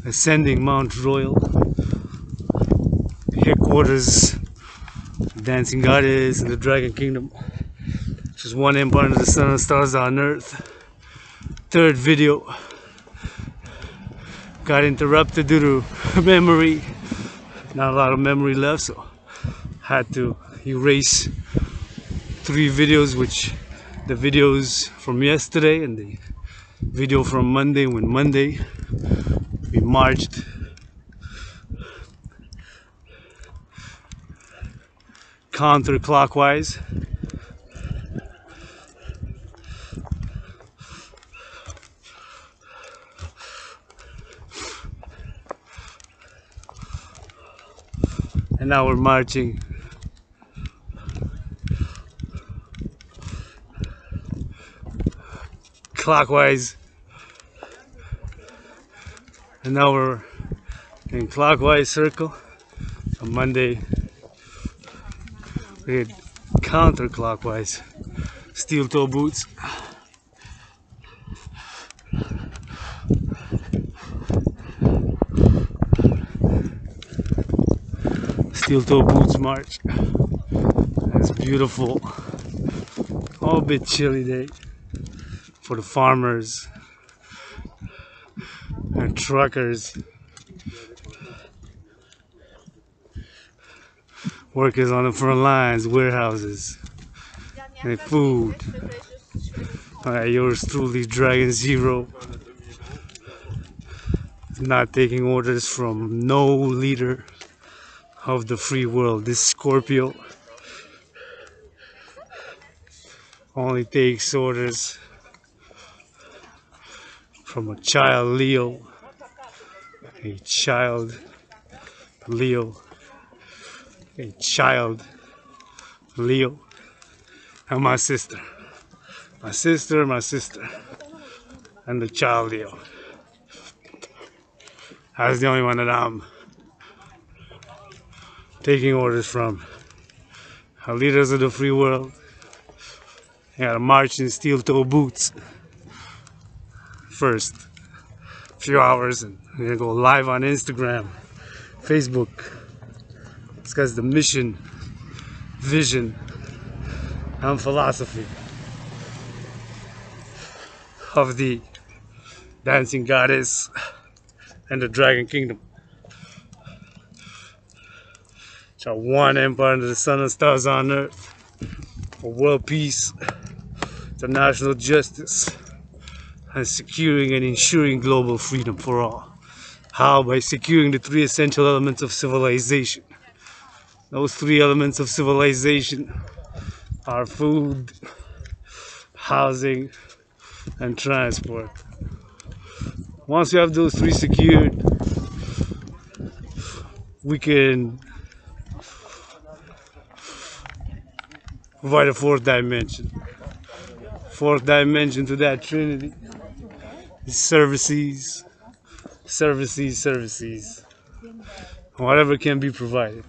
ascending Mount Royal, headquarters, dancing goddess in the Dragon Kingdom. Just one empire under the sun and stars on earth. Third video got interrupted due to memory. Not a lot of memory left, so had to erase 3 videos, which the videos from yesterday and the video from Monday, when Monday we marched counterclockwise. And now we're marching clockwise, and now we're in clockwise circle. On Monday we had counterclockwise, steel toe boots. Steel toe boots march. It's beautiful. All a bit chilly day for the farmers and truckers, workers on the front lines, warehouses, and food. Alright, yours truly, Dragan Zero, not taking orders from no leader of the free world. This Scorpio only takes orders from a child Leo, a child Leo, a child Leo, and my sister, and the child Leo. That's the only one that I'm taking orders from. Our leaders of the free world. They gotta march in steel toe boots first few hours, and we're gonna go live on Instagram, Facebook. Discuss the mission, vision, and philosophy of the dancing goddess and the Dragon Kingdom. It's our one empire under the sun and stars on earth, for world peace, international justice, and securing and ensuring global freedom for all. How? By securing the 3 essential elements of civilization. Those 3 elements of civilization are food, housing, and transport. Once we have those 3 secured, we can provide a 4th dimension. 4th dimension to that trinity is services. Whatever can be provided.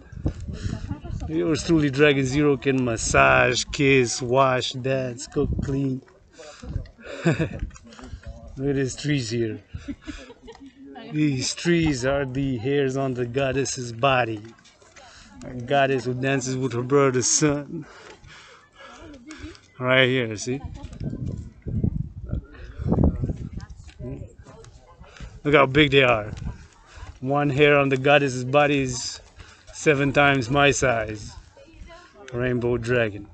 Yours truly, Dragan Zero, can massage, kiss, wash, dance, cook, clean. Look at these trees here. These trees are the hairs on the goddess's body. A goddess who dances with her brother sun. Right here, see? Look how big they are. One hair on the goddess's body is 7 times my size. Rainbow dragon.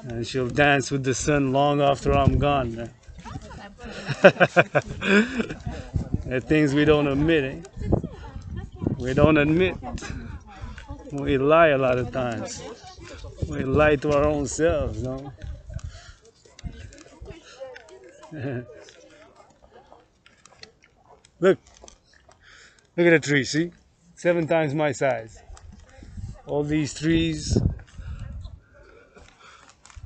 And she'll dance with the sun long after I'm gone, man. There are things we don't admit, eh? We don't admit. We lie a lot of times. We lie to our own selves, no? Look at the tree, see? 7 times my size. All these trees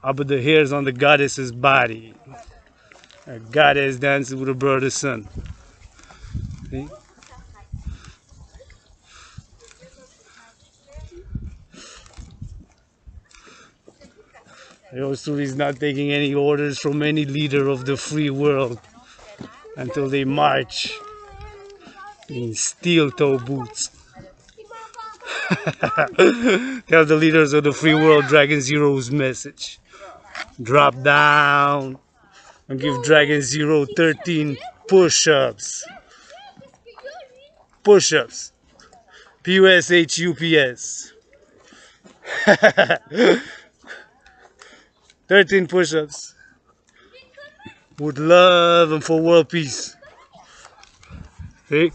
are but the hairs on the goddess's body. A goddess dances with her brother sun. See? Yosu is not taking any orders from any leader of the free world until they march in steel-toe boots. Tell the leaders of the free world Dragan Zero's message. Drop down and give Dragan Zero 13 push-ups. Push-ups. P-U-S-H-U-P-S. 13 push-ups. With love and for world peace. See?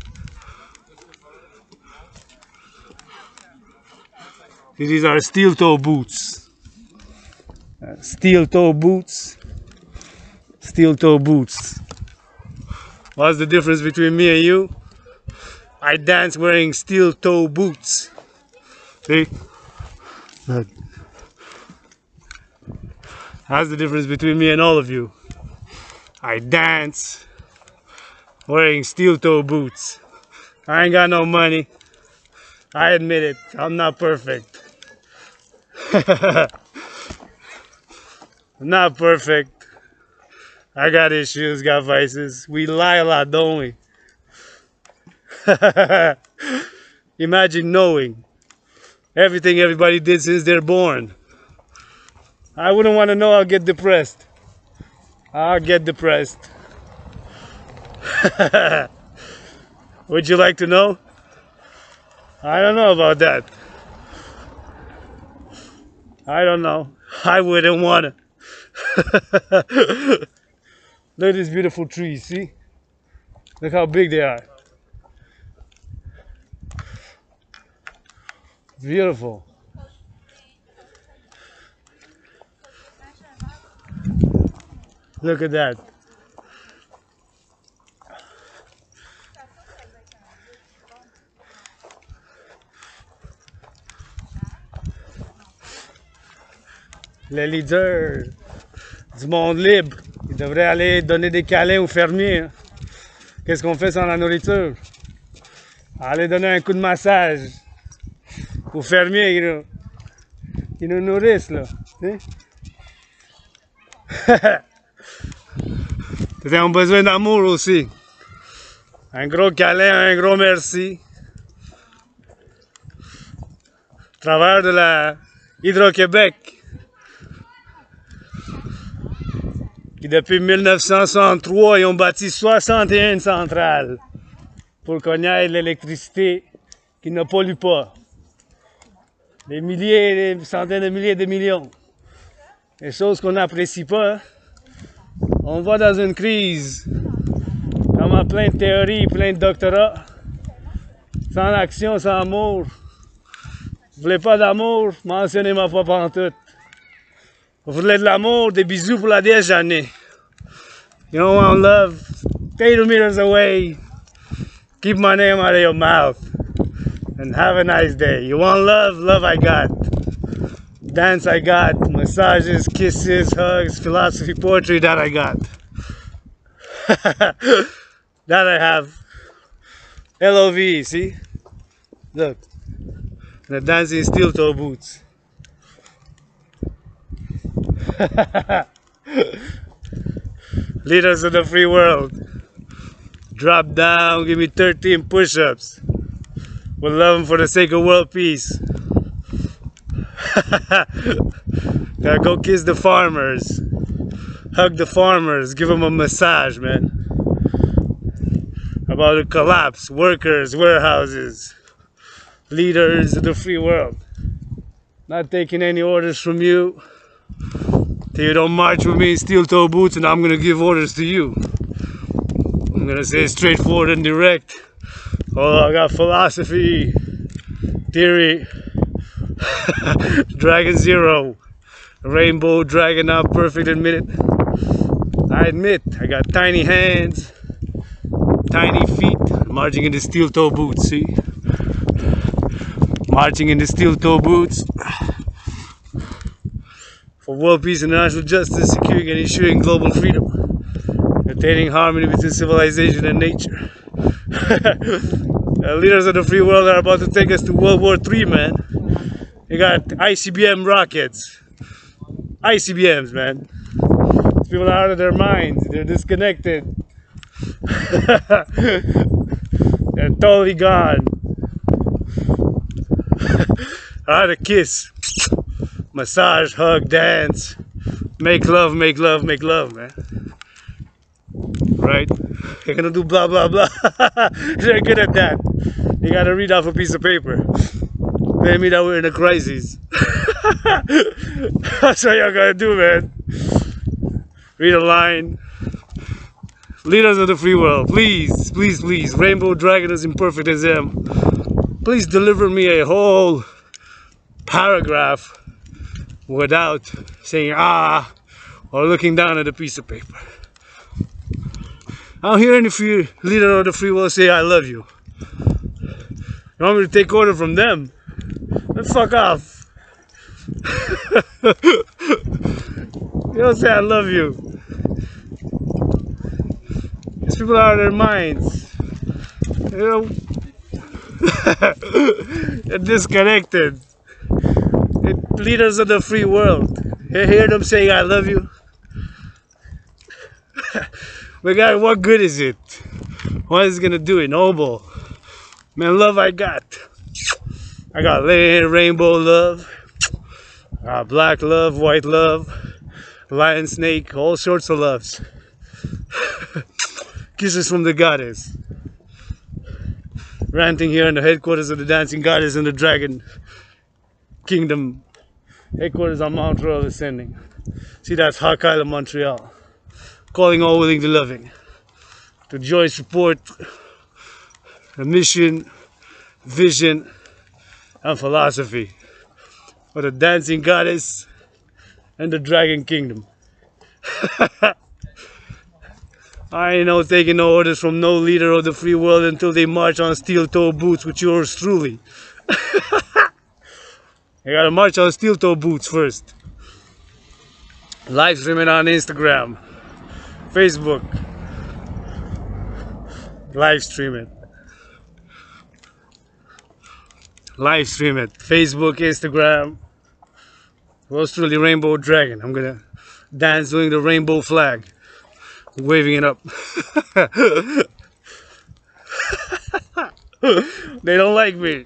These are steel-toe boots. Steel-toe boots. Steel-toe boots. What's the difference between me and you? I dance wearing steel-toe boots. See? Look. That's the difference between me and all of you. I dance wearing steel-toe boots. I ain't got no money. I admit it. I'm not perfect. I'm not perfect. I got issues, got vices. We lie a lot, don't we? Imagine knowing everything everybody did since they're born. I wouldn't want to know. I'll get depressed. I'll get depressed. Would you like to know? I don't know about that. I don't know. I wouldn't want to. Look at these beautiful trees, see? Look how big they are. Beautiful. Look at that. Les leaders du monde libre, ils devraient aller donner des câlins aux fermiers. Hein. Qu'est-ce qu'on fait sans la nourriture? Aller donner un coup de massage aux fermiers qui nous nourrissent, là. Ils ont besoin d'amour aussi. Un gros câlin, un gros merci. Au travers de la Hydro-Québec, qui depuis 1963, ils ont bâti 61 centrales pour qu'on ait l'électricité qui ne pollue pas. Des milliers, des centaines de milliers de millions. Des choses qu'on n'apprécie pas. Hein? On va dans une crise. On a plein de théories, plein de doctorats. Sans action, sans amour. Vous voulez pas d'amour? Mentionnez-moi pas pantoute. Vous voulez de l'amour? Des bisous pour la déesse Jeannée. You don't want love? Stay 2 meters away. Keep my name out of your mouth. And have a nice day. You want love? Love I got. Dance I got. Massages, kisses, hugs, philosophy, poetry, that I got. That I have. LOV, see? Look. The dancing steel-toe boots. Leaders of the free world. Drop down, give me 13 push-ups. With love and for the sake of world peace. Gotta go kiss the farmers. Hug the farmers. Give them a massage, man. About to collapse. Workers, warehouses. Leaders of the free world. Not taking any orders from you. Till you don't march with me in steel-toe boots, and I'm gonna give orders to you. I'm gonna say straightforward and direct. Oh, I got philosophy, theory, Dragan Zero, Rainbow Dragon, not perfect, admit it. I admit, I got tiny hands, tiny feet, marching in the steel-toe boots, see? Marching in the steel-toe boots for world peace, international justice, securing and ensuring global freedom, attaining harmony between civilization and nature. Leaders of the free world are about to take us to World War III, man. They got ICBM rockets. ICBMs, man. These people are out of their minds. They're disconnected. They're totally gone. I had a kiss, massage, hug, dance, make love, make love, make love, man. Right? They're gonna do blah blah blah. They're good at that. You gotta read off a piece of paper. Tell me that we're in a crisis. That's what y'all gotta do, man. Read a line. Leaders of the free world, please, please, please. Rainbow Dragon is imperfect as them. Please deliver me a whole paragraph without saying ah or looking down at a piece of paper. I don't hear any leader of the free world say I love you. You want me to take order from them? Then fuck off. You don't say I love you. These people are out of their minds. You know, they're disconnected. They're leaders of the free world. You hear them saying I love you? But guy, what good is it? What is it gonna do it? Noble. Man, love I got. I got rainbow love. Black love, white love, lion, snake, all sorts of loves. Kisses from the goddess. Ranting here in the headquarters of the dancing goddess and the dragon kingdom. Headquarters on Mount Royal Ascending. See, that's Hawk Island, Montreal. Calling all willing to loving. To join, support the mission, vision, and philosophy of the dancing goddess and the dragon kingdom. I ain't no taking no orders from no leader of the free world until they march on steel-toe boots with yours truly. You gotta march on steel-toe boots first. Live streaming on Instagram, Facebook. Live stream it. Live stream it. Facebook, Instagram. Yours truly, Rainbow Dragon. I'm gonna dance doing the rainbow flag. Waving it up. They don't like me.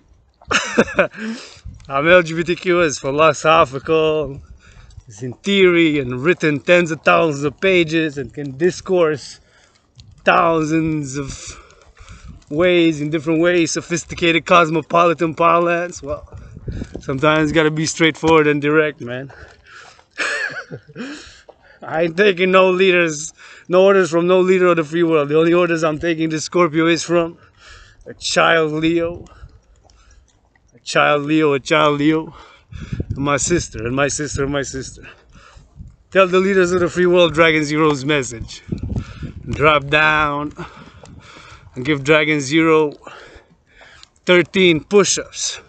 I'm LGBTQS, philosophical. It's in theory and written tens of thousands of pages and can discourse thousands of ways, in different ways, sophisticated cosmopolitan parlance. Well, sometimes you gotta be straightforward and direct, man. I ain't taking no orders from no leader of the free world. The only orders I'm taking this Scorpio is from a child Leo, and my sister, and my sister, and my sister. Tell the leaders of the free world Dragon Zero's message. Drop down and give Dragon Zero 13 push-ups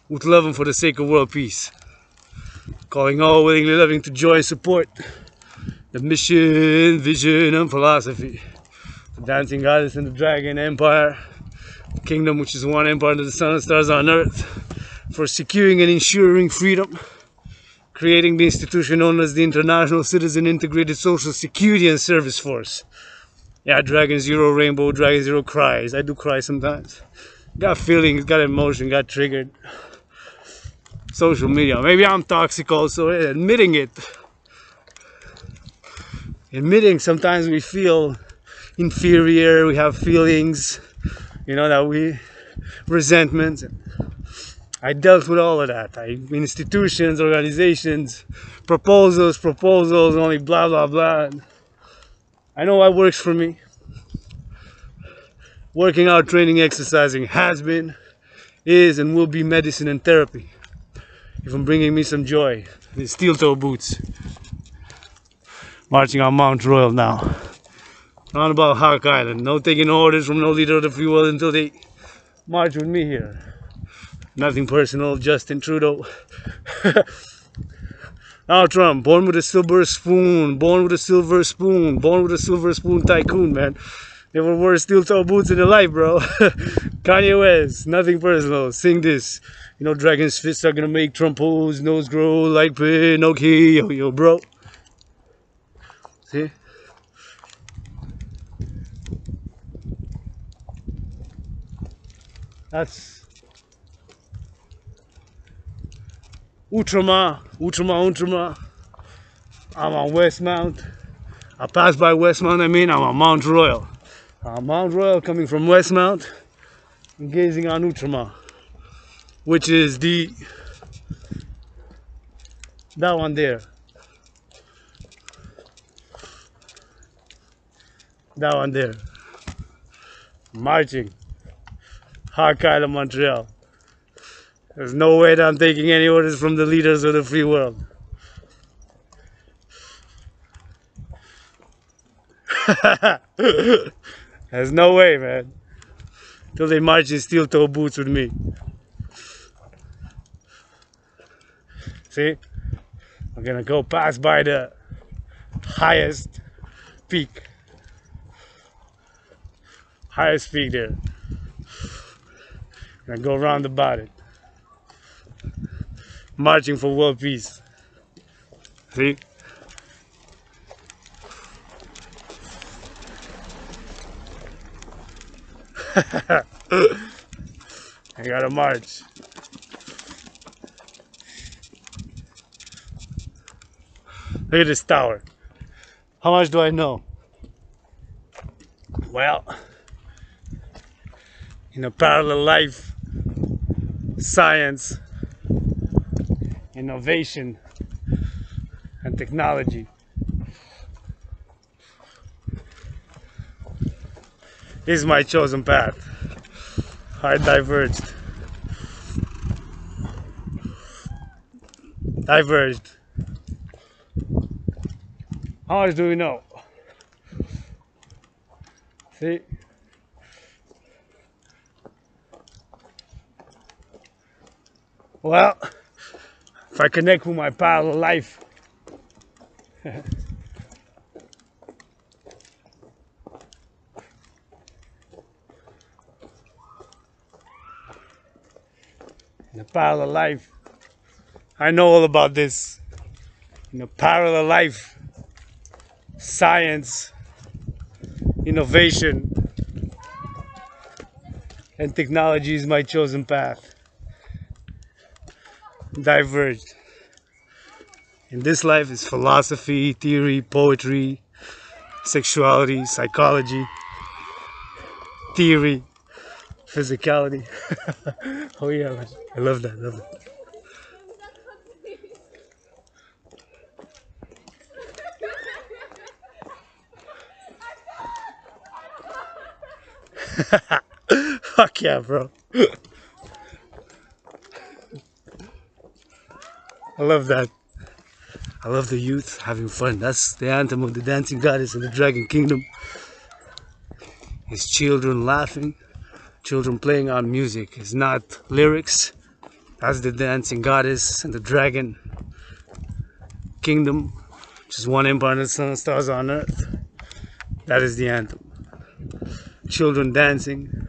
with love and for the sake of world peace. Calling all willingly loving to join, support the mission, vision, and philosophy. The dancing goddess and the dragon empire, the kingdom which is one empire under the sun and stars on earth, for securing and ensuring freedom, creating the institution known as the International Citizen Integrated Social Security and Service Force. Yeah, Dragon Zero, Rainbow, Dragon Zero cries. I do cry sometimes. Got feelings, got emotion, got triggered. Social media. Maybe I'm toxic also, admitting it. Admitting sometimes we feel inferior, we have feelings, you know, that we resentments. I dealt with all of that. Institutions, organizations, proposals, only blah blah blah. I know what works for me. Working out, training, exercising has been, is, and will be medicine and therapy. Even bringing me some joy. These steel-toe boots. Marching on Mount Royal now. On about Hawk Island. No taking orders from no leader of the free world until they march with me here. Nothing personal, Justin Trudeau. Now Trump, born with a silver spoon, born with a silver spoon, born with a silver spoon tycoon, man. Never wore steel-toe boots in their life, bro. Kanye West, nothing personal. Sing this. You know, Dragon's fists are gonna make Trumpo's nose grow like Pinocchio, yo, bro. See? That's Ultramar. I'm on Westmount. I passed by Westmount, I'm on Mount Royal. Mount Royal coming from Westmount and gazing on Ultramar, which is that one there. That one there. Marching. Archive of Montreal. There's no way that I'm taking any orders from the leaders of the free world. There's no way, man. Till they march in steel toe boots with me. See? I'm gonna go pass by the highest peak. Highest peak there. And go round about it. Marching for world peace. See? I gotta march. Look at this tower. How much do I know? Well, in a parallel life, science, innovation, and technology. This is my chosen path. I diverged. How much do we know? See? Well, if I connect with my parallel life, in a parallel life, I know all about this. In a parallel life, science, innovation, and technology is my chosen path. Diverged. In this life is philosophy, theory, poetry, sexuality, psychology, theory, physicality. Oh yeah, man. I love that, Fuck yeah, bro. I love that. I love the youth having fun. That's the anthem of the dancing goddess in the Dragan kingdom. It's children laughing, children playing on music. It's not lyrics. That's the dancing goddess in the Dragan kingdom, which is one empire under the sun and stars on earth. That is the anthem. Children dancing,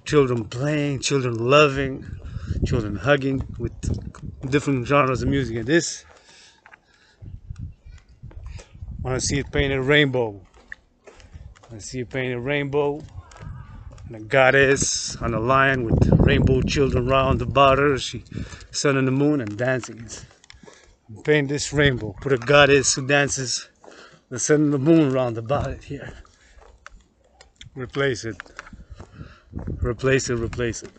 children playing, children loving, children hugging with different genres of music. And this, I want to see it painted rainbow. I see it painted rainbow, and a goddess on a lion with rainbow children round about her. She, sun and the moon, and dancing. Paint this rainbow. Put a goddess who dances the sun and the moon round about it here. Replace it. Replace it.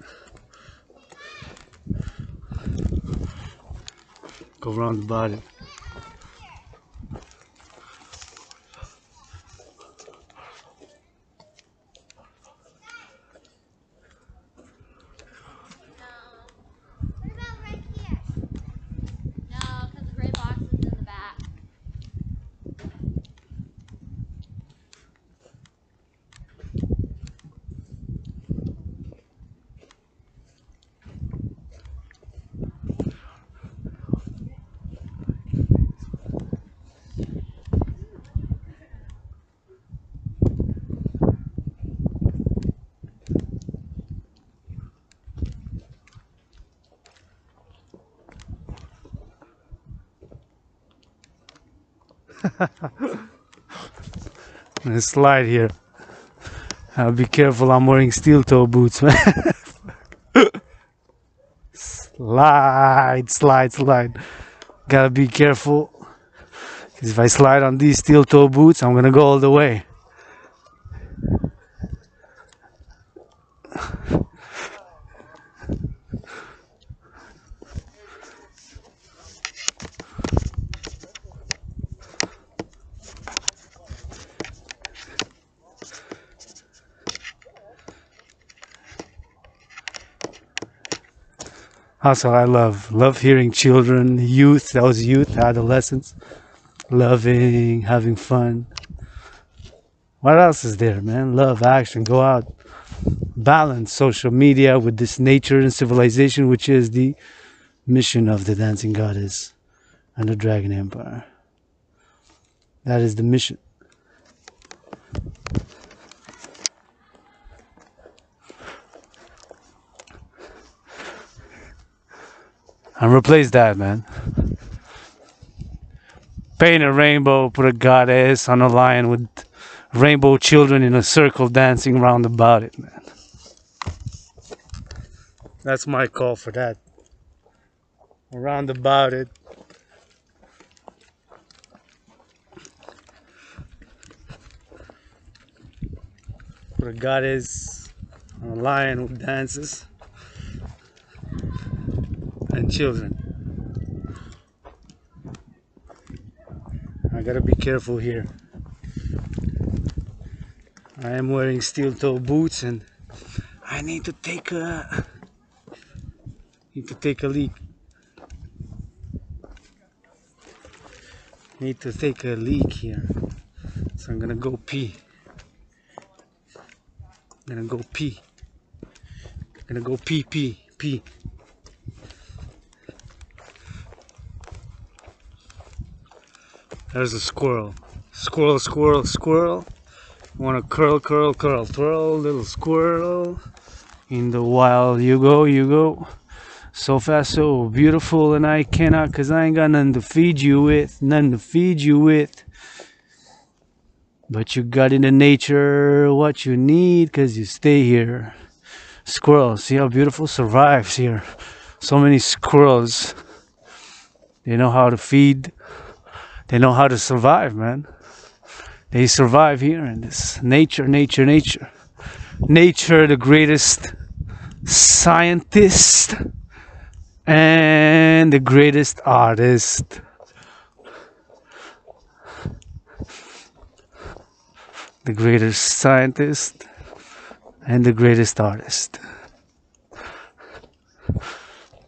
Go round about it. I'm gonna slide here. Be careful, I'm wearing steel toe boots, man. Slide. Gotta be careful. Because if I slide on these steel toe boots, I'm gonna go all the way. Also, I love hearing children, youth, adolescents, loving, having fun. What else is there, man? Love, action, go out. Balance social media with this nature and civilization, which is the mission of the Dancing Goddess and the Dragon Empire. That is the mission. And replace that, man. Paint a rainbow, put a goddess on a lion with rainbow children in a circle dancing round about it, man. That's my call for that. Around about it. Put a goddess on a lion who dances. And children. I gotta be careful here. I am wearing steel toe boots and I need to take a leak. Need to take a leak here. So I'm gonna go pee. Gonna go pee. Pee. There's a squirrel. Squirrel. Wanna curl. Twirl, little squirrel. In the wild you go. So fast, so beautiful, and I cannot, cause I ain't got nothing to feed you with. But you got in the nature what you need, cause you stay here. Squirrel, see how beautiful? Survives here. So many squirrels. They know how to feed. They know how to survive, man. They survive here in this nature. Nature, the greatest scientist and the greatest artist. The greatest scientist and the greatest artist.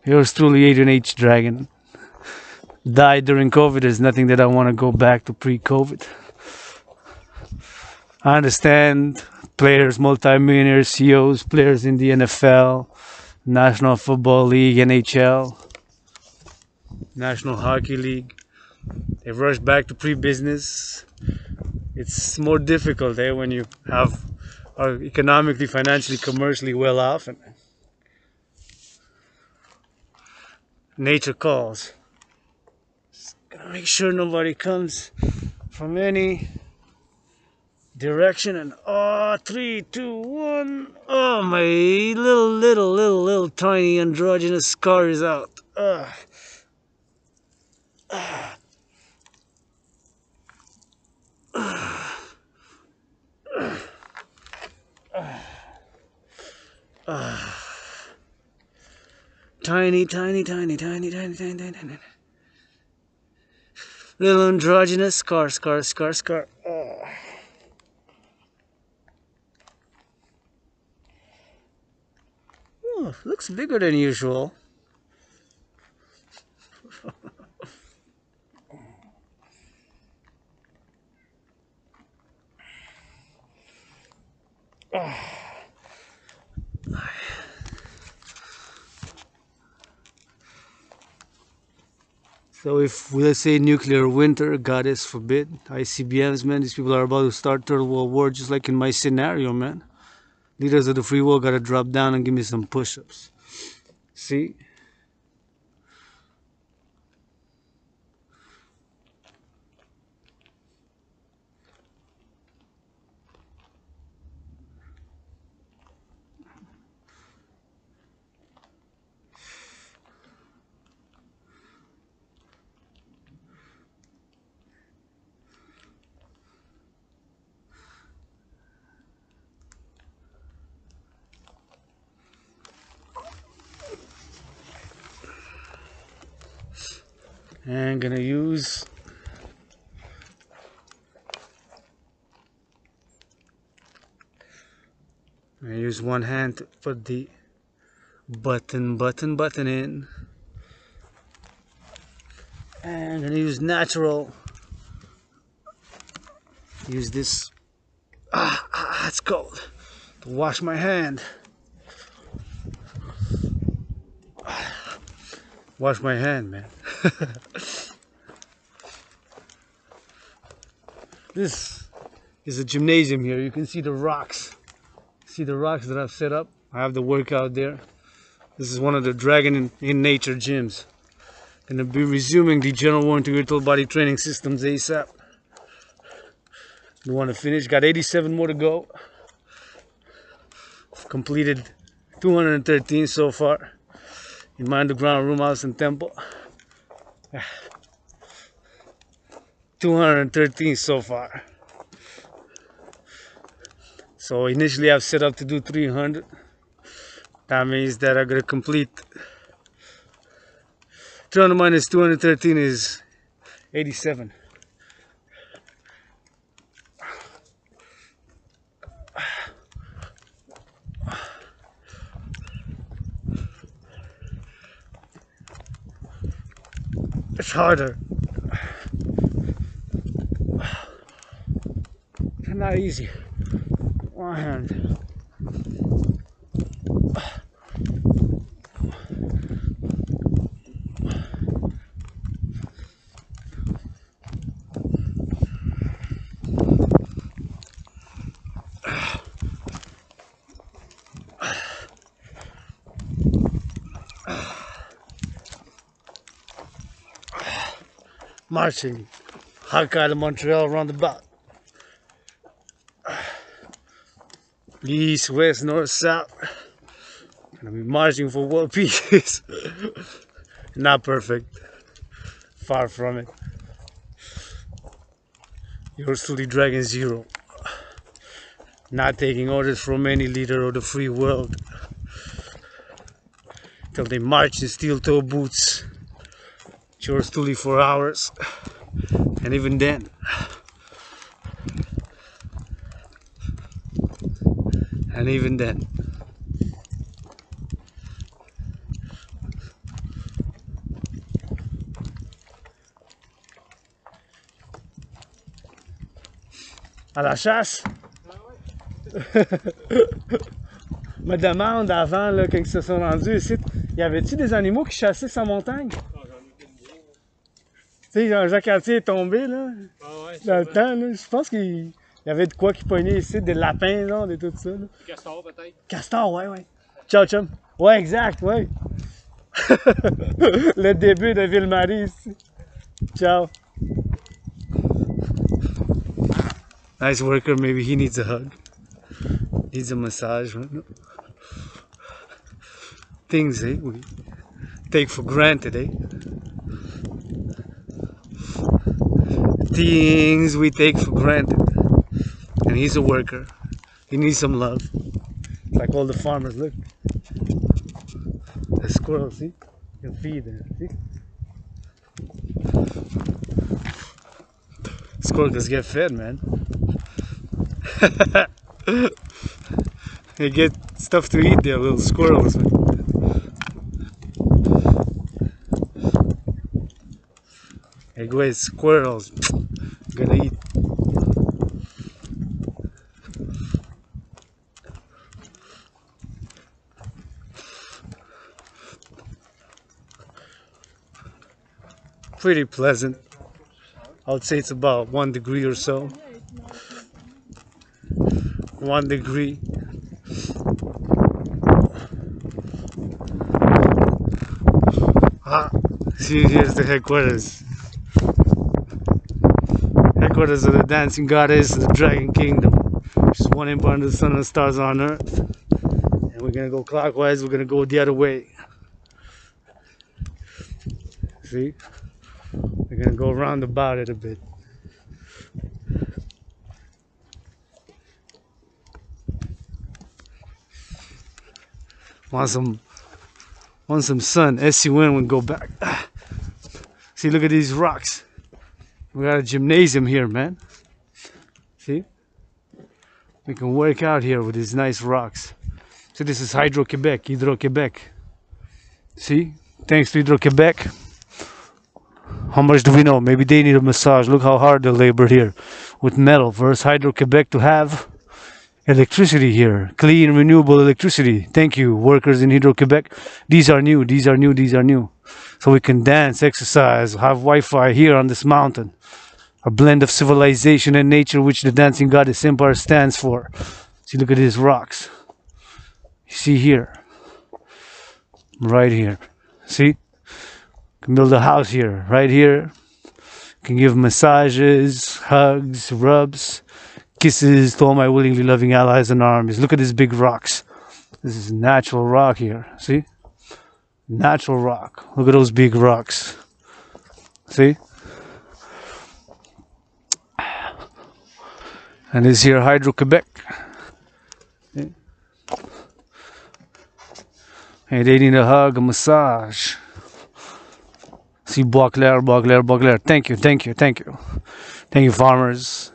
Yours truly, Adrian H. Dragan. Died during COVID. There's nothing that I want to go back to pre-COVID. I understand players, multi-millionaires, CEOs, players in the NFL, National Football League, NHL, National Hockey League. They've rushed back to pre-business. It's more difficult when you are economically, financially, commercially well off. And nature calls. Just gotta make sure nobody comes from any direction. And 3, 2, 1. Oh, my little tiny androgynous scar is out. Tiny. Little androgynous scar. Oh, looks bigger than usual. So if, let's say, nuclear winter, goddess forbid, ICBMs, man, these people are about to start Third World War, just like in my scenario, man. Leaders of the free world gotta drop down and give me some push-ups. See? And gonna use one hand to put the button in, and gonna use natural. Use this. It's cold. To wash my hand. Wash my hand, man. This is a gymnasium here. You can see the rocks. See the rocks that I've set up? I have the workout there. This is one of the Dragan in nature gyms. Gonna be resuming the general warranty virtual body training systems ASAP. We want to finish. Got 87 more to go. I've completed 213 so far in my underground room, house, and temple. 213 so far. So initially I've set up to do 300. That means that I'm gonna complete 300 minus 213 is 87. It's harder. It's not easy. One hand. Marching Hawkeye to Montreal roundabout. East, west, north, south. Gonna be marching for world peace. Not perfect. Far from it. Yours truly, Dragan Zero. Not taking orders from any leader of the free world. Till they march in steel-toe boots. Yours truly for hours, and even then, à la chasse. Me demande avant, là, quand ils se sont rendus ici, y avait-tu des animaux qui chassaient sa montagne? Tu sais, Jean-Jacques Cartier est tombé, là, dans le temps, là. Je pense qu'il y avait de quoi qui pognait ici, des lapins, genre, et tout ça, là. Castor, peut-être? Castor, ouais. Ciao, chum. Ouais, exact, ouais. Le début de Ville-Marie, ici. Ciao. Nice worker, maybe he needs a hug. Needs a massage, right? Things, we take for granted, Things we take for granted. And he's a worker. He needs some love. Like all the farmers, look. The squirrels, see? You can feed them, see? Squirrels get fed, man. They get stuff to eat there, little squirrels, man. Hey, go ahead, squirrels. Gonna eat. Pretty pleasant. I would say it's about 1 degree or so. 1 degree. See, here's the headquarters. Headquarters of the dancing goddess of the Dragon Kingdom. Just one empire under the sun and the stars on earth. And we're gonna go clockwise, we're gonna go the other way. See? We're gonna go round about it a bit. Want some sun, SUN would go back. See, look at these rocks. We got a gymnasium here, man. See? We can work out here with these nice rocks. So this is Hydro-Quebec. See? Thanks to Hydro-Quebec. How much do we know? Maybe they need a massage. Look how hard they labor here with metal. Versus Hydro-Quebec to have electricity here. Clean, renewable electricity. Thank you, workers in Hydro-Quebec. These are new. So we can dance, exercise, have Wi-Fi here on this mountain. A blend of civilization and nature, which the dancing goddess Empire stands for. See, look at these rocks. You see here. Right here. See? Can build a house here. Right here. Can give massages, hugs, rubs, kisses to all my willingly loving allies and armies. Look at these big rocks. This is natural rock here. See? Natural rock. Look at those big rocks. See? And this here Hydro-Quebec. Hey, they need a hug, a massage. See, Bois Clair. Thank you. Thank you, farmers.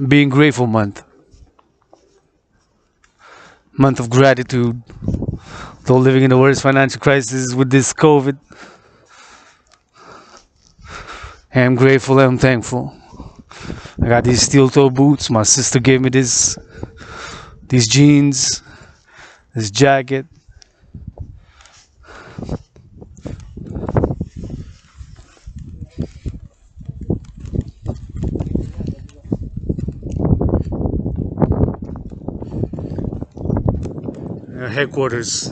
Being grateful month. Month of gratitude. Though living in the worst financial crisis with this COVID. I'm grateful, I'm thankful. I got these steel toe boots. My sister gave me these jeans, this jacket. Headquarters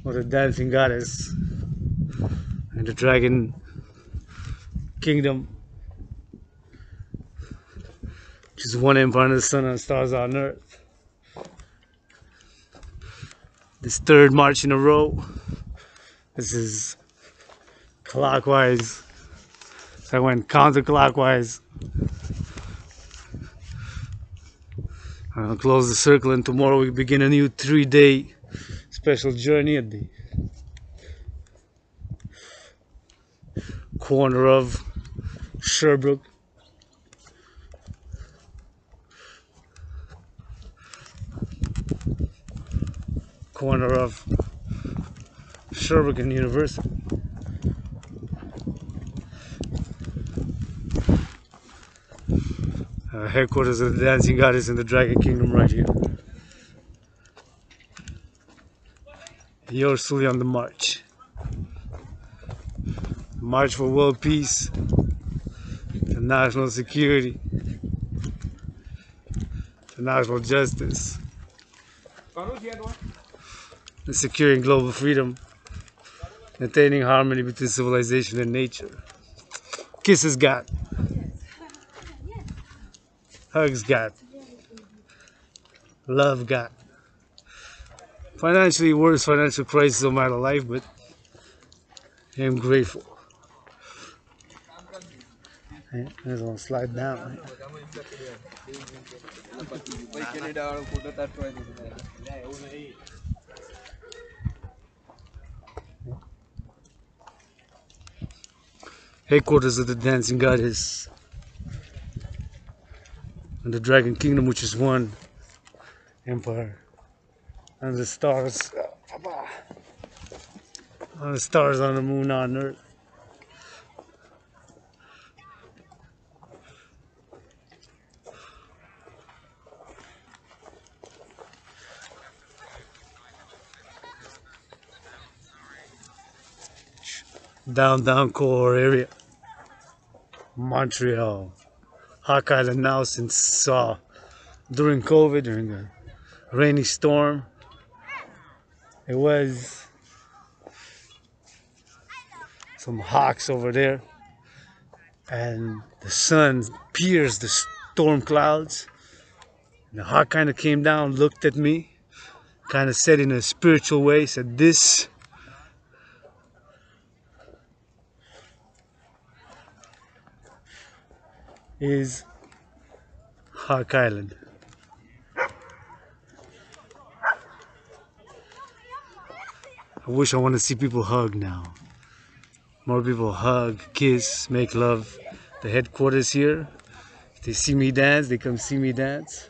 of the dancing goddess and the Dragan kingdom, which is one empire under the sun and stars on earth. This third march in a row. This is clockwise. So I went counterclockwise. I'll close the circle, and tomorrow we begin a new 3-day special journey at the corner of Sherbrooke. Corner of Sherbrooke and University. Headquarters of the dancing goddess in the Dragon Kingdom right here. Yours truly on the march. March for world peace and national security, for national justice, and securing global freedom, maintaining harmony between civilization and nature. Kisses got. Hugs got. Love got. Financially, worst financial crisis of my life, but I'm grateful. I just want to slide down. Headquarters of the dancing goddess and the Dragon Kingdom, which is one empire, and the stars, and the stars on the moon on earth. Downtown core area, Montreal. Hawk Island now since during COVID, during a rainy storm. It was some hawks over there, and the sun pierced the storm clouds. And the hawk kind of came down, looked at me, kind of said in a spiritual way, said, "This is Hawk Island." I wish I want to see people hug now. More people hug, kiss, make love. The headquarters here. If they see me dance, they come see me dance.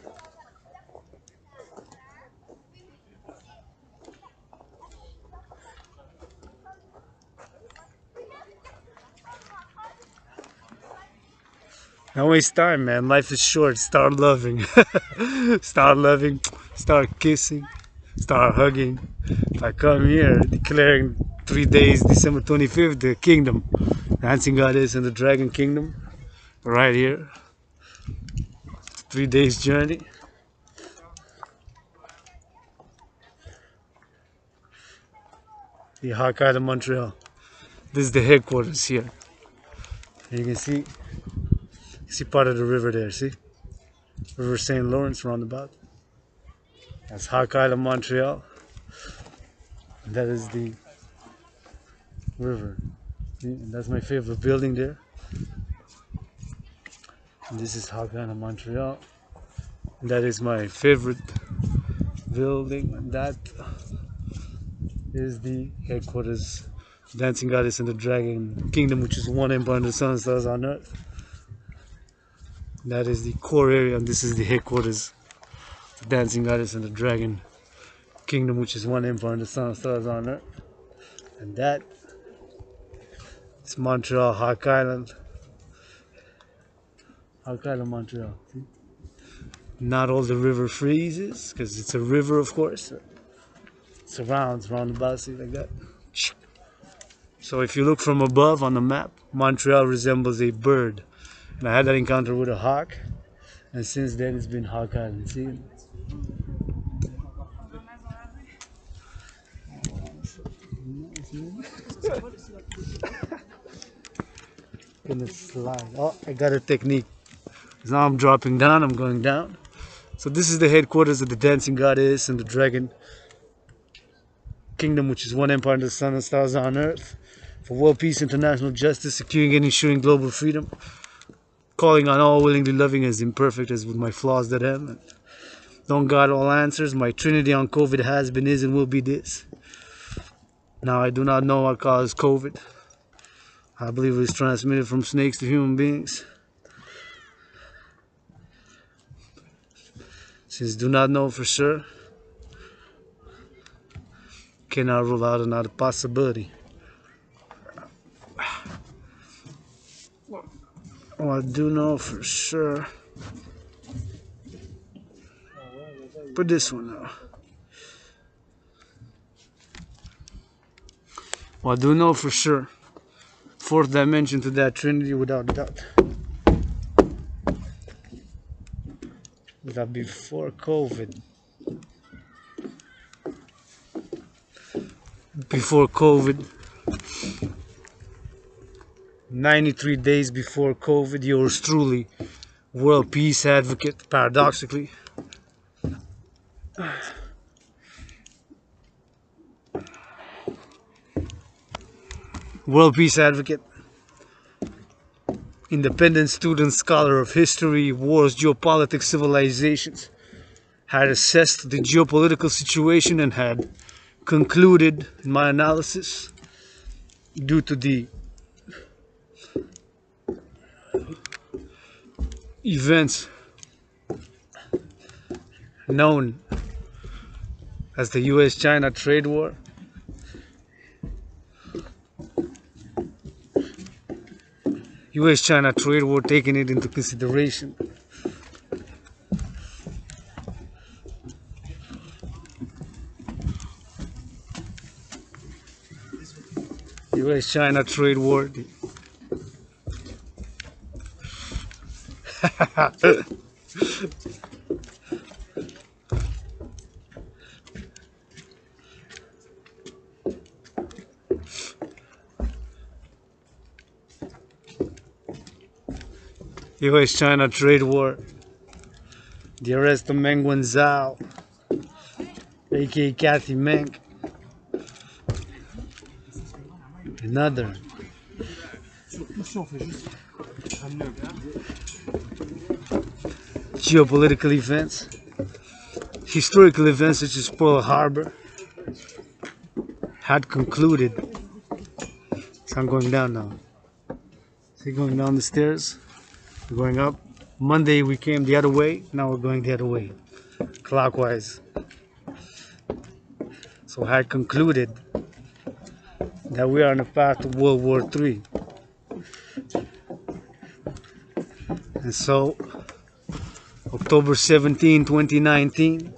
Don't waste time, man. Life is short. Start loving. Start loving. Start kissing. Start hugging. If I come here declaring 3 days, December 25th, the kingdom, dancing goddess and the dragon kingdom, right here. 3 days journey. The Hawkeye of Montreal. This is the headquarters here. And you can see part of the river there, see? River St. Lawrence roundabout. That's Hawkeye of Montreal. And that is the river. See? And that's my favorite building there. And this is Hawkeye of Montreal. And that is my favorite building. And that is the headquarters, Dancing Goddess and the Dragon Kingdom, which is one empire under the sun and stars on earth. That is the core area, and this is the headquarters, the Dancing Goddess and the Dragon Kingdom, which is one empire under the sun and stars on earth. And that is Montreal, Hawk Island. Hawk Island, Montreal. See? Not all the river freezes, because it's a river, of course. It surrounds roundabout, see, like that. So if you look from above on the map, Montreal resembles a bird. And I had that encounter with a hawk, and since then it's been Hawk Island. See? Gonna slide. Oh, I got a technique. Now I'm dropping down, I'm going down. So this is the headquarters of the Dancing Goddess and the Dragon Kingdom, which is one empire under the sun and stars on earth, for world peace, international justice, securing and ensuring global freedom, calling on all willingly loving as imperfect as with my flaws that am. Don't got all answers. My trinity on COVID has been, is, and will be this. Now I do not know what caused COVID. I believe it was transmitted from snakes to human beings. Since do not know for sure, cannot rule out another possibility. Oh, I do know for sure. Put this one now. Well, I do know for sure. Fourth dimension to that trinity without doubt. That before COVID. Before COVID. 93 days before COVID, yours truly, world peace advocate, paradoxically. World peace advocate, independent student, scholar of history, wars, geopolitics, civilizations, had assessed the geopolitical situation and had concluded, in my analysis, due to the events known as the US-China trade war, US-China trade war, taking it into consideration, US-China trade war. US-China trade war, the arrest of Meng Wanzhou, aka Kathy Meng, another geopolitical events, historical events such as Pearl Harbor, had concluded. So I'm going down now. See, going down the stairs. We're going up. Monday we came the other way. Now we're going the other way, clockwise. So I had concluded that we are on the path to World War III. And so, October 17, 2019,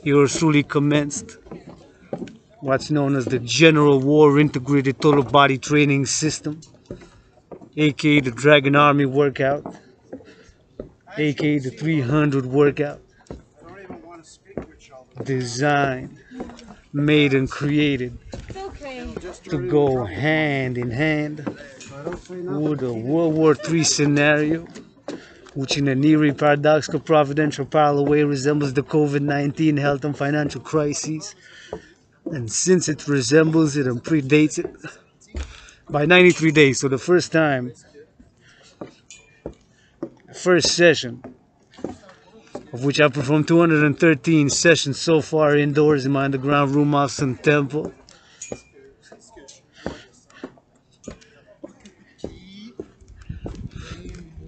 yours truly commenced what's known as the General War Integrated Total Body Training System, aka the Dragan Army workout, aka the 300 workout, designed, made and created to go hand in hand with a World War III scenario, which in a nearly paradoxical providential parallel way resembles the COVID-19 health and financial crises. And since it resembles it and predates it by 93 days, so the first time, first session, of which I performed 213 sessions so far indoors in my underground room house and temple.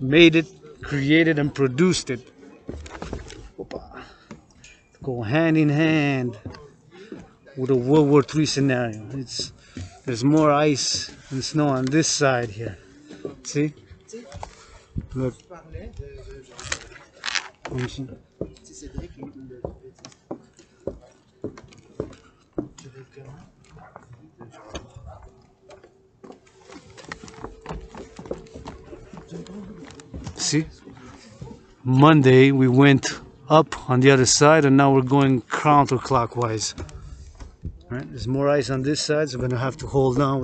Made it, created and produced it. Go hand in hand with a World War III scenario. There's more ice and snow on this side here. See? Look. See? Monday we went up on the other side and now we're going counterclockwise. Right? There's more ice on this side, so we're gonna have to hold on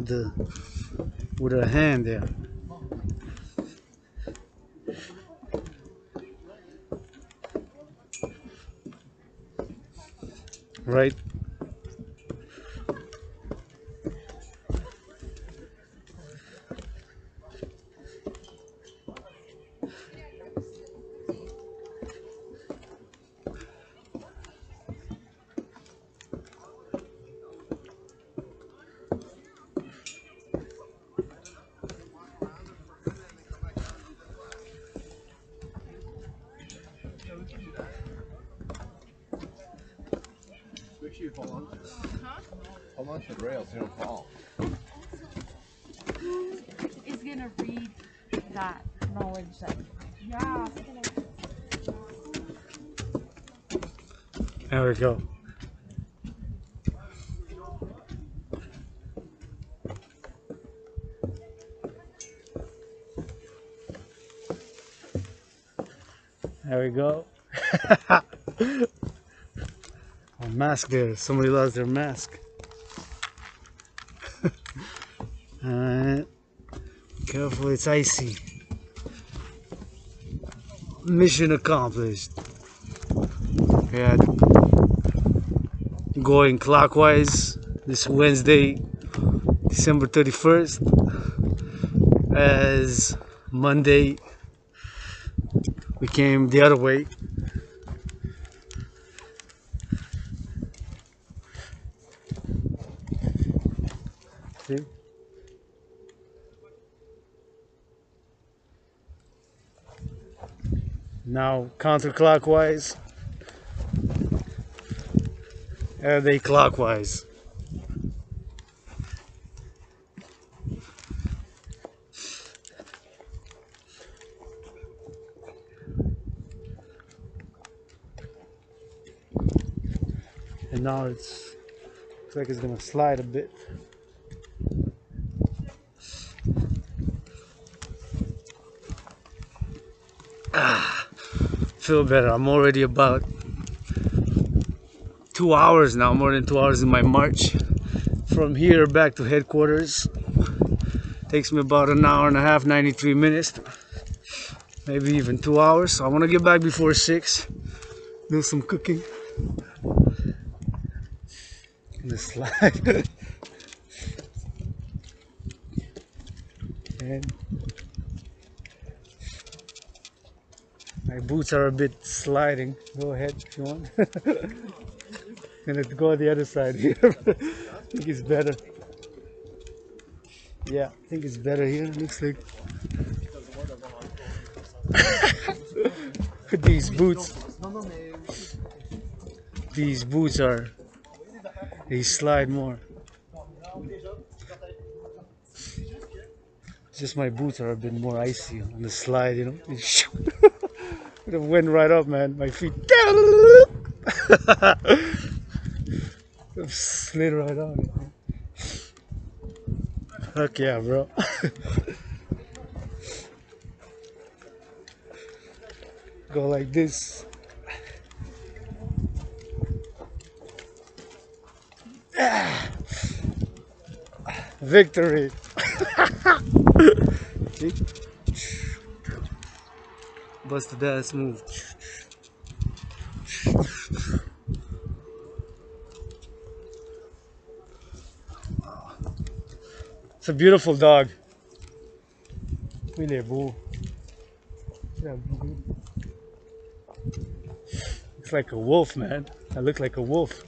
with our hand there. Right? How long should rails don't fall? Who is gonna read that knowledge that? Yeah. There we go. There we go. A mask there. Somebody lost their mask. Alright. Careful, it's icy. Mission accomplished. Yeah. Going clockwise this Wednesday, December 31st, as Monday we came the other way. See? Now counterclockwise, and they clockwise. And now looks like it's gonna slide a bit. Feel better. I'm already about 2 hours now, more than 2 hours in my march from here back to headquarters. Takes me about an hour and a half, 93 minutes, maybe even 2 hours. So I want to get back before 6, do some cooking. The slide. And my boots are a bit sliding. Go ahead if you want. And let's go on the other side here. think it's better. Yeah, I think it's better here. Looks like these boots. These boots are, they slide more. Just my boots are a bit more icy on the slide, you know. It went right up, man. My feet slid right on. Heck yeah, bro. Go like this. Victory. Busted ass move. It's a beautiful dog. Really, boo. It's like a wolf, man. I look like a wolf.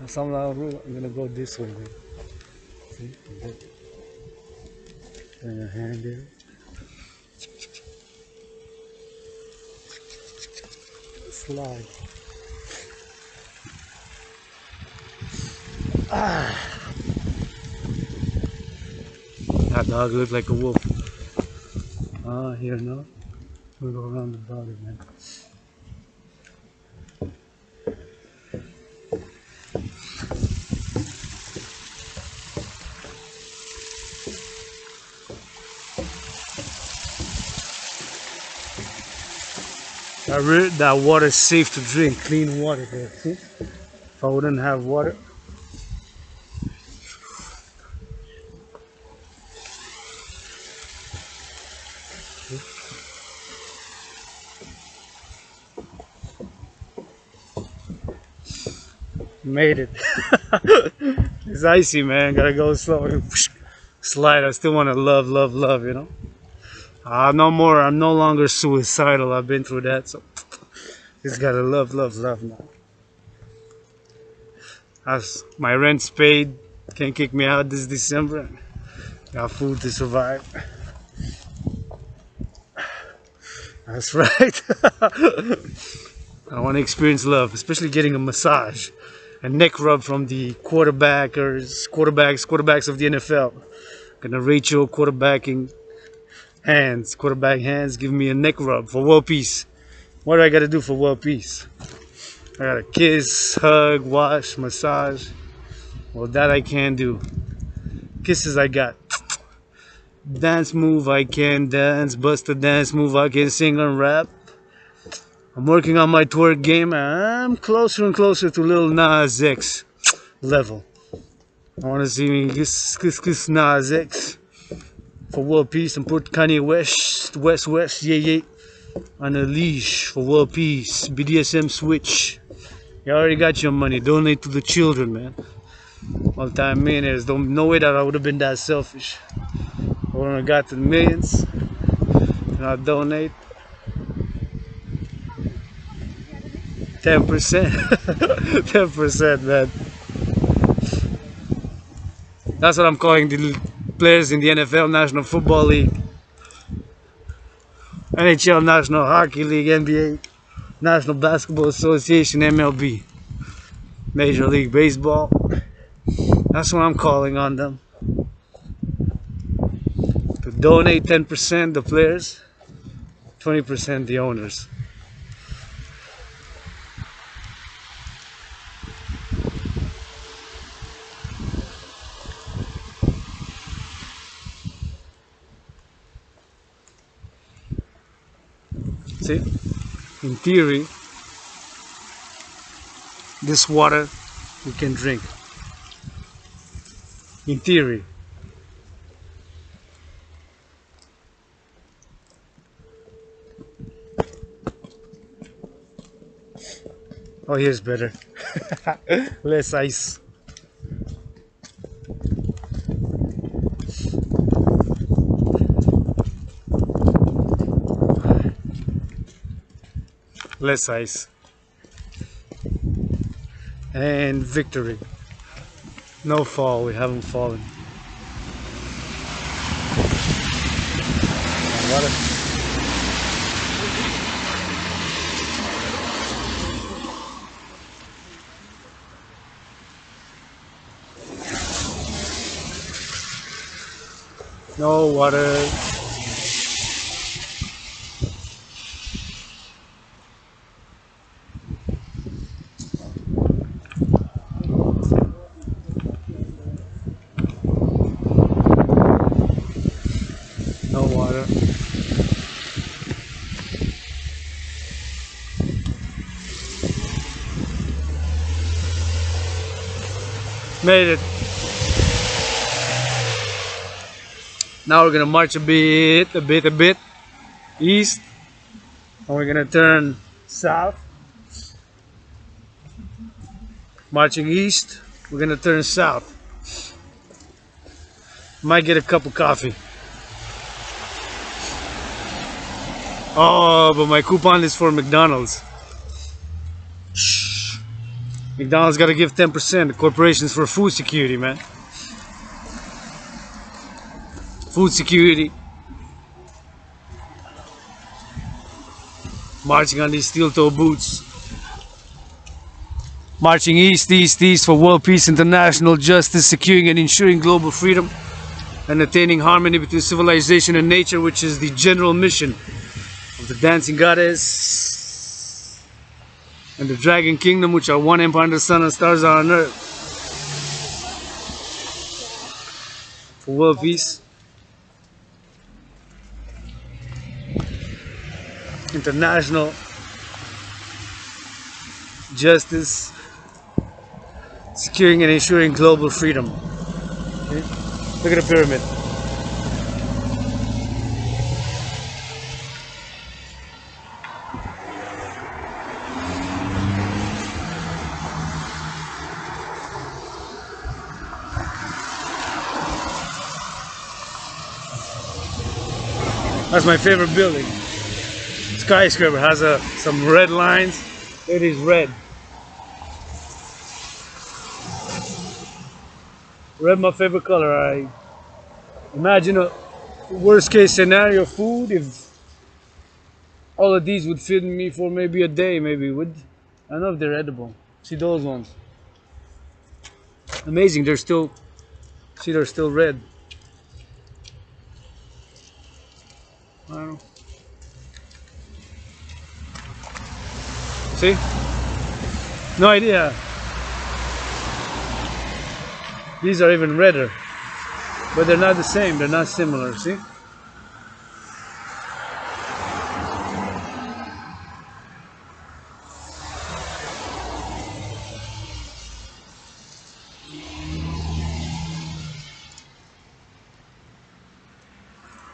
Somehow I'm gonna go this way. Man. See? Turn your hand there. Slide. That dog looks like a wolf. Here now. We'll go around the body, man. That water is safe to drink, clean water there, see? If I wouldn't have water. Made it. It's icy, man. Gotta go slow. Slide. I still want to love, you know? No more. I'm no longer suicidal. I've been through that, so just gotta love now. As my rent's paid, can't kick me out this December. Got food to survive. That's right. I want to experience love, especially getting a massage, a neck rub from the quarterbacks of the NFL. Gonna rate your quarterback hands. Give me a neck rub for world peace. What do I gotta do for world peace? I gotta kiss, hug, wash, massage. Well, that I can do. Kisses I got. Dance move I can dance. Bust a dance move I can sing and rap. I'm working on my twerk game. I'm closer and closer to Lil Nas X level. I wanna see me kiss Nas X for world peace and put Kanye West, yeah, on a leash for world peace. BDSM switch. You already got your money. Donate to the children, man. All-time millionaires. No way that I would have been that selfish. I wouldn't have got the millions. And I'll donate 10%. 10%, man. That's what I'm calling the players in the NFL, National Football League, NHL, National Hockey League, NBA, National Basketball Association, MLB, Major League Baseball. That's what I'm calling on them. To donate 10% the players, 20% the owners. See, in theory, this water we can drink. In theory. Oh, here's better. Less ice. Less ice. and victory. No fall, we haven't fallen. Water. No water. No water. Made it. Now we're gonna march a bit east, and we're gonna turn south. Marching east, we're gonna turn south. Might get a cup of coffee. Oh, but my coupon is for McDonald's. Shh. McDonald's gotta give 10%. The corporation's for food security, man. Food security. Marching on these steel-toe boots. Marching east, east, east for world peace, international justice, securing and ensuring global freedom, and attaining harmony between civilization and nature, which is the general mission of the dancing goddess and the Dragon Kingdom, which are one empire under the sun and stars are on earth. For world peace, international justice, securing and ensuring global freedom. Okay? Look at the pyramid. That's my favorite building. Skyscraper has some red lines. It is red. Red, my favorite color. I imagine a worst case scenario food if all of these would feed me for maybe a day, maybe would. I don't know if they're edible. See those ones. Amazing, they're still, see, they're still red. I don't know. See? No idea. These are even redder. But they're not the same, they're not similar, see?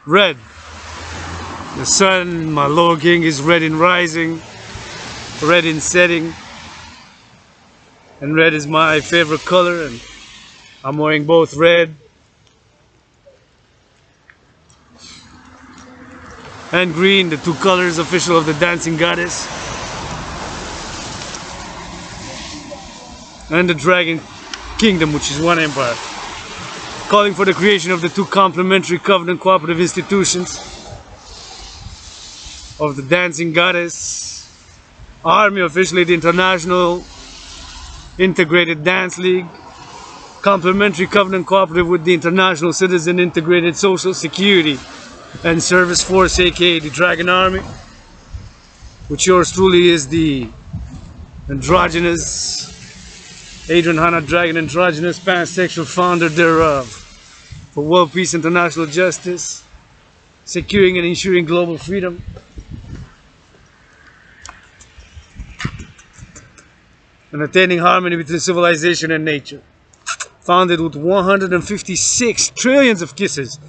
Red. The sun, my Lord King, is red in rising, red in setting, and red is my favorite color, and I'm wearing both red and green, the two colors official of the dancing goddess and the Dragon Kingdom, which is one empire, calling for the creation of the two complementary covenant cooperative institutions of the dancing goddess army, officially the International Integrated Dance League, complementary covenant cooperative with the International Citizen Integrated Social Security and Service Force, aka the Dragan Army, which yours truly is the androgynous Adrian Hanna Dragan, androgynous pansexual founder thereof, for world peace, international justice, securing and ensuring global freedom, and attaining harmony between civilization and nature. Founded with 156 trillions of kisses.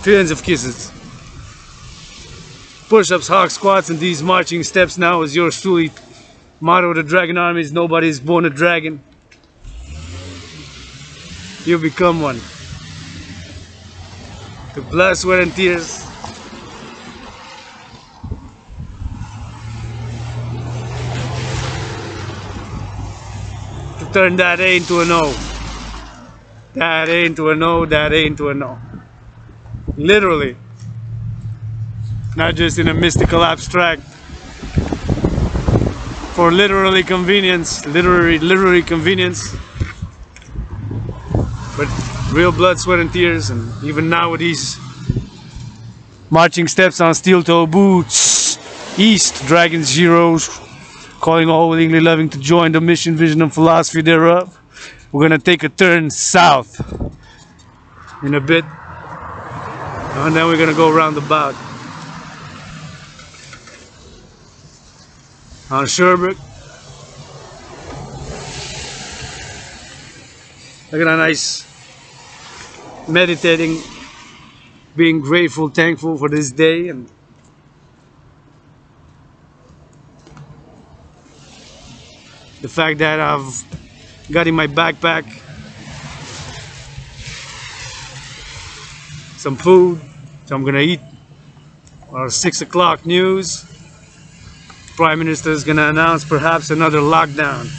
Trillions of kisses. Push-ups, hawk squats, and these marching steps now is yours truly. Motto of the Dragon Army is nobody is born a dragon. You become one. to blood, sweat, and tears. To turn that A into an O. That A into an O, that A into an O. Literally. Not just in a mystical abstract. For literally convenience, literary convenience. But real blood, sweat, and tears, and even now with these marching steps on steel-toe boots, east, Dragan's heroes, calling all willingly loving to join the mission, vision, and philosophy thereof. We're gonna take a turn south in a bit, and then we're gonna go around the back on Sherbrooke. Look at that nice meditating, being grateful, thankful for this day, and the fact that I've got in my backpack some food, so I'm gonna eat. Our 6 o'clock news. Prime Minister is gonna announce perhaps another lockdown.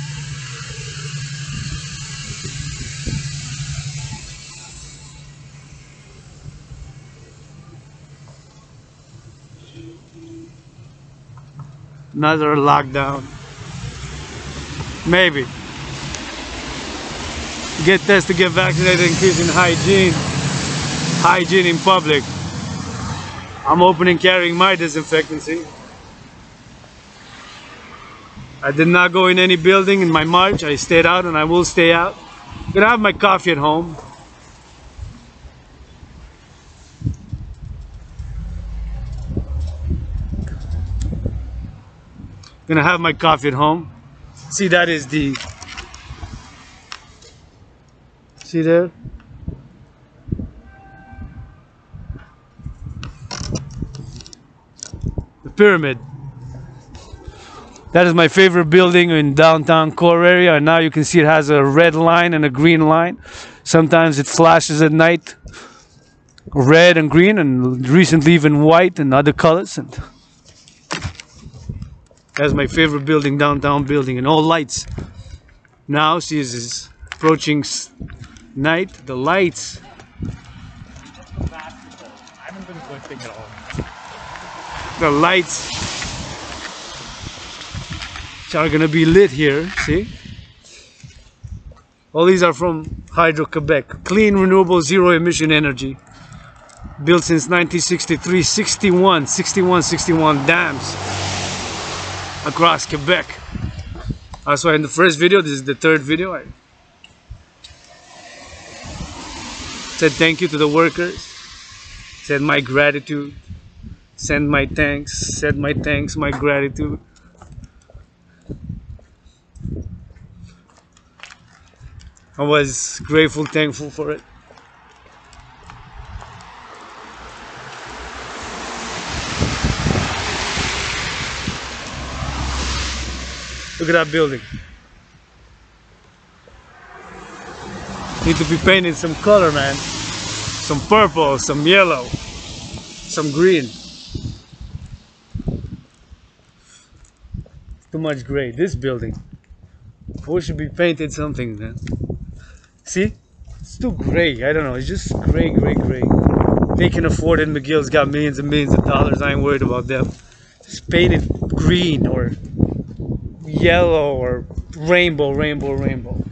Another lockdown. Maybe. Get tested, get vaccinated, increase in hygiene. Hygiene in public. I'm open and carrying my disinfectant, see? I did not go in any building in my march. I stayed out and I will stay out. I'm gonna have my coffee at home. Gonna have my coffee at home. See, that is the, see there? The pyramid. That is my favorite building in downtown core area, and now you can see it has a red line and a green line. Sometimes it flashes at night, red and green, and recently even white and other colors. And that's my favorite building, downtown building, and all lights. Now, see, as it's approaching night, the lights. I haven't been lifting at all. The lights are gonna be lit here, see? All these are from Hydro-Quebec. Clean, renewable, zero emission energy. Built since 1963, 61 dams across Quebec. That's why in the first video, this is the third video, I said thank you to the workers, said my gratitude, send my thanks, said my thanks, my gratitude. I was grateful, thankful for it. Look at that building. Need to be painted some color, man. Some purple, some yellow, some green. Too much gray. This building. We should be painted something, man. See? It's too gray. I don't know. It's just gray, gray, gray. They can afford it. McGill's got millions and millions of dollars. I ain't worried about them. Just paint it green or yellow or rainbow, rainbow, rainbow.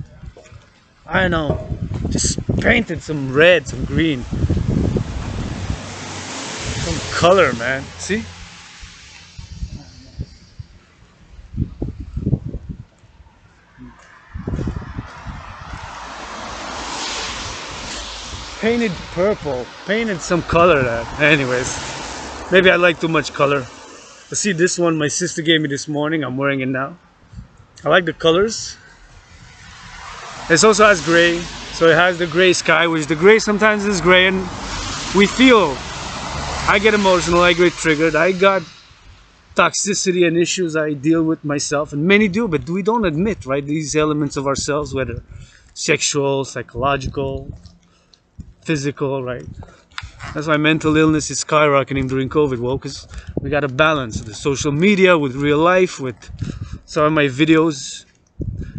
I don't know. Just painted some red, some green. Some color, man. See? Painted purple. Painted some color there. Anyways. Maybe I like too much color. But see, this one my sister gave me this morning. I'm wearing it now. I like the colors. It also has gray, so it has the gray sky, which the gray sometimes is gray, and we feel. I get emotional, I get triggered, I got toxicity and issues I deal with myself, and many do, but we don't admit, right, these elements of ourselves, whether sexual, psychological, physical, right? That's why mental illness is skyrocketing during COVID. Well, because we got to balance the social media with real life. With some of my videos,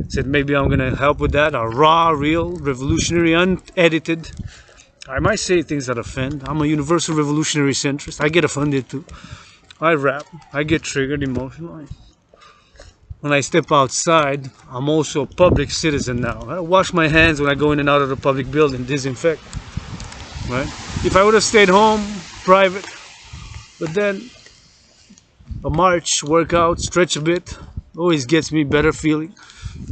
said maybe I'm gonna help with that. Are raw, real, revolutionary, unedited. I might say things that offend. I'm a universal revolutionary centrist. I get offended too. I rap. I get triggered emotionally. When I step outside, I'm also a public citizen now. I wash my hands when I go in and out of the public building, disinfect. Right? If I would have stayed home, private, but then a march, workout, stretch a bit, always gets me better feeling.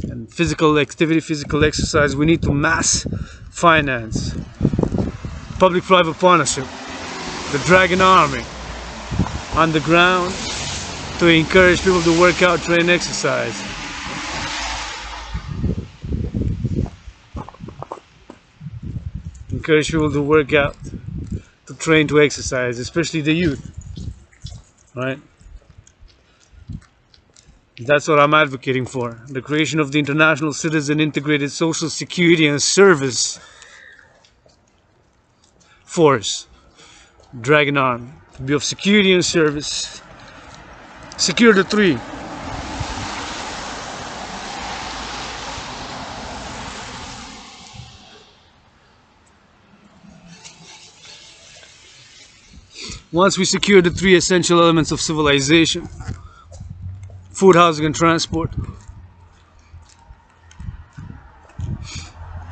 And physical activity, physical exercise, we need to mass finance. Public-private partnership. The Dragan army on the ground to encourage people to work out, train, exercise. Encourage people to work out, to train, to exercise, especially the youth. Right? That's what I'm advocating for. The creation of the International Citizen Integrated Social Security and Service Force. Dragan Army. To be of security and service. Secure the three. Once we secure the three essential elements of civilization, food, housing, and transport,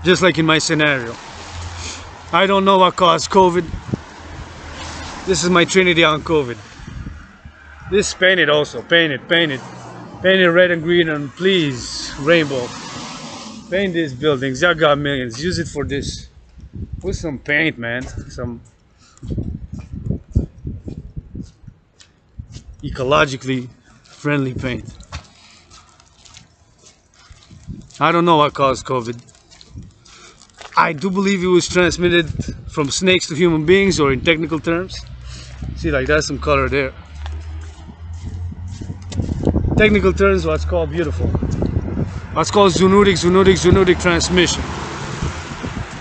just like in my scenario, I don't know what caused COVID. This is my trinity on COVID. This painted also, painted red and green, and please, rainbow. Paint these buildings, y'all got millions, use it for this. Put some paint, man, some ecologically friendly paint. I don't know what caused COVID. I do believe it was transmitted from snakes to human beings, or in technical terms. See, like that's some color there. Technical terms, what's called beautiful. What's called zoonotic transmission.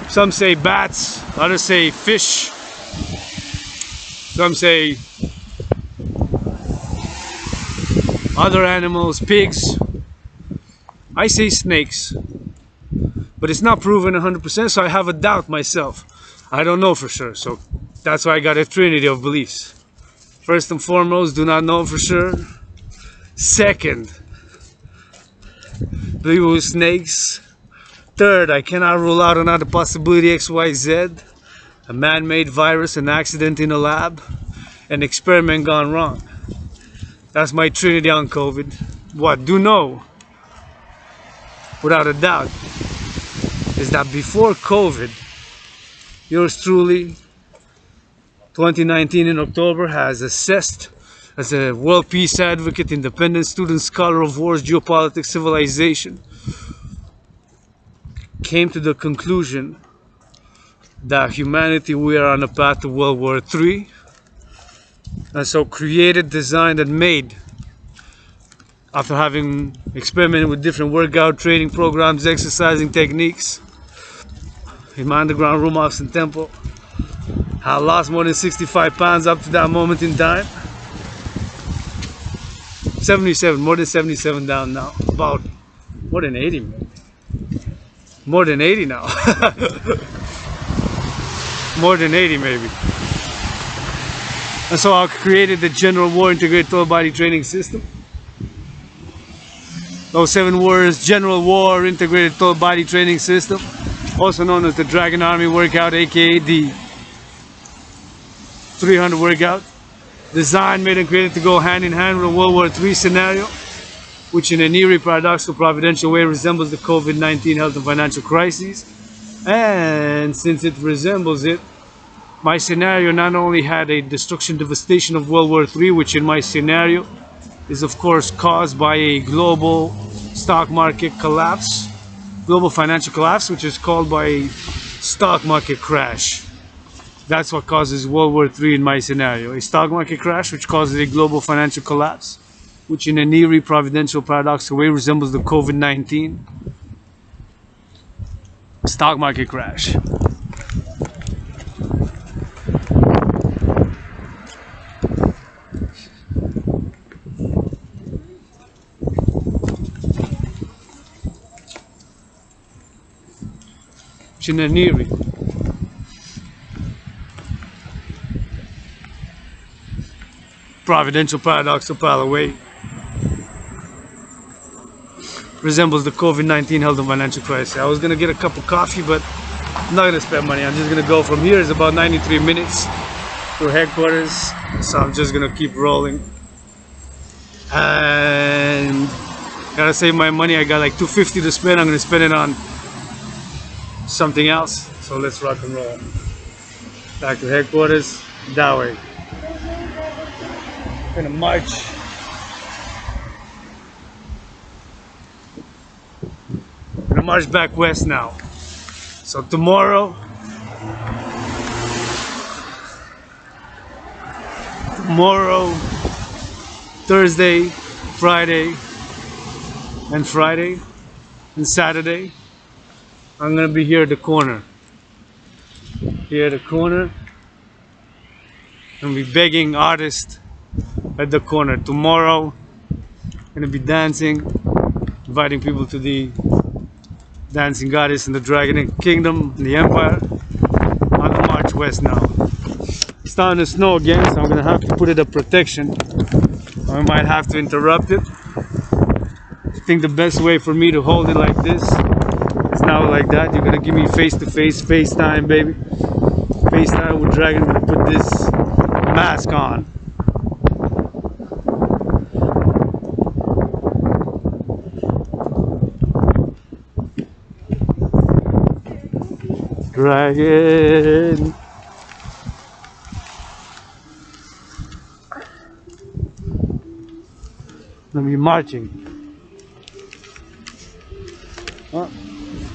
Some say bats, others say fish. Some say other animals, pigs. I say snakes. But it's not proven 100%, so I have a doubt myself. I don't know for sure, so that's why I got a trinity of beliefs. First and foremost, do not know for sure. Second, believe it was snakes. Third, I cannot rule out another possibility, XYZ. A man-made virus, an accident in a lab, an experiment gone wrong. That's my trinity on COVID. What do know, without a doubt, is that before COVID, yours truly, 2019 in October, has assessed as a world peace advocate, independent student, scholar of wars, geopolitics, civilization, came to the conclusion that humanity, we are on a path to World War III, and so created, designed, and made, after having experimented with different workout training programs, exercising techniques, in my underground room house in Temple, I lost more than 65 pounds up to that moment in time. 77, more than 77 down now. About more than 80, maybe. More than 80 now. More than 80 maybe. And so I created the General War Integrated Total Body Training System. Those 7 words, General War Integrated Total Body Training System, also known as the Dragan Army Workout, aka the 300 workout, designed, made, and created to go hand in hand with a World War III scenario, which in an eerie, paradoxical, providential way resembles the COVID-19 health and financial crises. And since it resembles it, my scenario not only had a destruction, devastation of World War III, which in my scenario is of course caused by a global stock market collapse, global financial collapse, which is called by a stock market crash. That's what causes World War III in my scenario. A stock market crash which causes a global financial collapse, which in an eerie, providential, paradoxical way resembles the COVID-19 stock market crash. Chinaniri. Providential paradoxal pile away. Resembles the COVID-19 health and financial crisis. I was gonna get a cup of coffee, but I'm not gonna spend money. I'm just gonna go from here. It's about 93 minutes to headquarters, so I'm just gonna keep rolling. And gotta save my money. I got like $250 to spend. I'm gonna spend it on something else. So let's rock and roll. Back to headquarters, that way. Gonna march. Gonna march back west now. So tomorrow, Thursday, Friday, and Saturday, I'm gonna be here at the corner. Here at the corner, and be begging artists at the corner. Tomorrow, gonna be dancing, inviting people to the dancing goddess in the Dragan Kingdom, in the Empire, on the march west now. It's starting to snow again, so I'm gonna have to put it a protection. I might have to interrupt it. I think the best way for me to hold it like this is now like that. You're gonna give me face-to-face, FaceTime, baby. FaceTime with Dragan. I'm gonna put this mask on. Dragan. Let me marching. Well,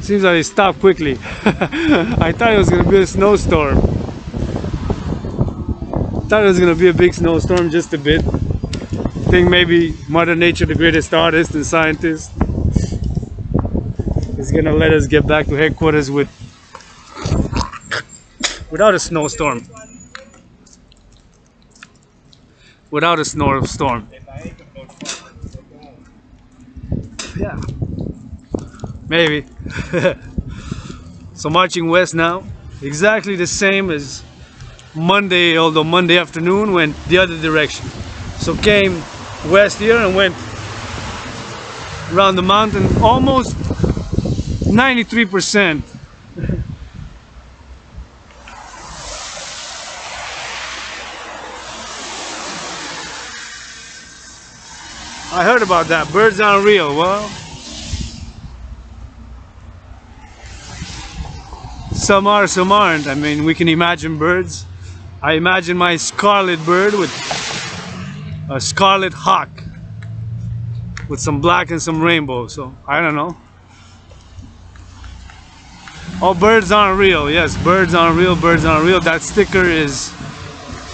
seems like it stopped quickly. I thought it was gonna be a snowstorm. Thought it was gonna be a big snowstorm, just a bit. I think maybe Mother Nature, the greatest artist and scientist, is gonna let us get back to headquarters without a snowstorm. Without a snowstorm. Yeah, maybe. So marching west now, exactly the same as Monday, although Monday afternoon went the other direction. So came west here and went around the mountain, almost 93%. I heard about that. Birds aren't real. Well, some are, some aren't. I mean, we can imagine birds. I imagine my scarlet bird with a scarlet hawk with some black and some rainbow. So I don't know. Oh, birds aren't real. Yes, birds aren't real. Birds aren't real. That sticker is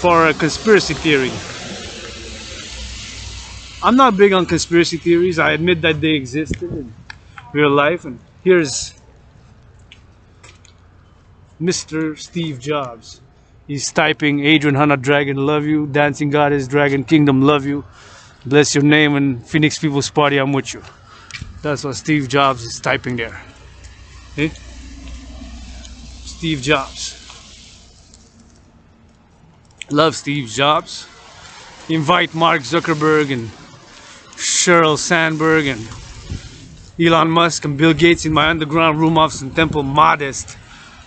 for a conspiracy theory. I'm not big on conspiracy theories. I admit that they existed in real life. And here's Mr. Steve Jobs. He's typing, Adrian Hanna Dragan, love you. Dancing Goddess, Dragan Kingdom, love you. Bless your name, and Phoenix People's Party, I'm with you. That's what Steve Jobs is typing there. Eh? Steve Jobs. Love Steve Jobs. Invite Mark Zuckerberg and Sheryl Sandberg and Elon Musk and Bill Gates in my underground room office and temple. Modest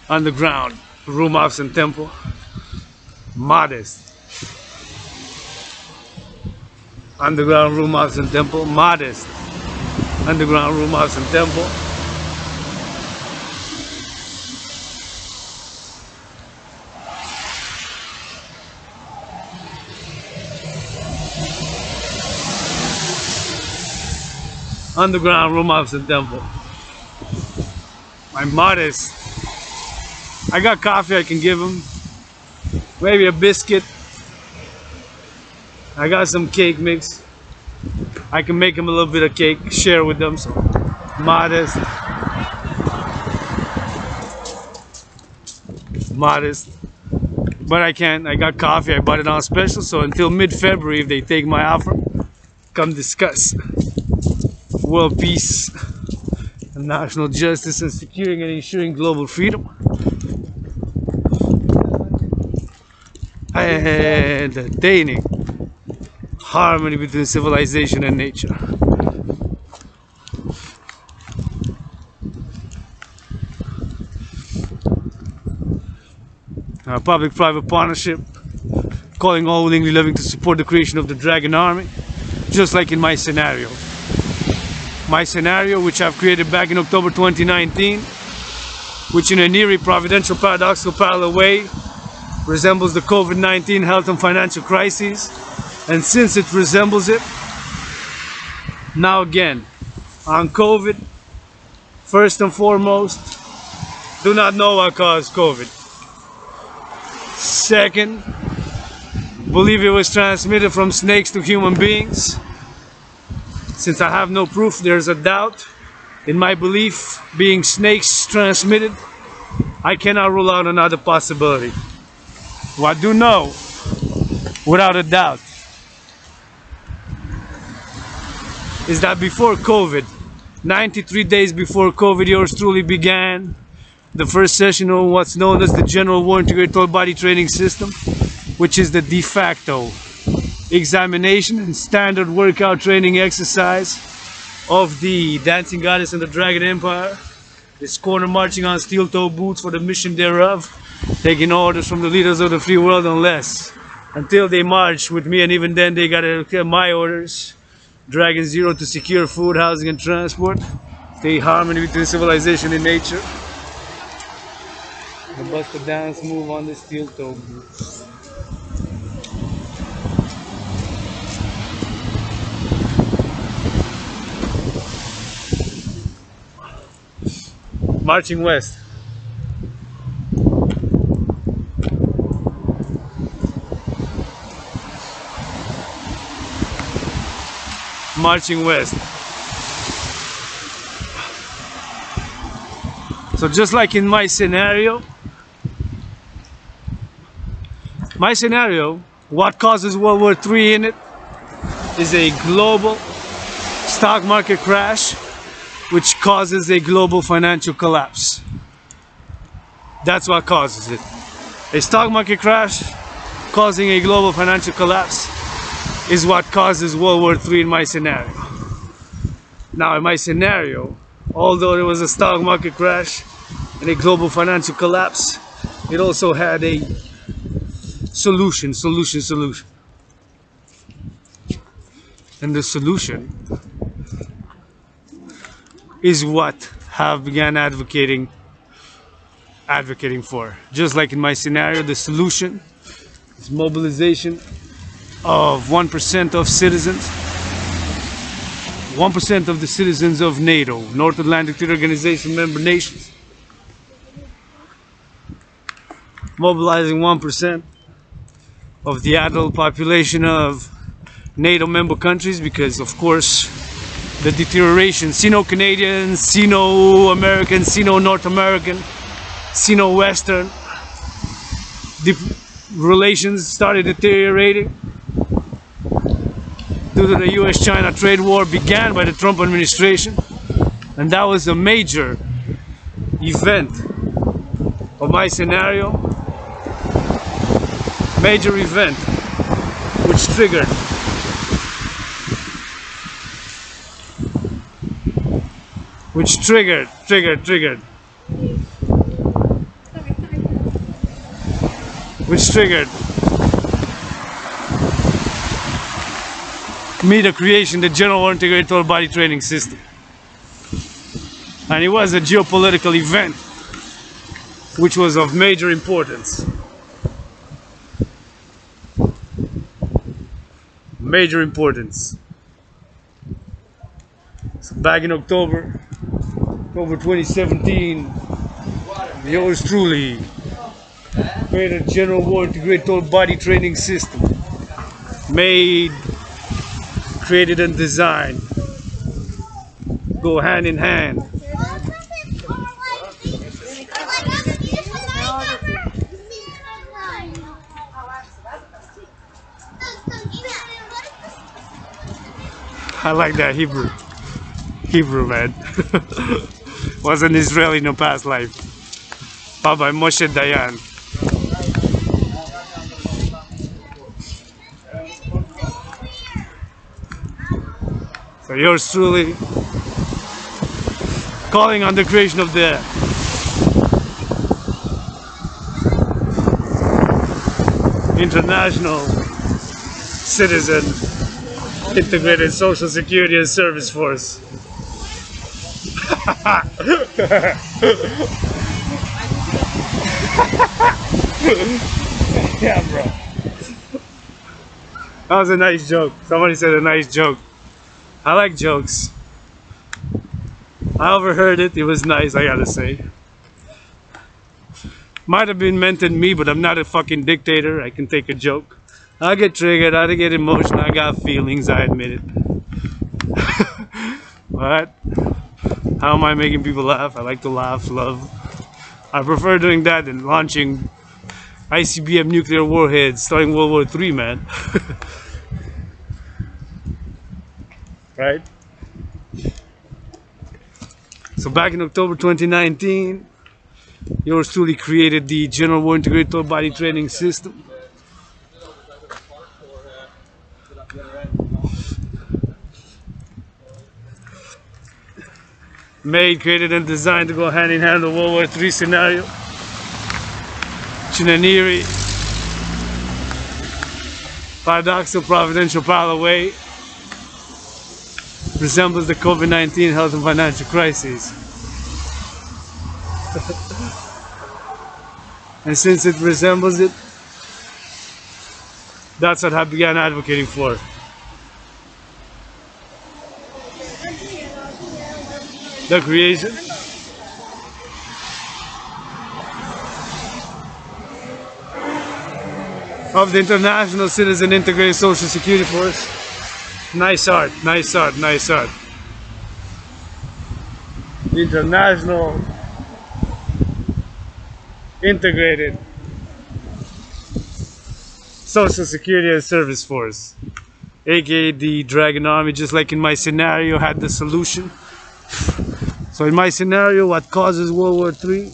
underground room office and temple. Modest underground room office and temple. Modest underground room office and temple. Underground room office and temple. My modest. I got coffee I can give him. Maybe a biscuit. I got some cake mix. I can make him a little bit of cake, share with them. So modest. Modest. But I can't. I got coffee. I bought it on special. So until mid-February, if they take my offer, come discuss world peace national justice, and securing and ensuring global freedom, and attaining harmony between civilization and nature. A public-private partnership, calling all willingly living to support the creation of the Dragan army, just like in my scenario. My scenario, which I've created back in October 2019, which in a nearly providential paradoxical parallel way resembles the COVID-19 health and financial crises. And since it resembles it, now again, on COVID, first and foremost, do not know what caused COVID. Second, believe it was transmitted from snakes to human beings. Since I have no proof, there's a doubt in my belief being snakes transmitted. I cannot rule out another possibility. What I do know, without a doubt, is that before COVID, 93 days before COVID, yours truly began the first session of what's known as the General War Integrated Total Body Training System, which is the de facto examination and standard workout training exercise of the dancing goddess and the Dragon Empire. This corner marching on steel-toe boots for the mission thereof, taking orders from the leaders of the free world until they march with me, and even then they gotta get my orders. Dragon Zero to secure food, housing, and transport. Stay harmony between civilization and nature. The bust a dance move on the steel-toe boots. Marching west. Marching west. So just like in my scenario, what causes World War III in it is a global stock market crash, which causes a global financial collapse. That's what causes it. A stock market crash causing a global financial collapse is what causes World War III in my scenario. Now in my scenario, although there was a stock market crash and a global financial collapse, it also had a solution. And the solution is what I've began advocating for. Just like in my scenario, the solution is mobilization of 1% of citizens, 1% of the citizens of NATO, North Atlantic Treaty Organization member nations, mobilizing 1% of the adult population of NATO member countries, because of course the deterioration, Sino-Canadian, Sino-American, Sino-North American, Sino-Western relations started deteriorating due to the US-China trade war began by the Trump administration, and that was a major event of my scenario, major event which triggered me the creation, the General War Integrated Total Body Training System. And it was a geopolitical event which was of major importance. So back in October 2017, yours truly created a General War Integrated Total Body Training System, created and designed, go hand in hand. I like that Hebrew man. was an Israeli in a past life. Found by Moshe Dayan. So yours truly, calling on the creation of the International Citizen Integrated Social Security and Service Force. Yeah, bro. That was a nice joke. Somebody said a nice joke. I like jokes. I overheard it. It was nice, I gotta say. Might have been meant in me, but I'm not a fucking dictator. I can take a joke. I get triggered. I get emotional. I got feelings. I admit it. But how am I making people laugh? I like to laugh, love. I prefer doing that than launching ICBM nuclear warheads starting World War III, man. Right? So back in October 2019, yours truly created the General War Integrated Total Body Training System. Made, created, and designed to go hand in hand with the World War III scenario. Chinaniri, paradoxical, providential parallel way, resembles the COVID-19 health and financial crisis. And since it resembles it, that's what I began advocating for. The creation of the International Citizen Integrated Social Security Force. Nice art, nice art, nice art. The International Integrated Social Security and Service Force, aka the Dragan Army, just like in my scenario, had the solution. So in my scenario, what causes World War III?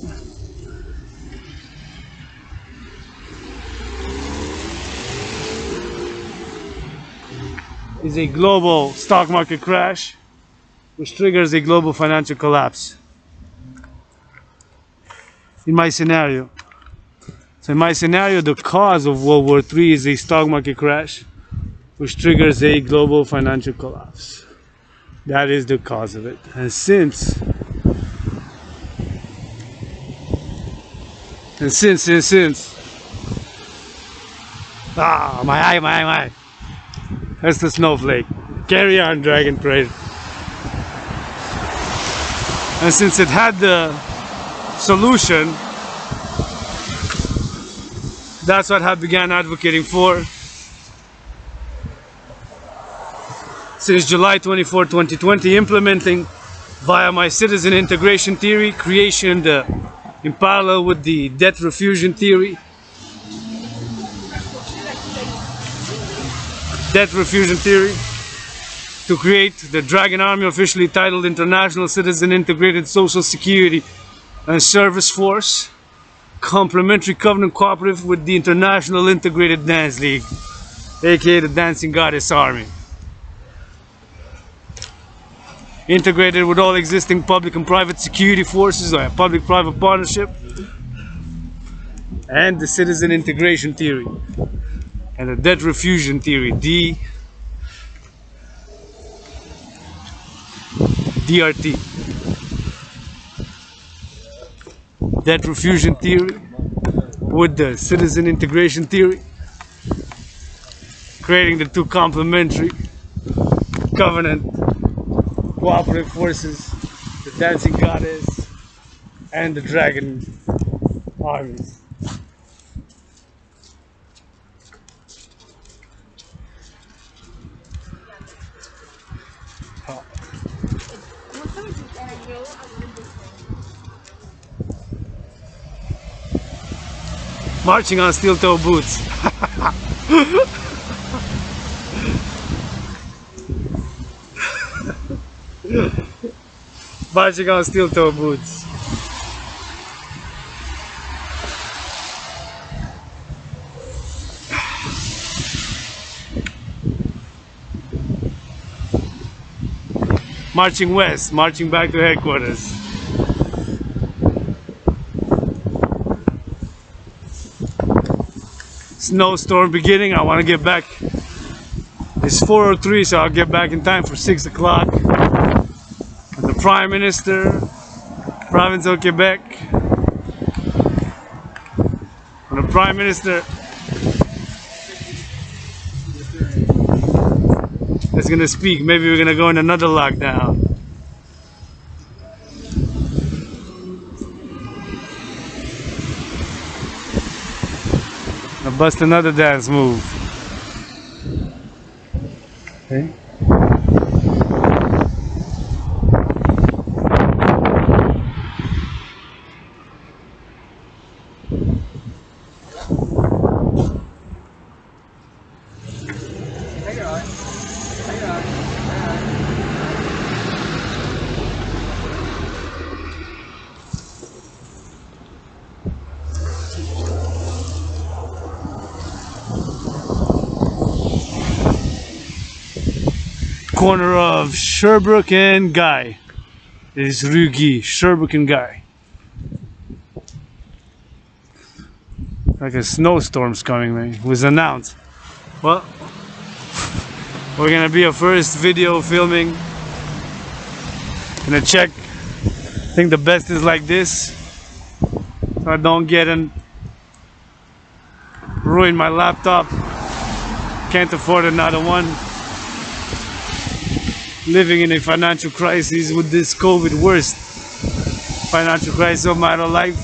Is a global stock market crash, which triggers a global financial collapse. In my scenario. So in my scenario, the cause of World War III is a stock market crash, which triggers a global financial collapse. That is the cause of it. And since my eye. That's the snowflake. Carry on, Dragon Parade. And since it had the solution, that's what I began advocating for. Since July 24, 2020, implementing via my citizen integration theory, creation in parallel with the debt refusion theory. To create the Dragan Army, officially titled International Citizen Integrated Social Security and Service Force, complementary covenant cooperative with the International Integrated Dance League, aka the Dancing Goddess Army. Integrated with all existing public and private security forces, or a public-private partnership, and the citizen integration theory, and the debt refusion theory, DRT. Debt refusion theory with the citizen integration theory, creating the two complementary covenant cooperative forces, the Dancing Goddess and the Dragan armies. Marching on steel-toe boots. Marching on steel toe boots. Marching west, marching back to headquarters. Snowstorm beginning. I want to get back. It's 4:03, so I'll get back in time for 6 o'clock. And the Prime Minister, province of Quebec, and the Prime Minister is gonna speak. Maybe we're gonna go in another lockdown. I'll bust another dance move. Okay. Corner of Sherbrooke and Guy. It is Rue Guy, Sherbrooke and Guy. Like a snowstorm's coming, man. It was announced. Well, we're gonna be a first video filming. Gonna check. I think the best is like this, so I don't get and ruin my laptop. Can't afford another one. Living in a financial crisis with this COVID, worst financial crisis of my life.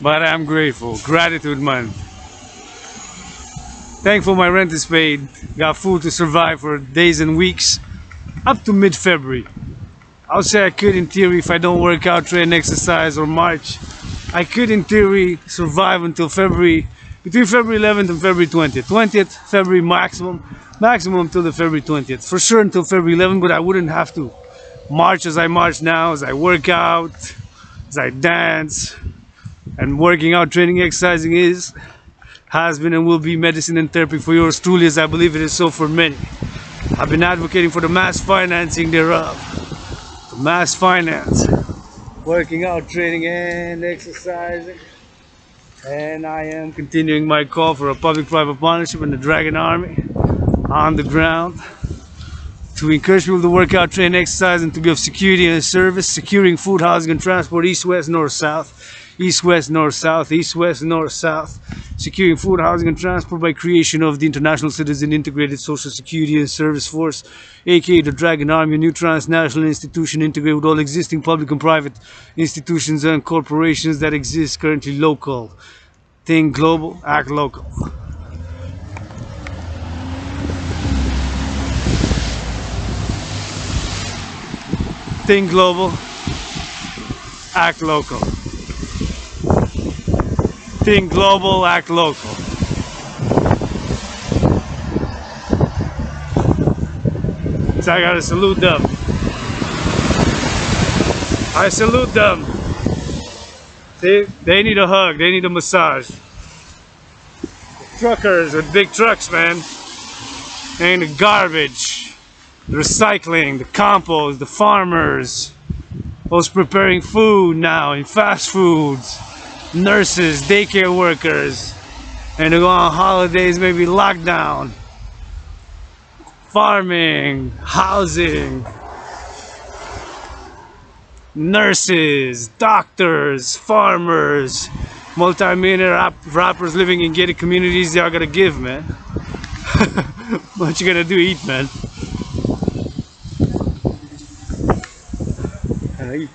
But I'm grateful. Gratitude, man. Thankful my rent is paid. Got food to survive for days and weeks up to mid-February. I'll say I could, in theory, if I don't work out, train, exercise, or march, I could, in theory, survive until February, between February 11th and February 20th. 20th, February maximum till the February 20th. For sure until February 11th, but I wouldn't have to march as I march now, as I work out, as I dance. And working out, training, exercising has been and will be medicine and therapy for yours truly, as I believe it is so for many. I've been advocating for the mass financing thereof. Mass finance, working out, training, and exercising, and I am continuing my call for a public-private partnership in the Dragan army on the ground to encourage people to work out, train, exercise, and to be of security and service, securing food, housing, and transport, east, west, north, south, east, west, north, south, east, west, north, south, securing food, housing, and transport by creation of the International Citizen Integrated Social Security and Service Force, aka the Dragan Army, a new transnational institution integrated with all existing public and private institutions and corporations that exist currently local. Think global, act local. Think global, act local. Think global, act local. So I gotta salute them. I salute them. See, they need a hug, they need a massage. Truckers with big trucks, man. And the garbage, the recycling, the compost, the farmers, those preparing food now in fast foods. Nurses, daycare workers, and to go on holidays, maybe lockdown, farming, housing, nurses, doctors, farmers, multi-millionaire rappers living in gated communities. They are gonna give, man. What you gonna do? Eat, man. Eat.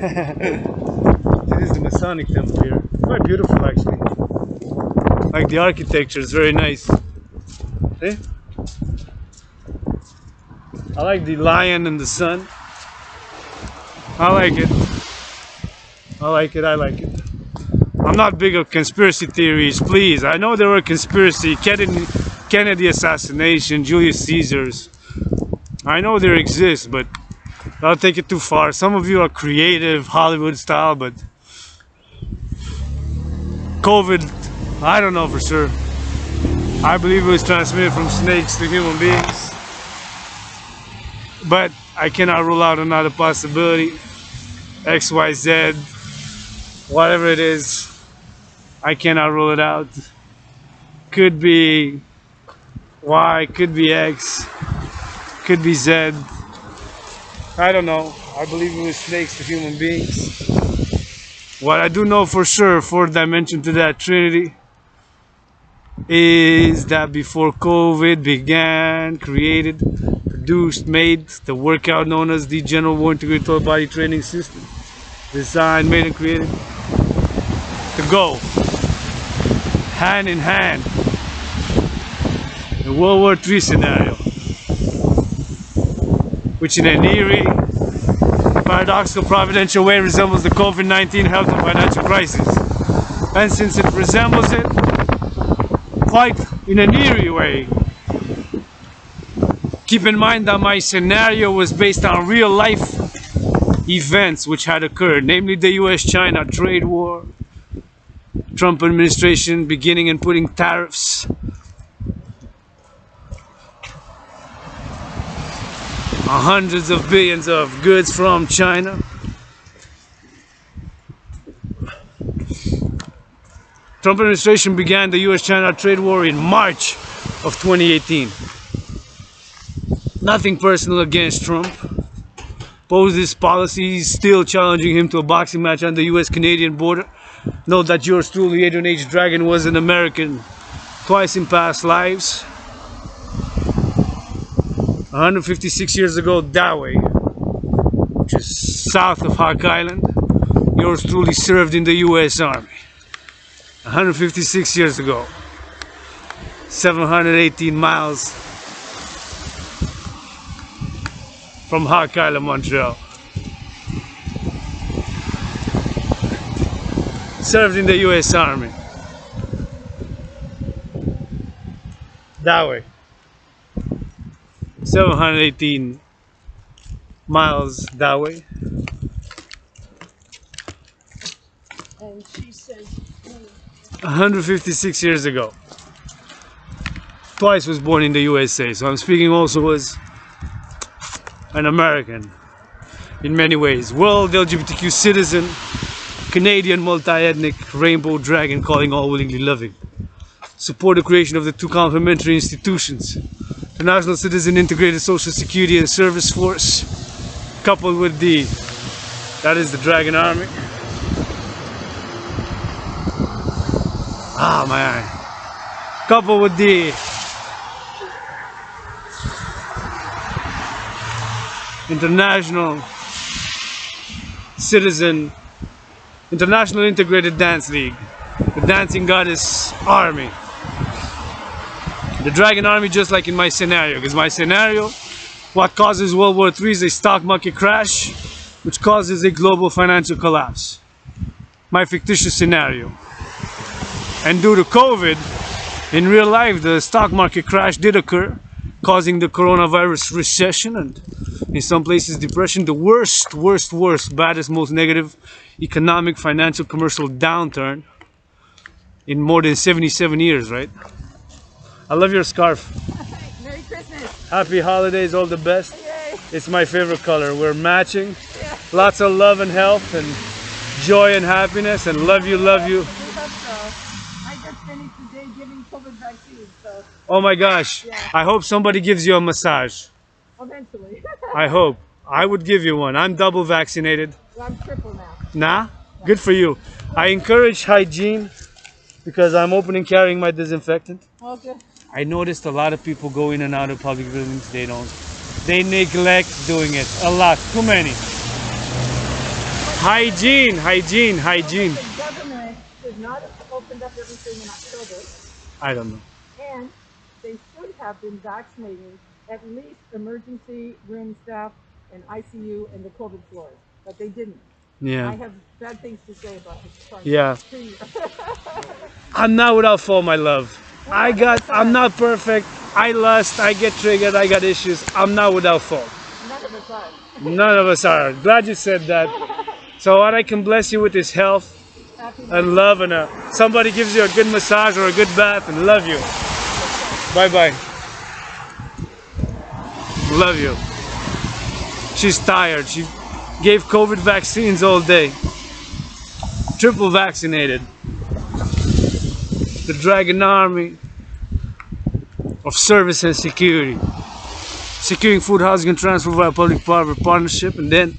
This is the Masonic temple here. Quite beautiful, actually. Like the architecture is very nice. See? I like the lion and the sun. I like it. I like it. I like it. I'm not big of conspiracy theories, please. I know there were conspiracy, Kennedy assassination, Julius Caesar's. I know there exists, but I'll take it too far. Some of you are creative, Hollywood style, but COVID, I don't know for sure. I believe it was transmitted from snakes to human beings. But I cannot rule out another possibility. XYZ, whatever it is, I cannot rule it out. Could be Y, could be X, could be Z. I don't know. I believe it was snakes to human beings. What I do know for sure, fourth dimension to that trinity, is that before COVID began, created, produced, made, the workout known as the General War Integrated Total Body Training System, designed, made, and created to go hand in hand. The World War III scenario, which in an eerie, paradoxical, providential way resembles the COVID-19 health and financial crisis. And since it resembles it quite in an eerie way, keep in mind that my scenario was based on real life events which had occurred, namely the US-China trade war, Trump administration beginning and putting tariffs on hundreds of billions of goods from China. Trump administration began the US-China trade war in March of 2018. Nothing personal against Trump. Oppose his policies, still challenging him to a boxing match on the US-Canadian border. Note that yours truly, Adrian H. Dragan, was an American twice in past lives. 156 years ago that way, which is south of Hawk Island, yours truly served in the US Army. 156 years ago, 718 miles from Hawk Island, Montreal. Served in the US Army. That way. 718 miles that way. And she says, 156 years ago. Twice was born in the USA, so I'm speaking also as an American in many ways. World LGBTQ citizen, Canadian multi-ethnic rainbow dragon calling all willingly loving. Support the creation of the two complementary institutions. The National Citizen Integrated Social Security and Service Force, coupled with that is the Dragan Army. Ah, my eye. Coupled with the International Integrated Dance League, the Dancing Goddess Army. The Dragan Army, just like in my scenario, because my scenario, what causes World War III is a stock market crash, which causes a global financial collapse. My fictitious scenario. And due to COVID, in real life, the stock market crash did occur, causing the coronavirus recession and in some places depression, the worst, baddest, most negative economic, financial, commercial downturn in more than 77 years, right? I love your scarf. Merry Christmas. Happy holidays, all the best. Yay. It's my favorite color. We're matching. Yeah. Lots of love and health and joy and happiness, and love you. We hope so. I just finished today giving COVID vaccines, so Oh my gosh. Yeah. I hope somebody gives you a massage. eventually. I hope. I would give you one. I'm double vaccinated. Well, I'm triple now. Nah? Good for you. I encourage hygiene because I'm open and carrying my disinfectant. Okay. I noticed a lot of people go in and out of public buildings. They neglect doing it. A lot. Too many. Hygiene. The government has not opened up everything in October, I don't know. and they should have been vaccinating at least emergency room staff and ICU and the COVID floors, but they didn't. Yeah. I have bad things to say about his department. Yeah. To you. I'm not without fault, my love. I'm not perfect. I lust, I get triggered, I got issues. I'm not without fault. None of us are. None of us are. Glad you said that. So what I can bless you with is health and love, and somebody gives you a good massage or a good bath, and love you. Bye bye. Love you. She's tired. She gave COVID vaccines all day. Triple vaccinated. The Dragan army of service and security. Securing food, housing, and transport via public-private partnership, and then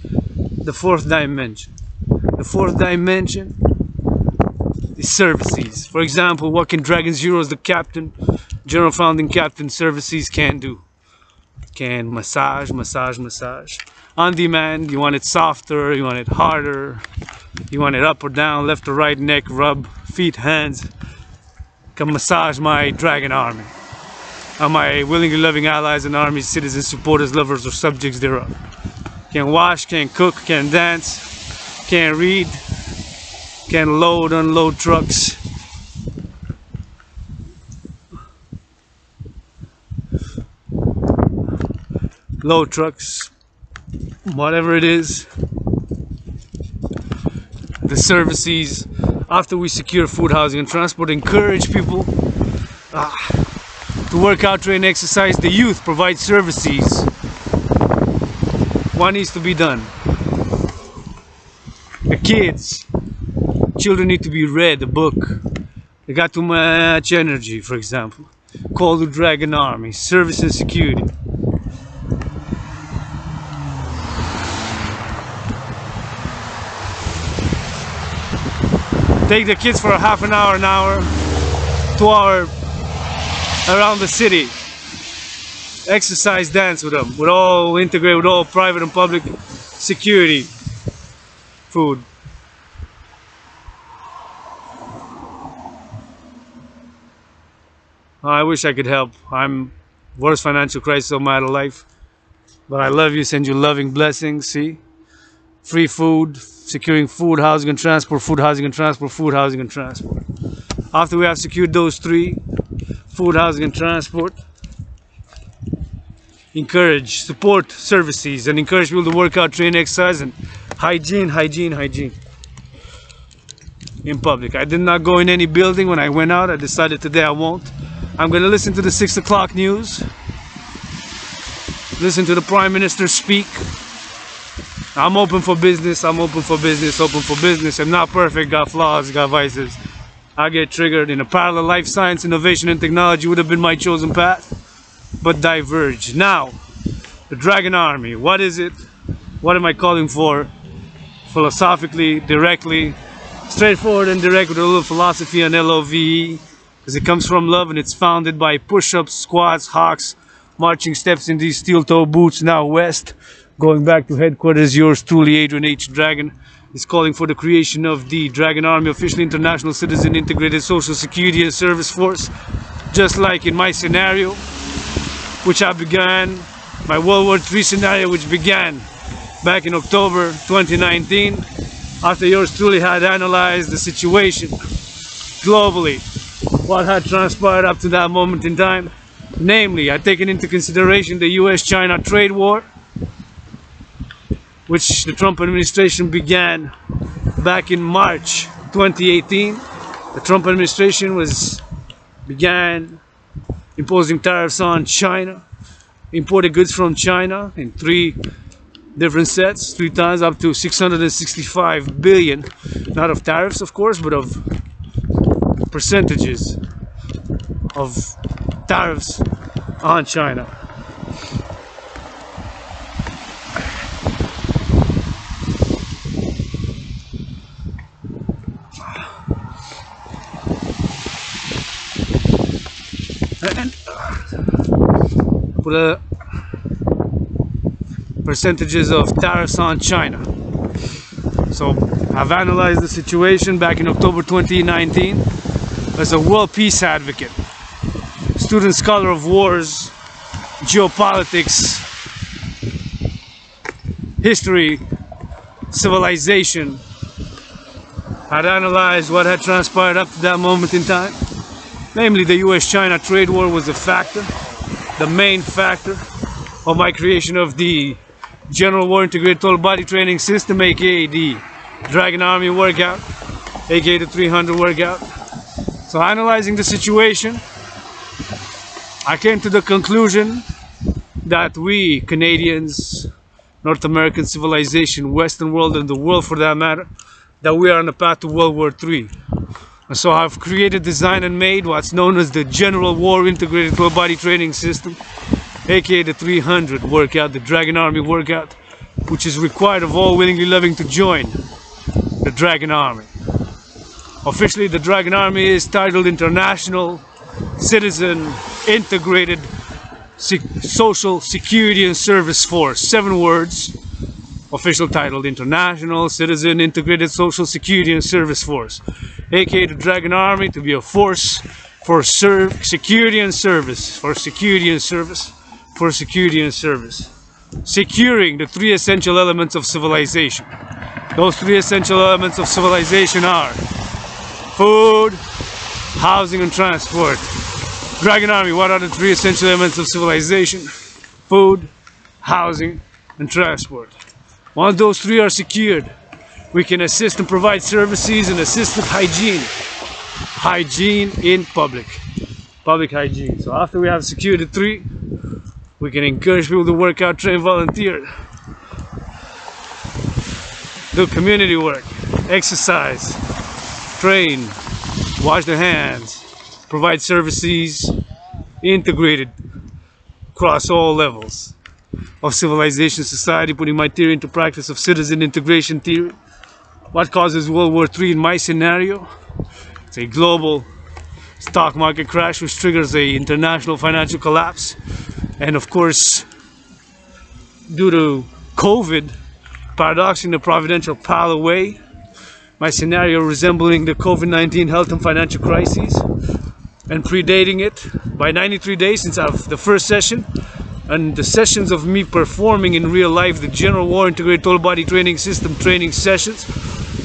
the fourth dimension. The fourth dimension is services. For example, what can Dragan Zero as the captain, general founding captain, services can do? Can massage. On demand, you want it softer, you want it harder, you want it up or down, left or right, neck, rub, feet, hands. Can massage my Dragan army. Are my willingly loving allies and armies, citizens, supporters, lovers, or subjects thereof. Can wash, can cook, can dance, can read, can load, unload trucks. Load trucks, whatever it is. The services, after we secure food, housing, and transport, encourage people to work out, train, exercise. The youth provide services. What needs to be done? The kids, children need to be read a book. They got too much energy, for example. Call the Dragan army, service and security. Take the kids for a half an hour, 2 hour around the city. Exercise, dance with them. We're all integrated with all private and public security. Food. I wish I could help. I'm worst financial crisis of my life. But I love you, send you loving blessings, see? Free food, securing food, housing and transport, food, housing and transport, food, housing and transport. After we have secured those three, food, housing and transport, encourage, support services and encourage people to work out, train, exercise, and hygiene in public. I did not go in any building when I went out. I decided today I won't. I'm going to listen to the 6 o'clock news, listen to the Prime Minister speak. I'm open for business, I'm open for business. I'm not perfect, got flaws, got vices. I get triggered. In a parallel life, science, innovation, and technology would have been my chosen path, but diverge. Now, the Dragan army, what is it? What am I calling for? Philosophically, directly, straightforward and direct with a little philosophy and LOVE, because it comes from love and it's founded by push-ups, squats, hawks, marching steps in these steel-toe boots, now west. Going back to headquarters, yours truly, Adrian H. Dragan, is calling for the creation of the Dragan Army, officially international citizen integrated social security and service force, just like in my scenario, which I began, my World War III scenario, which began back in October 2019, after yours truly had analyzed the situation globally, what had transpired up to that moment in time. Namely, I'd taken into consideration the US-China trade war, which the Trump administration began back in March 2018. The Trump administration began imposing tariffs on China, imported goods from China in 3 different sets, 3 times, up to 665 billion, not of tariffs of course, but of percentages of tariffs on China. And put percentages of tariffs on China. So I've analyzed the situation back in October 2019 as a world peace advocate, student scholar of wars, geopolitics, history, civilization had analyzed what had transpired up to that moment in time. Namely, the US-China trade war was a factor, the main factor of my creation of the General War Integrated Total Body Training System, aka the Dragan Army workout, aka the 300 workout. So analyzing the situation, I came to the conclusion that we Canadians, North American civilization, Western world, and the world for that matter, that we are on the path to World War III. And so I've created, designed, and made what's known as the General War Integrated Total Body Training System, aka the 300 workout, the Dragan Army workout, which is required of all willingly loving to join the Dragan Army. Officially, the Dragan Army is titled International Citizen Integrated Social Security and Service Force. 7 words. Official title: International Citizen Integrated Social Security and Service Force, aka the Dragan Army, to be a force for security and service, for security and service, for security and service, securing the 3 essential elements of civilization. Those 3 essential elements of civilization are food, housing, and transport. Dragan Army, what are the 3 essential elements of civilization? Food, housing, and transport. Once those 3 are secured, we can assist and provide services and assist with hygiene. Hygiene in public. Public hygiene. So after we have secured the 3, we can encourage people to work out, train, volunteer, do community work, exercise, train, wash their hands, provide services integrated across all levels of civilization, society, putting my theory into practice of citizen integration theory. What causes World War III in my scenario? It's a global stock market crash which triggers a international financial collapse. And of course, due to COVID, paradoxing the providential pile away, my scenario resembling the COVID-19 health and financial crises, and predating it by 93 days since the first session, and the sessions of me performing in real life the General War Integrated Total Body Training System training sessions,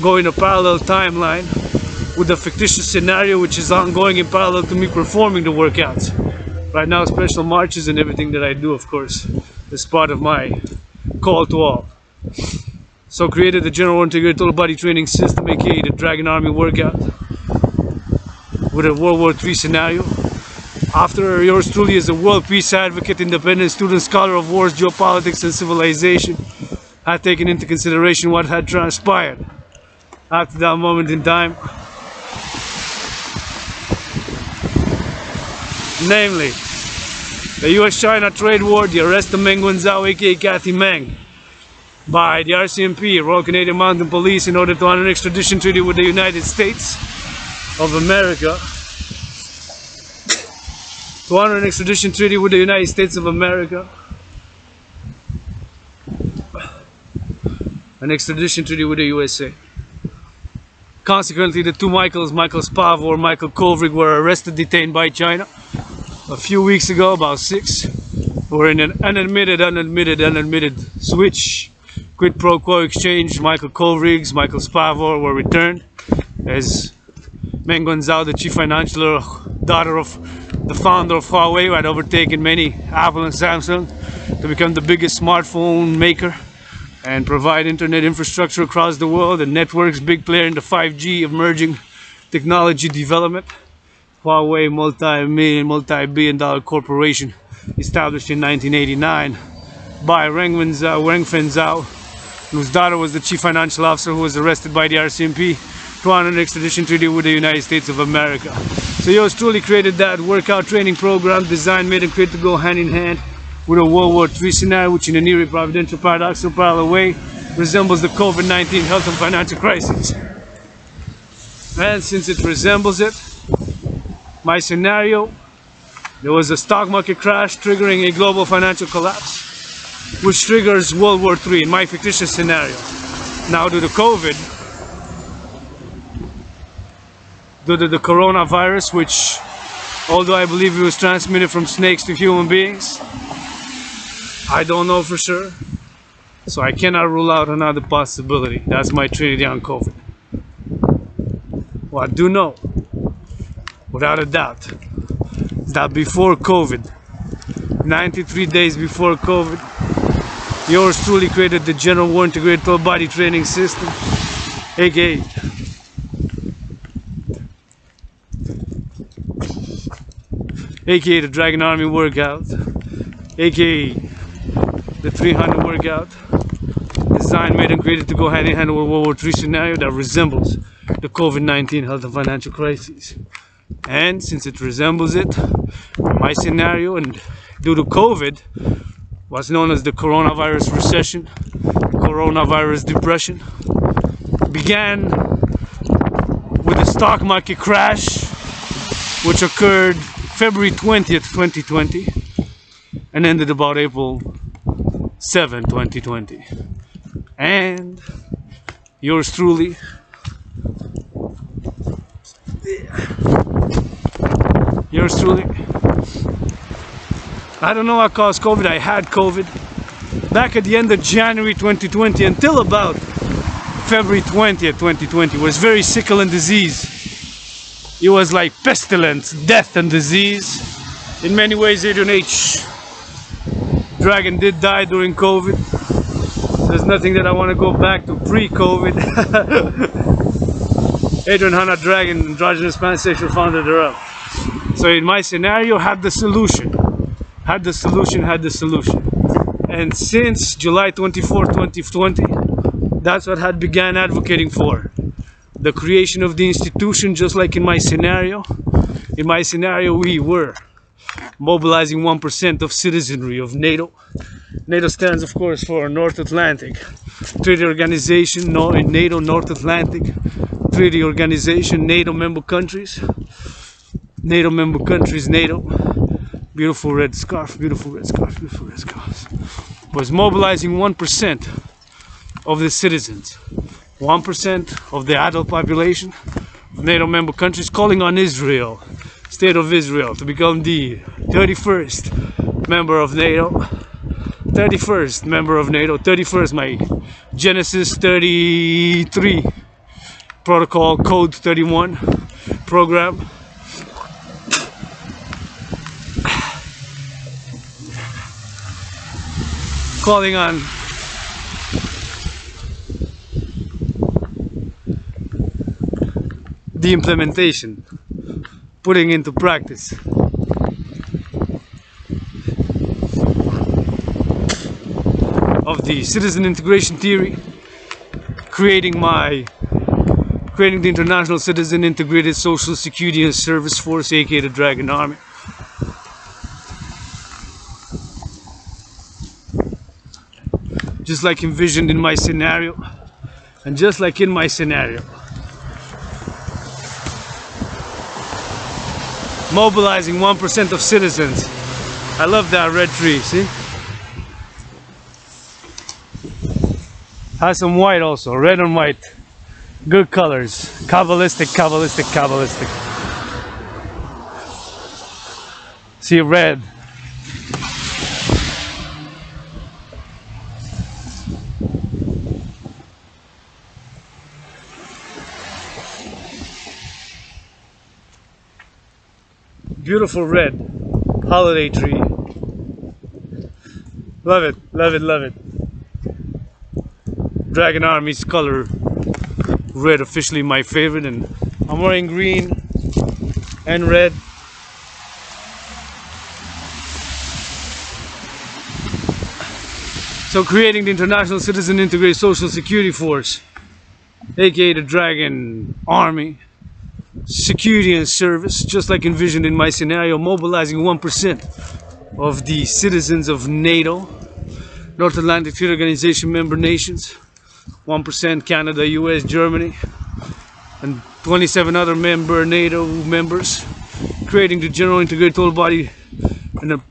going a parallel timeline with the fictitious scenario which is ongoing in parallel to me performing the workouts. Right now, special marches and everything that I do, of course, is part of my call to all. So created the General War Integrated Total Body Training System, aka the Dragan Army workout, with a World War III scenario. After yours truly is a world peace advocate, independent student, scholar of wars, geopolitics, and civilization, had taken into consideration what had transpired after that moment in time. Namely, the US-China trade war, the arrest of Meng Wanzhou, aka Kathy Meng, by the RCMP, Royal Canadian Mounted Police, in order to honor an extradition treaty with the United States of America. To honor an extradition treaty with the United States of America. An extradition treaty with the USA. Consequently, the 2 Michaels, Michael Spavor, Michael Kovrig, were arrested, detained by China a few weeks ago, about 6. Were in an unadmitted switch, quid pro quo exchange. Michael Kovrig's, Michael Spavor were returned as Meng Wanzhou, the chief financial daughter of the founder of Huawei, who had overtaken many, Apple and Samsung, to become the biggest smartphone maker and provide internet infrastructure across the world and networks, big player in the 5G emerging technology development. Huawei, multi-billion dollar corporation established in 1989 by Ren Fenzhou, whose daughter was the chief financial officer who was arrested by the RCMP to honor an extradition treaty with the United States of America. So yours truly created that workout training program, designed, made, and created to go hand in hand with a World War III scenario, which in a nearly providential paradoxical parallel way resembles the COVID-19 health and financial crisis. And since it resembles it, my scenario, there was a stock market crash triggering a global financial collapse, which triggers World War III in my fictitious scenario. Now due to COVID, due to the coronavirus, which, although I believe it was transmitted from snakes to human beings, I don't know for sure, so I cannot rule out another possibility. That's my treatise on COVID. What I do know, without a doubt, is that before COVID, 93 days before COVID, yours truly created the General War Integrated Total Body Training System, aka the Dragan Army workout, aka the 300 workout, designed, made, and created to go hand in hand with World War III scenario that resembles the COVID-19 health and financial crisis. And since it resembles it, my scenario, and due to COVID, what's known as the coronavirus recession, coronavirus depression, began with the stock market crash, which occurred February 20th, 2020, and ended about April 7, 2020. And yours truly, I don't know what caused COVID. I had COVID back at the end of January 2020 until about February 20th, 2020. It was very sickle and disease. It was like pestilence, death and disease. In many ways, Adrian H. Dragan did die during COVID. There's nothing that I want to go back to pre-COVID. Adrian Hanna Dragan, androgynous pansexual founder thereof. So in my scenario, had the solution. And since July 24, 2020, that's what I had began advocating for. The creation of the institution, just like in my scenario. In my scenario, we were mobilizing 1% of citizenry of NATO. NATO stands, of course, for North Atlantic Treaty Organization, NATO North Atlantic Treaty Organization, NATO member countries. NATO member countries, NATO. Beautiful red scarf, beautiful red scarf, beautiful red scarf. Was mobilizing 1% of the citizens. 1% of the adult population of NATO member countries, calling on Israel, State of Israel, to become the 31st member of NATO. 31st member of NATO. 31st, my Genesis 33 protocol, code 31 program. Calling on the implementation, putting into practice of the citizen integration theory, creating the International Citizen Integrated Social Security and Service Force, aka the Dragan Army. Just like envisioned in my scenario, and just like in my scenario, mobilizing 1% of citizens. I love that red tree, see? Has some white also, red and white. Good colors. Kabbalistic. See, red. Beautiful red holiday tree. Love it. Dragan Army's color red, officially my favorite, and I'm wearing green and red. So creating the International Citizen Integrated Social Security Force, aka the Dragan Army, Security and Service, just like envisioned in my scenario, mobilizing 1% of the citizens of NATO, North Atlantic Treaty Organization member nations, 1% Canada, US, Germany, and 27 other NATO members, creating the General Integrated Total Body, and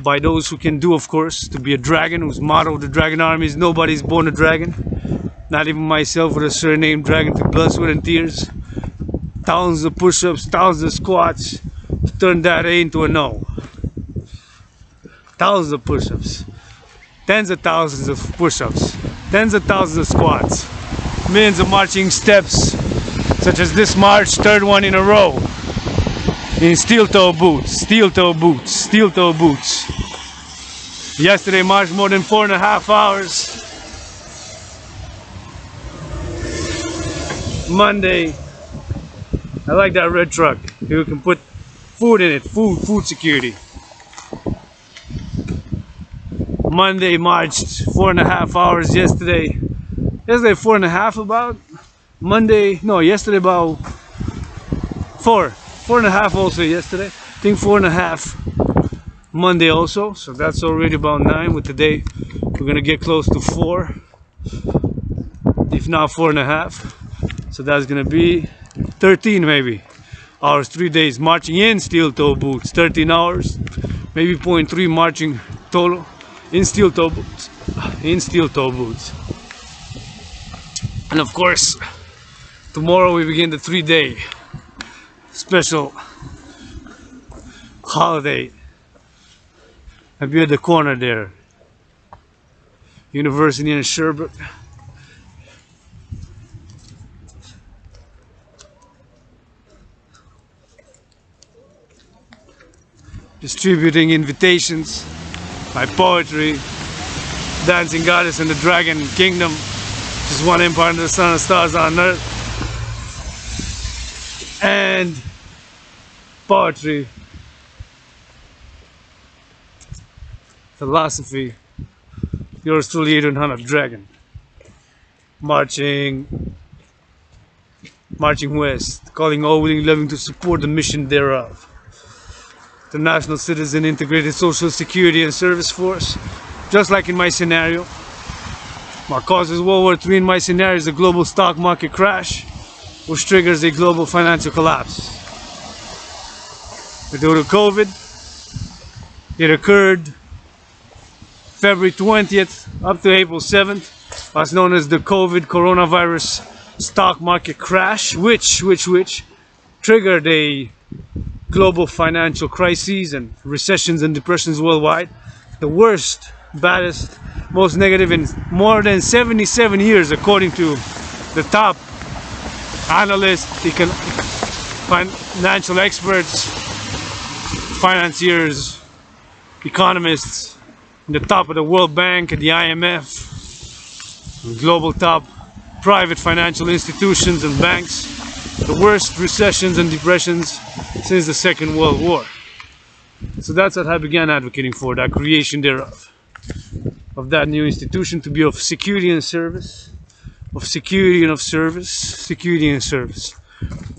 by those who can do, of course, to be a Dragan, whose motto of the Dragan Army is nobody's born a Dragan, not even myself with a surname Dragan, through blood, sweat, and tears. Thousands of push-ups, thousands of squats to turn that A into a no. Thousands of push-ups. tens of thousands of push-ups, tens of thousands of squats, millions of marching steps, such as this march, third one in a row, in steel-toe boots, steel-toe boots, steel-toe boots. Yesterday marched more than 4.5 hours. Monday, I like that red truck. You can put food in it, food security. Monday marched 4.5 hours yesterday. Yesterday 4.5 about. Monday, no, yesterday about 4.5 also yesterday. I think 4.5 Monday also. So that's already about 9. With today, we're gonna get close to 4, if not 4.5. So that's gonna be 13 maybe hours, 3 days marching in steel-toe boots. 13 hours, maybe 0.3 marching total in steel-toe boots. In steel-toe boots. And of course, tomorrow we begin the 3-day special holiday. I'll be at the corner there. University in Sherbrooke. Distributing invitations, my poetry, Dancing Goddess in the Dragon Kingdom, just one empire under the sun and stars on earth, and poetry, philosophy, yours truly, Untitled Dragan, marching west, calling all willing loving to support the mission thereof. The National Citizen Integrated Social Security and Service Force, just like in my scenario. My cause is World War III. In my scenario is a global stock market crash, which triggers a global financial collapse. Due to COVID, it occurred February 20th up to April 7th, what's known as the COVID coronavirus stock market crash, which triggered a global financial crises and recessions and depressions worldwide. The worst, baddest, most negative in more than 77 years, according to the top analysts, financial experts, financiers, economists, in the top of the World Bank and the IMF, global top private financial institutions and banks. The worst recessions and depressions since the Second World War. So that's what I began advocating for, that creation thereof, of that new institution to be of security and service, of security and of service, security and service,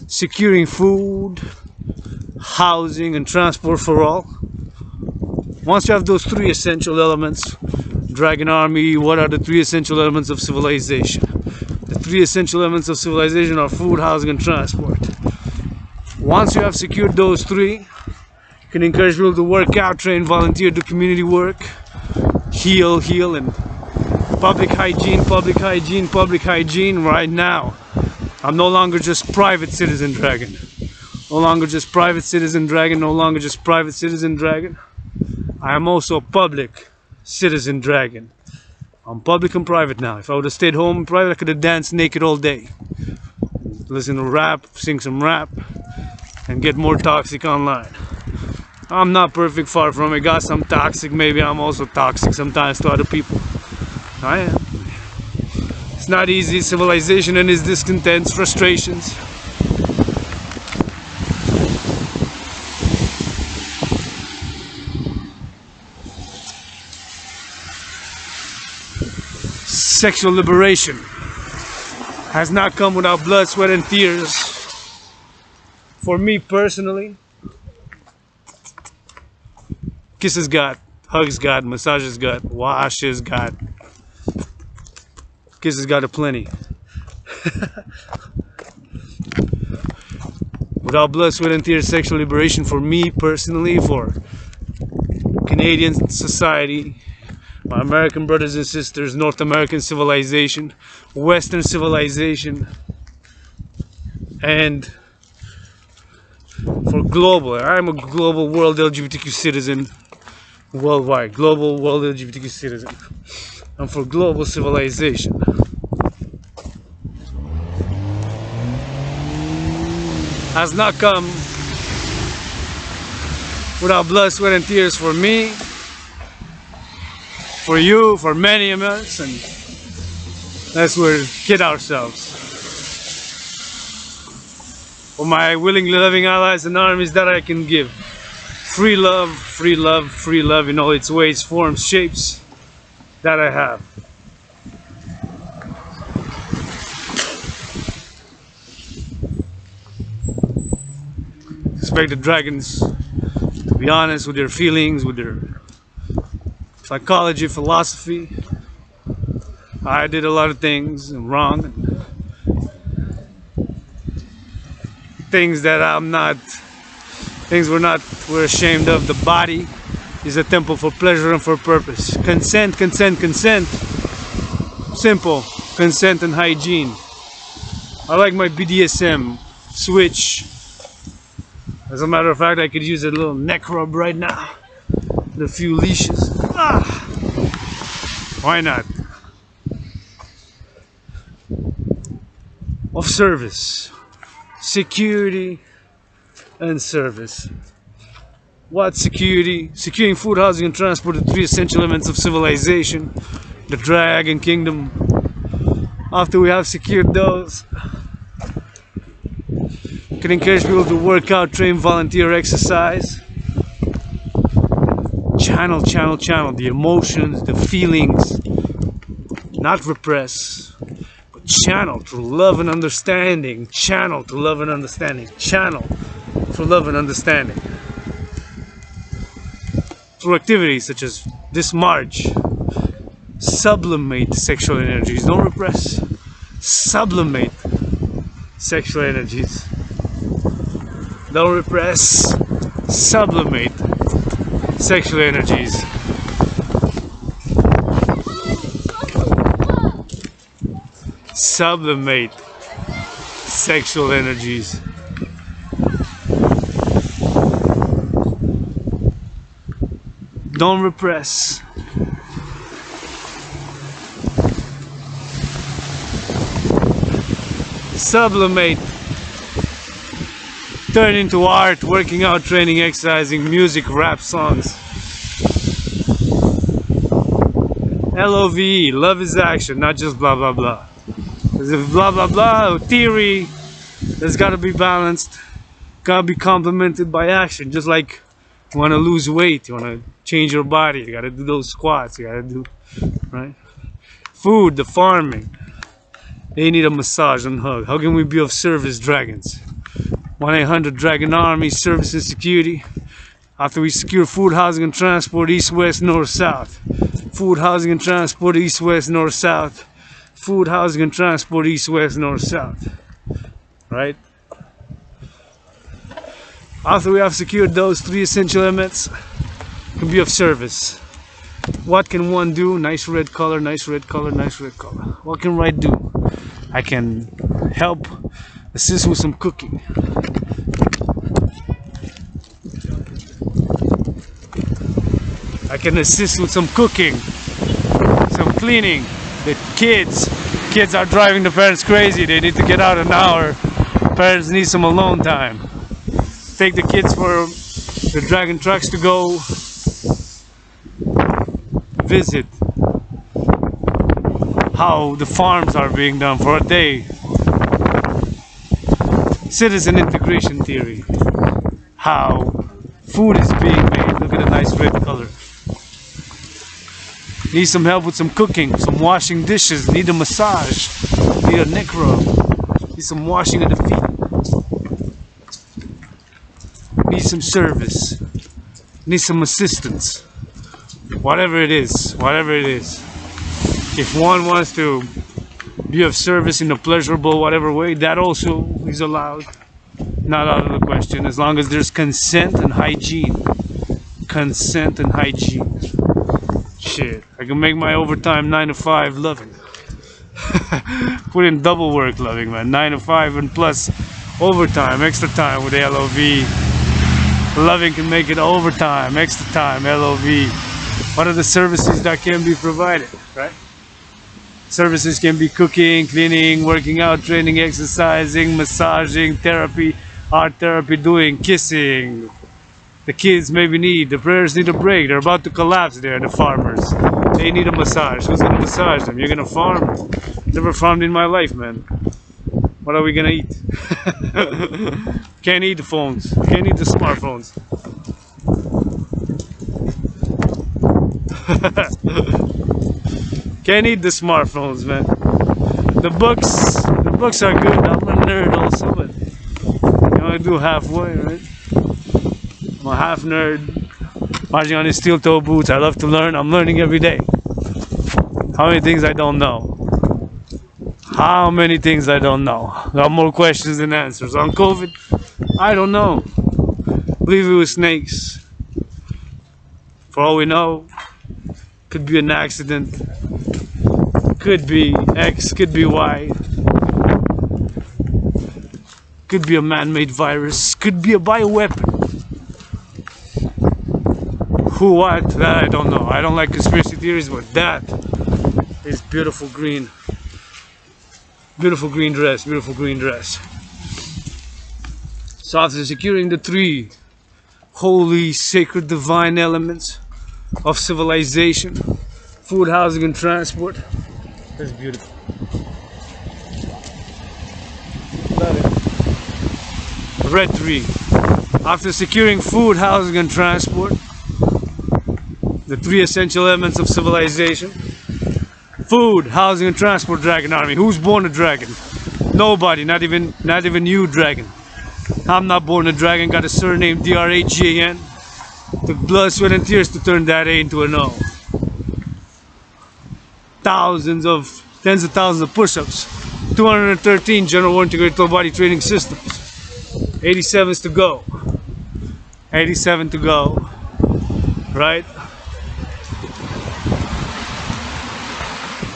securing food, housing and transport for all. Once you have those 3 essential elements, Dragan Army, what are the 3 essential elements of civilization? The 3 essential elements of civilization are food, housing, and transport. Once you have secured those 3, you can encourage people to work out, train, volunteer, do community work, heal, and public hygiene right now. I'm no longer just private citizen Dragan. No longer just private citizen Dragan, no longer just private citizen Dragan. I am also public citizen Dragan. I'm public and private now. If I would have stayed home private, I could have danced naked all day. Listen to rap, sing some rap, and get more toxic online. I'm not perfect, far from it. Got some toxic, maybe I'm also toxic sometimes to other people. I am. It's not easy, civilization and its discontents, frustrations. Sexual liberation has not come without blood, sweat, and tears. For me personally, kisses got, hugs got, massages got, washes got, kisses got aplenty. Without blood, sweat, and tears, sexual liberation for me personally, for Canadian society, my American brothers and sisters, North American civilization, Western civilization, and for global. I'm a global world LGBTQ citizen. worldwide, global world LGBTQ citizen. I'm for global civilization. Has not come without blood, sweat, and tears for me, for you, for many of us, and let's kid ourselves. For my willingly loving allies and armies that I can give. Free love, free love, free love in all its ways, forms, shapes that I have. Expect the dragons to be honest with their feelings, with their psychology, philosophy. I did a lot of things wrong, things that we're ashamed of. The body is a temple for pleasure and for purpose. Consent, consent, consent. Simple. Consent and hygiene. I like my BDSM switch. As a matter of fact, I could use a little neck rub right now. With a few leashes. Why not? Of service. Security and service. What security? Securing food, housing, and transport, the three essential elements of civilization. The Dragan kingdom. After we have secured those, we can encourage people to work out, train, volunteer, exercise. Channel the emotions, the feelings. Not repress, but channel through love and understanding. Channel to love and understanding. Channel through love and understanding. Through activities such as this march. Sublimate sexual energies. Don't repress. Sublimate sexual energies. Don't repress. Sublimate sexual energies. Sublimate sexual energies. Don't repress. Sublimate. Turn into art, working out, training, exercising, music, rap songs. LOVE, love is action, not just blah blah blah. Because if blah blah blah, theory, there's gotta be balanced, gotta be complemented by action. Just like you wanna lose weight, you wanna change your body, you gotta do those squats, you gotta do, right? Food, the farming, they need a massage and hug. How can we be of service, dragons? 1-800 Dragan Armies, service and security. After we secure food, housing, and transport, east, west, north, south. Food, housing, and transport, east, west, north, south. Food, housing, and transport, east, west, north, south. Right? After we have secured those three essential elements, it can be of service. What can one do? Nice red color, nice red color, nice red color. What can I do? I can help assist with some cooking. I can assist with some cooking, some cleaning. The kids are driving the parents crazy. They need to get out an hour. Parents need some alone time. Take the kids for the Dragan trucks to go visit how the farms are being done for a day. Citizen integration theory. How food is being made. Look at the nice red color. Need some help with some cooking, some washing dishes, need a massage, need a neck rub, need some washing of the feet, need some service, need some assistance, whatever it is, whatever it is. If one wants to be of service in a pleasurable whatever way, that also is allowed, not out of the question, as long as there's consent and hygiene. Consent and hygiene. Shit, I can make my overtime 9 to 5 loving. Put in double work loving, man. 9 to 5 and plus overtime, extra time with the LOV. Loving can make it overtime, extra time, LOV. What are the services that can be provided, right? Services can be cooking, cleaning, working out, training, exercising, massaging, therapy, art therapy, doing, kissing. The kids maybe the prayers need a break. They're about to collapse there, the farmers. They need a massage. Who's gonna massage them? You're gonna farm? Never farmed in my life, man. What are we gonna eat? Can't eat the phones. Can't eat the smartphones. Can't eat the smartphones, man. The books are good. I'm a nerd also, but you only do halfway, right? I'm a half nerd, marching on his steel-toe boots. I love to learn. I'm learning every day. How many things I don't know? How many things I don't know? Got more questions than answers. On COVID, I don't know. Believe it was snakes. For all we know, could be an accident. Could be X, could be Y. Could be a man-made virus. Could be a bioweapon. Who, what? That I don't know. I don't like conspiracy theories, but that is beautiful green. Beautiful green dress, beautiful green dress. So after securing the three holy, sacred, divine elements of civilization, food, housing, and transport, that's beautiful. Love it. Red 3. After securing food, housing, and transport, the three essential elements of civilization: food, housing, and transport. Dragan army. Who's born a dragon? Nobody. Not even you, Dragan. I'm not born a dragon. Got a surname Dragan. Took blood, sweat, and tears to turn that A into an O. Tens of thousands of push-ups. 213 general war integrated total body training systems. 87s to go. 87 to go. Right?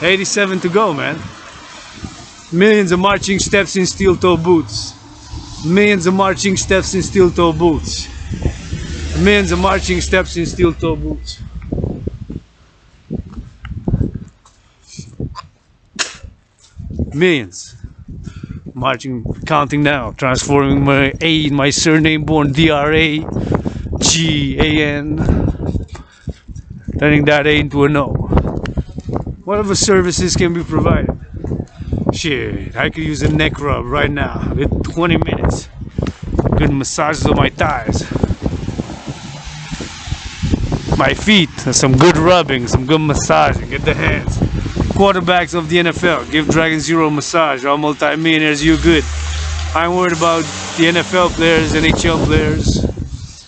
87 to go, man. Millions of marching steps in steel-toe boots. Millions of marching steps in steel-toe boots. Millions of marching steps in steel-toe boots. Millions. Marching, counting now. Transforming my A in my surname born Dragan. Turning that A into an O. Whatever services can be provided. Shit, I could use a neck rub right now. With 20 minutes. Good massages on my thighs. My feet, some good rubbing, some good massaging. Get the hands. Quarterbacks of the NFL, give Dragan Zero a massage. All multi-millionaires, you good. I'm worried about the NFL players, NHL players,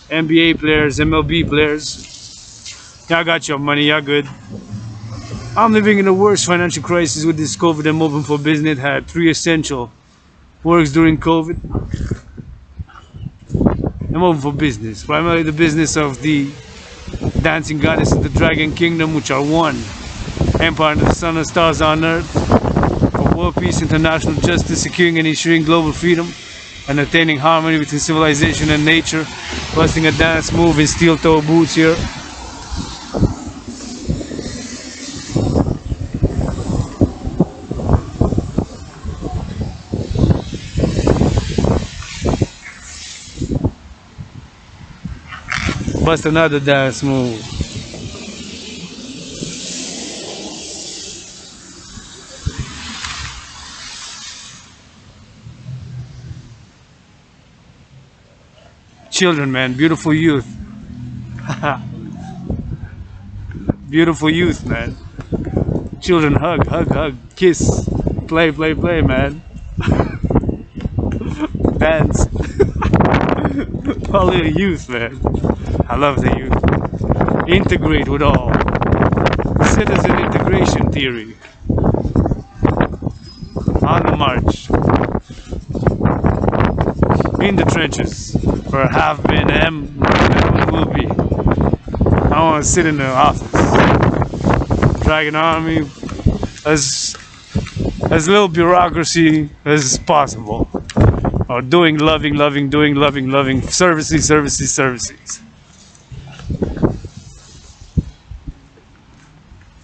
NBA players, MLB players. Y'all got your money, y'all good. I'm living in the worst financial crisis with this COVID. I'm open for business. Had 3 essential works during COVID. I'm open for business. Primarily the business of the dancing goddess of the Dragan Kingdom, which are one. Empire under the sun and stars on earth. For world peace, international justice, securing and ensuring global freedom, and attaining harmony between civilization and nature. Busting a dance move in steel-toe boots here. Bust another dance move. Children, man, beautiful youth. Beautiful youth, man. Children, hug, hug, hug, kiss, play, play, play, man. Dance. All the youth, man. I love the youth. Integrate with all. Citizen integration theory. On the march. In the trenches. Or have been, am, and will be. I want to sit in the office. Dragan army. As little bureaucracy as possible. Or doing, loving, doing, loving, services.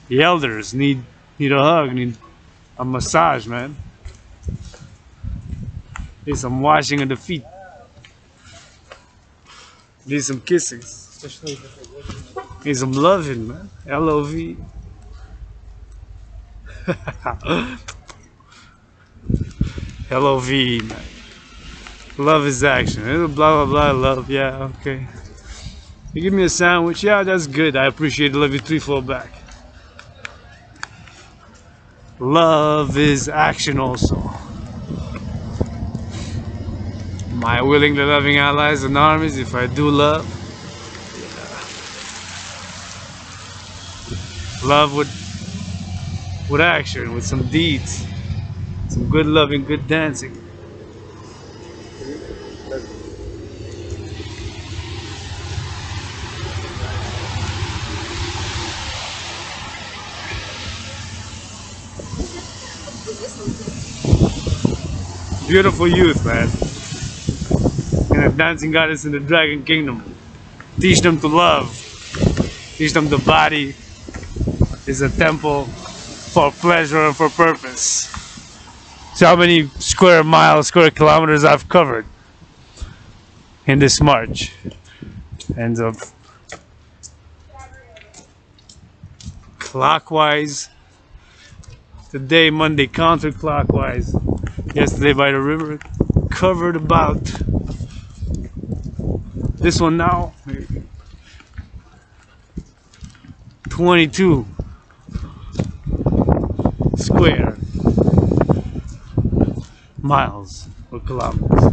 The elders need a hug, need a massage, man. Need some washing of the feet. Need some kisses. Need some loving, man. L-O-V. L-O-V, man. Love is action. Blah, blah, blah, love. Yeah, okay. You give me a sandwich. Yeah, that's good. I appreciate it. Love you 3-4 back. Love is action also. Am I willingly loving allies and armies if I do love? Yeah. Love with action, with some deeds. Some good loving, good dancing. Beautiful youth, man. And a dancing goddess in the Dragon Kingdom. Teach them to love. Teach them the body is a temple for pleasure and for purpose. See how many square miles, square kilometers I've covered in this march. And clockwise. Today, Monday, counterclockwise. Yesterday by the river, covered about. This one now, 22 square miles or kilometers.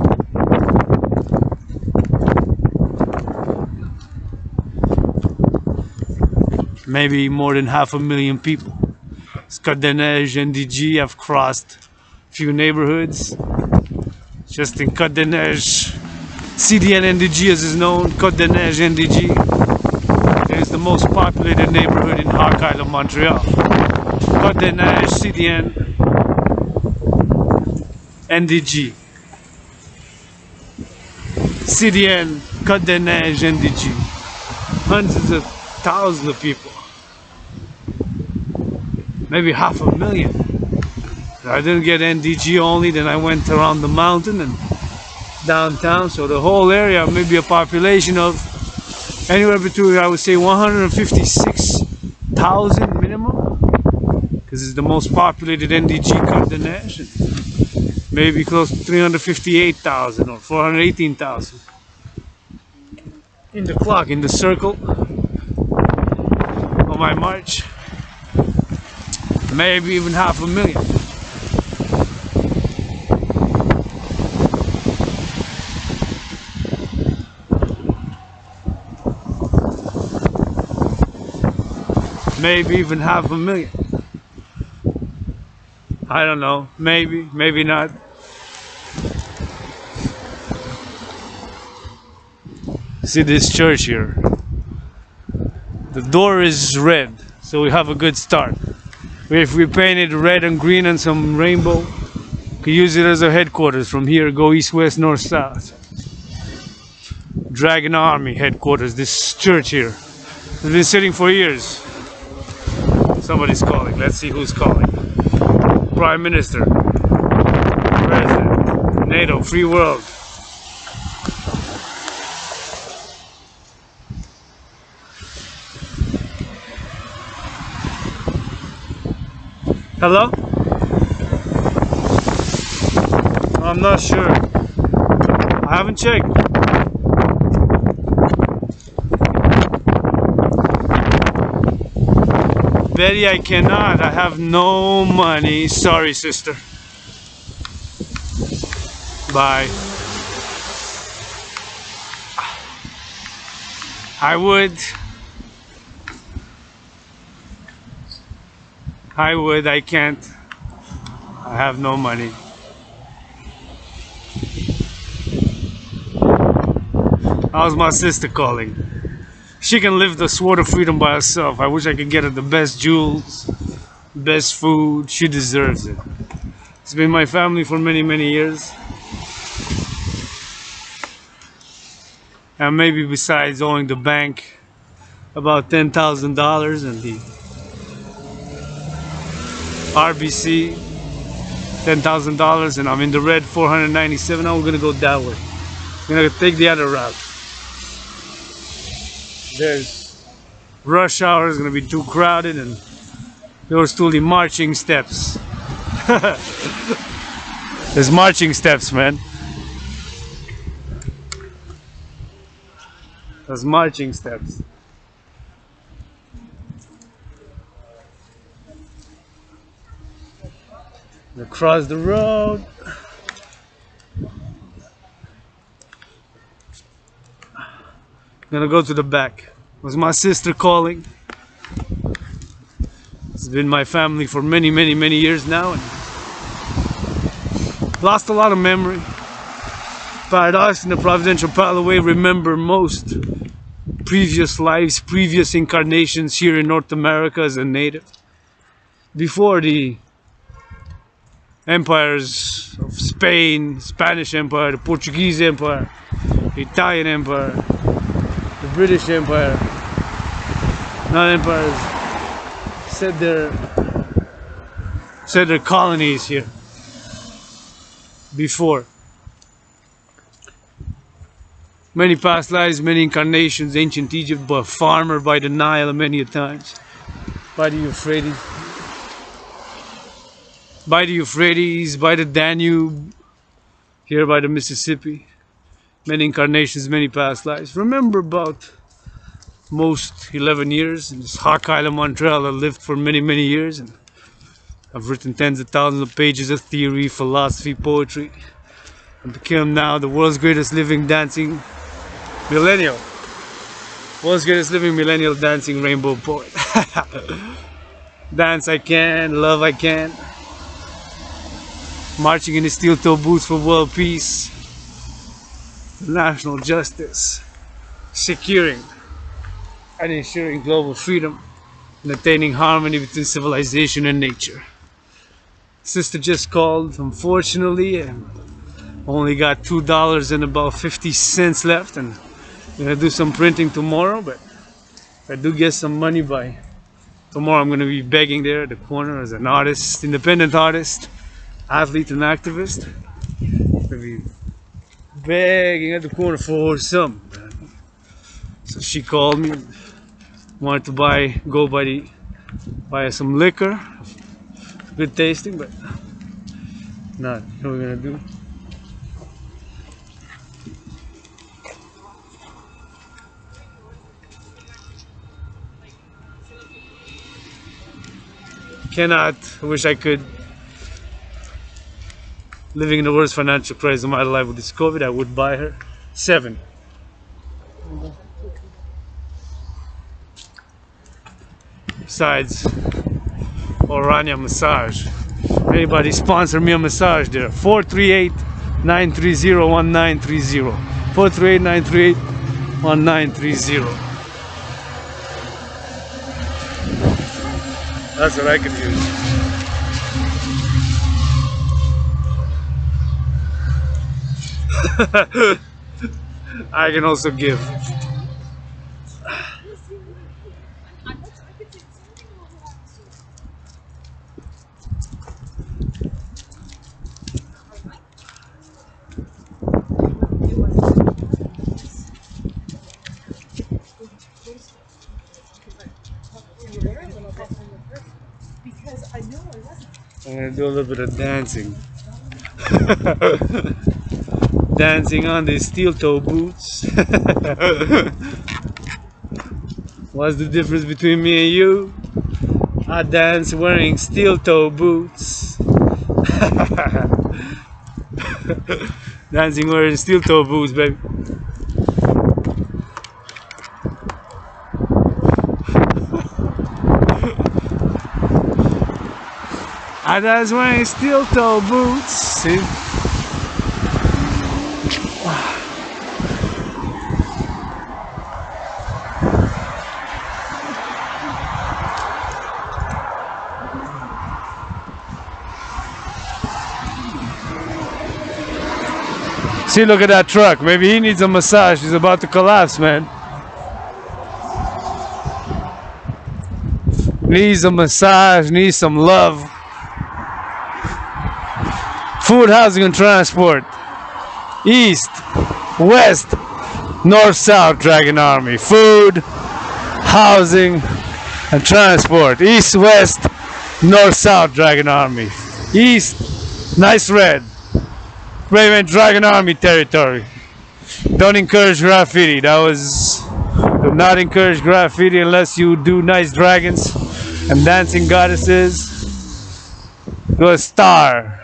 Maybe more than 500,000 people. Scadenege and DG have crossed few neighborhoods. Just in Côte des Neiges, CDN NDG as is known, Côte des Neiges NDG. It is the most populated neighborhood in Hawk Island, Montreal. Côte des Neiges, CDN NDG. CDN, Côte des Neiges NDG. Hundreds of thousands of people. Maybe 500,000. I didn't get NDG only, then I went around the mountain and downtown, so the whole area maybe a population of anywhere between, I would say, 156,000 minimum, because it's the most populated NDG Côte des Neiges. Maybe close to 358,000 or 418,000 in the clock, in the circle of my march. Maybe even 500,000. Maybe even 500,000. I don't know. Maybe, maybe not. See this church here. The door is red, so we have a good start. If we paint it red and green and some rainbow, we can use it as a headquarters. From here, go east, west, north, south. Dragan Army headquarters. This church here has been sitting for years. Somebody's calling. Let's see who's calling. Prime Minister, President, NATO, Free World. Hello? I'm not sure. I haven't checked. Betty, I cannot. I have no money. Sorry, sister. Bye. I would. I can't. I have no money. How's my sister calling? She can live the sword of freedom by herself. I wish I could get her the best jewels, best food. She deserves it. It's been my family for many, many years. And maybe besides owing the bank about $10,000 and the RBC $10,000, and I'm in the red 497. Now we're gonna go that way. We're gonna take the other route. There's rush hour, it's gonna be too crowded, and those two the marching steps. There's marching steps, man. There's marching steps. Across the road. Gonna go to the back. It was my sister calling. It's been my family for many years now, and lost a lot of memory. But us in the Providential Palaway remember most previous lives, previous incarnations here in North America as a native. Before the empires of Spain, Spanish Empire, the Portuguese Empire, the Italian Empire, the British Empire, non-empires set their colonies here before. Many past lives, many incarnations, ancient Egypt, but farmer by the Nile many a times, by the Euphrates, by the Danube, here by the Mississippi. Many incarnations, many past lives. Remember about most 11 years in this Hawk Island, Montreal. I lived for many years, and I've written tens of thousands of pages of theory, philosophy, poetry. I became now the world's greatest living dancing millennial. World's greatest living millennial dancing rainbow poet. Dance I can, love I can. Marching in the steel toe boots for world peace, national justice, securing and ensuring global freedom, and attaining harmony between civilization and nature. Sister just called, unfortunately, and only got $2 and about 50 cents left, and I'm gonna do some printing tomorrow, but if I do get some money by tomorrow, I'm gonna be begging there at the corner as an artist, independent artist, athlete and activist. Gonna be begging at the corner for some. So she called me, wanted to buy some liquor, good tasting, but not. You know what we're gonna do? Cannot. I wish I could. Living in the worst financial crisis of my life with this COVID, I would buy her 7. Besides, Orania massage. Anybody sponsor me a massage there? 438-930-1930. 438-938-1930. That's what I could use. I can also give. I'm gonna do a little bit of dancing. Dancing on these steel toe boots. What's the difference between me and you? I dance wearing steel toe boots. Dancing wearing steel toe boots, baby. I dance wearing steel toe boots. See? See, look at that truck. Maybe he needs a massage. He's about to collapse, man. Needs a massage, needs some love. Food, housing, and transport. East, west, north, south, Dragan Army. Food, housing, and transport. East, west, north, south, Dragan Army. East, nice red. Raven Dragan Army territory. Don't encourage graffiti. Do not encourage graffiti unless you do nice dragons and dancing goddesses. Do a star.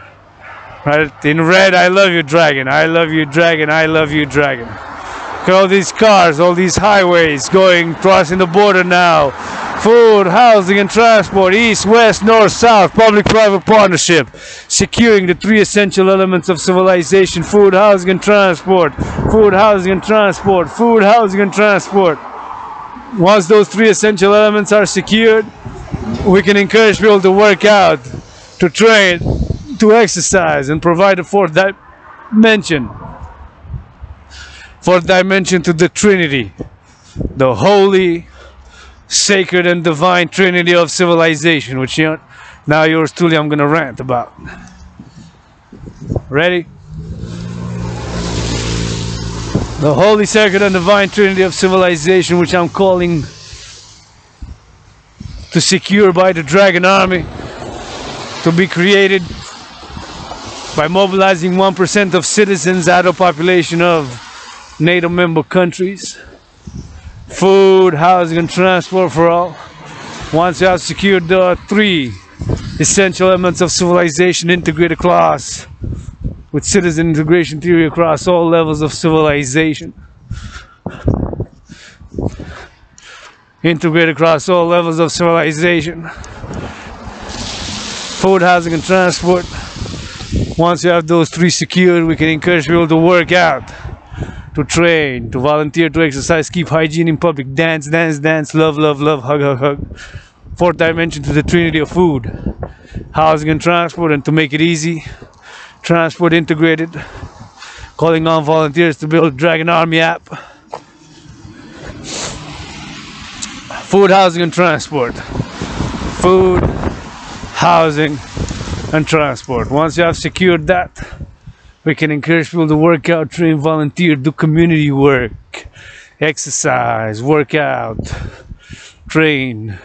Right? In red, I love you, dragon. I love you, dragon. I love you, dragon. Look at all these cars, all these highways crossing the border now. Food, housing, and transport, east, west, north, south, public-private partnership, securing the 3 essential elements of civilization: food, housing, and transport. Food, housing, and transport. Food, housing, and transport. Once those 3 essential elements are secured, we can encourage people to work out, to train, to exercise, and provide a fourth dimension to the Trinity, the holy, sacred, and divine Trinity of civilization, which now yours truly I'm going to rant about. Ready? The holy, sacred, and divine Trinity of civilization, which I'm calling to secure by the Dragan Army, to be created by mobilizing 1% of citizens out of population of NATO member countries. Food, housing, and transport for all. Once you have secured the 3 essential elements of civilization, integrate across with citizen integration theory across all levels of civilization. Integrate across all levels of civilization. Food, housing, and transport. Once you have those 3 secured, we can encourage people to work out, to train, to volunteer, to exercise, keep hygiene in public, dance, dance, dance, love, love, love, hug, hug, hug. 4th dimension to the Trinity of food, housing, and transport. And to make it easy, transport integrated, calling on volunteers to build Dragan Army app. Food, housing, and transport. Food, housing, and transport. Once you have secured that, we can encourage people to work out, train, volunteer, do community work, exercise, work out, train,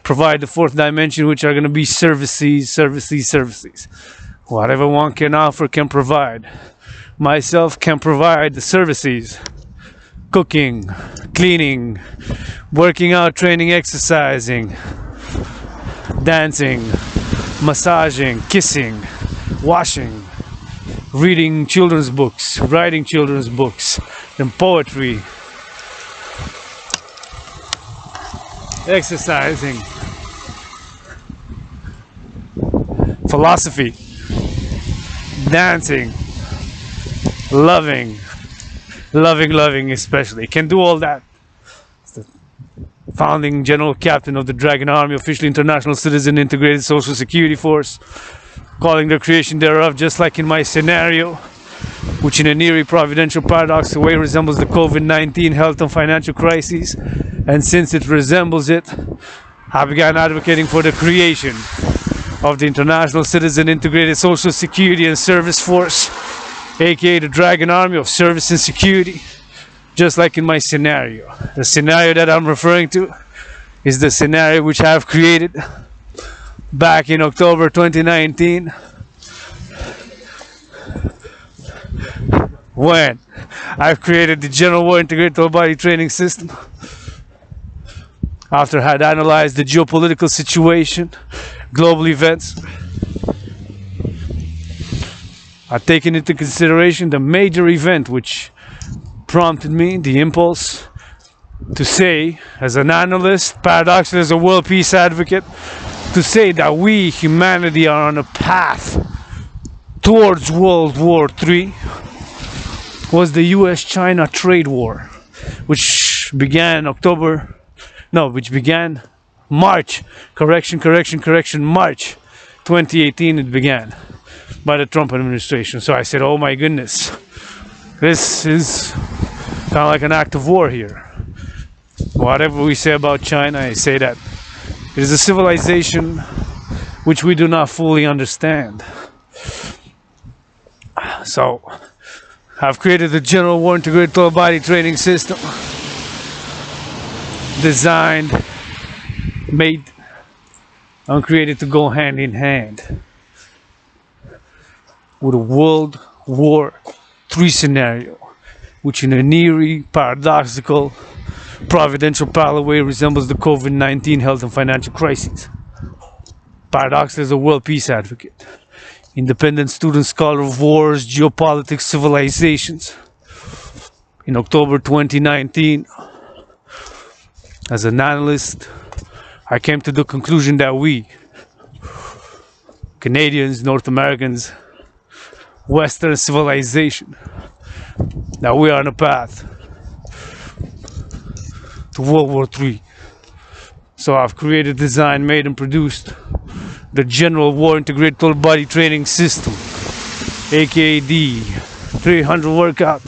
provide the 4th dimension, which are going to be services. Whatever one can offer, can provide. Myself can provide the services: cooking, cleaning, working out, training, exercising, dancing, massaging, kissing, washing, reading children's books, writing children's books, and poetry, exercising, philosophy, dancing, loving, especially. Can do all that. It's the founding general captain of the Dragan Army, officially international citizen integrated social security force, calling the creation thereof, just like in my scenario, which in an eerie providential paradox the way resembles the COVID-19 health and financial crises. And since it resembles it, I began advocating for the creation of the International Citizen Integrated Social Security and Service Force, aka the Dragan Army of Service and Security, just like in my scenario. The scenario that I'm referring to is the scenario which I have created back in October 2019, when I've created the General War Integrated Whole Body Training System. After I had analyzed the geopolitical situation, global events, I've taken into consideration the major event which prompted me, the impulse, to say, as an analyst, paradoxically as a world peace advocate, to say that we, humanity, are on a path towards World War III, was the US-China trade war, which began March 2018 it began by the Trump administration. So I said, oh my goodness, This is kind of like an act of war here. Whatever we say about China, I say that it is a civilization which we do not fully understand. So, I've created the General War Integrated Total Body Training System, designed, made, and created to go hand in hand with a World War III scenario, which in an eerie, paradoxical, providential parallel way resembles the COVID-19 health and financial crises. Paradox is a world peace advocate, independent student, scholar of wars, geopolitics, civilizations. In October 2019, as an analyst, I came to the conclusion that we, Canadians, North Americans, Western civilization, that we are on a path to World War III. So I've created, designed, made, and produced the General War Integrated Total Body Training System, aka the 300 workout,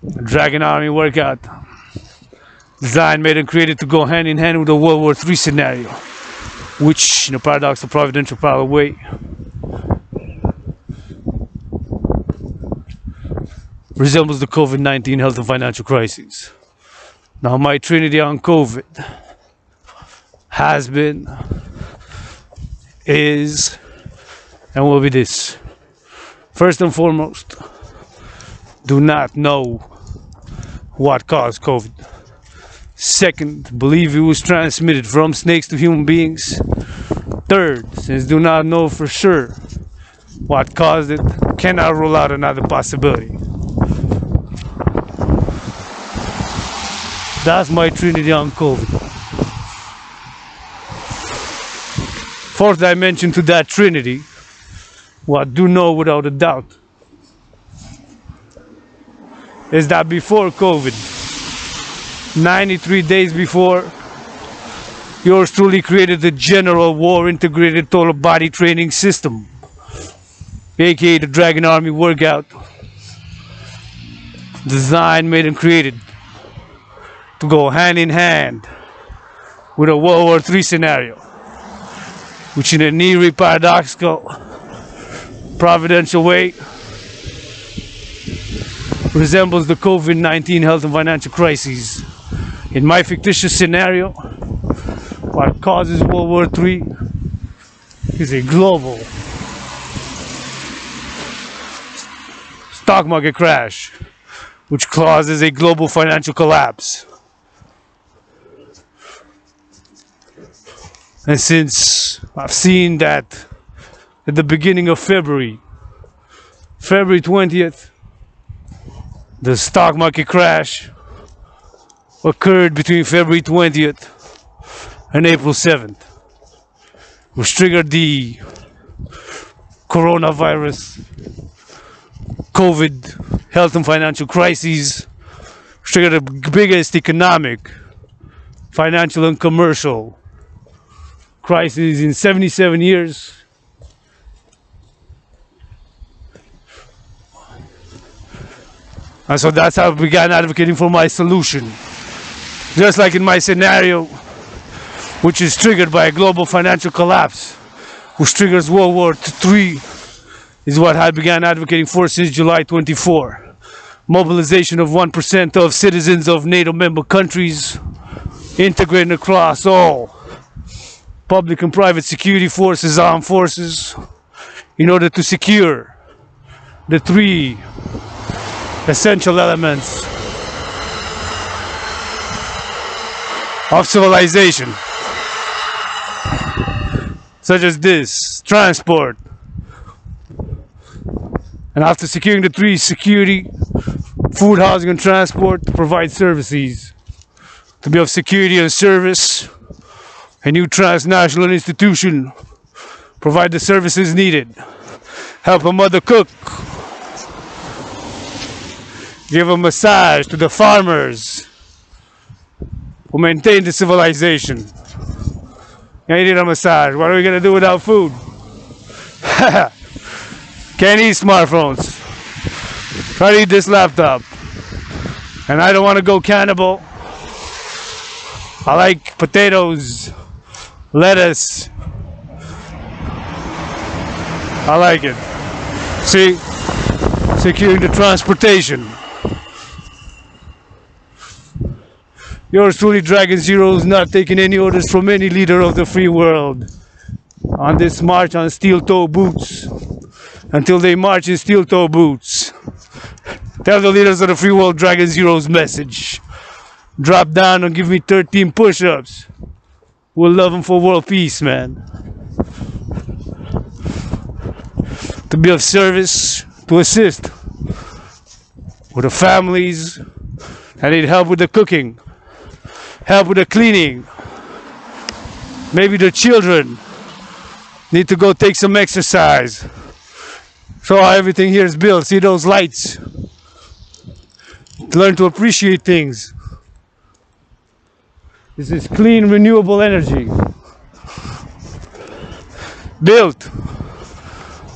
Dragan Army workout, designed, made, and created to go hand in hand with the World War III scenario, which, in a paradoxical, providential parallel way, resembles the COVID-19 health and financial crises. Now, my trinity on COVID has been, is, and will be this. First and foremost, do not know what caused COVID. Second, believe it was transmitted from snakes to human beings. Third, since do not know for sure what caused it, cannot rule out another possibility. That's my trinity on COVID. Fourth dimension to that trinity, what I do know without a doubt, is that before COVID, 93 days before, yours truly created the General War Integrated Total Body Training System, aka the Dragan Army workout, designed, made, and created to go hand in hand with a World War III scenario, which in an eerie, paradoxical, providential way resembles the COVID-19 health and financial crises. In my fictitious scenario, what causes World War III is a global stock market crash, which causes a global financial collapse. And since I've seen that at the beginning of February 20th, the stock market crash occurred between February 20th and April 7th, which triggered the coronavirus, COVID, health and financial crises, which triggered the biggest economic, financial, and commercial crisis in 77 years. And so that's how I began advocating for my solution. Just like in my scenario, which is triggered by a global financial collapse, which triggers World War III, is what I began advocating for since July 24. Mobilization of 1% of citizens of NATO member countries, integrating across all public and private security forces, armed forces, in order to secure the three essential elements of civilization, such as this: transport. And after securing the three: security, food, housing, and transport, to provide services, to be of security and service, a new transnational institution, provide the services needed, help a mother cook, give a massage to the farmers who maintain the civilization. You need a massage. What are we going to do without food? Can't eat smartphones. Try to eat this laptop. And I don't want to go cannibal. I like potatoes, lettuce. I like it. See? Securing the transportation. Yours truly, Dragan Zero, is not taking any orders from any leader of the free world on this march on steel-toe boots until they march in steel-toe boots. Tell the leaders of the free world Dragan Zero's message. Drop down and give me 13 push-ups. We'll love them for world peace, man. To be of service, to assist with the families that need help with the cooking, help with the cleaning. Maybe the children need to go take some exercise. So how everything here is built. See those lights? Learn to appreciate things. This is clean, renewable energy. Built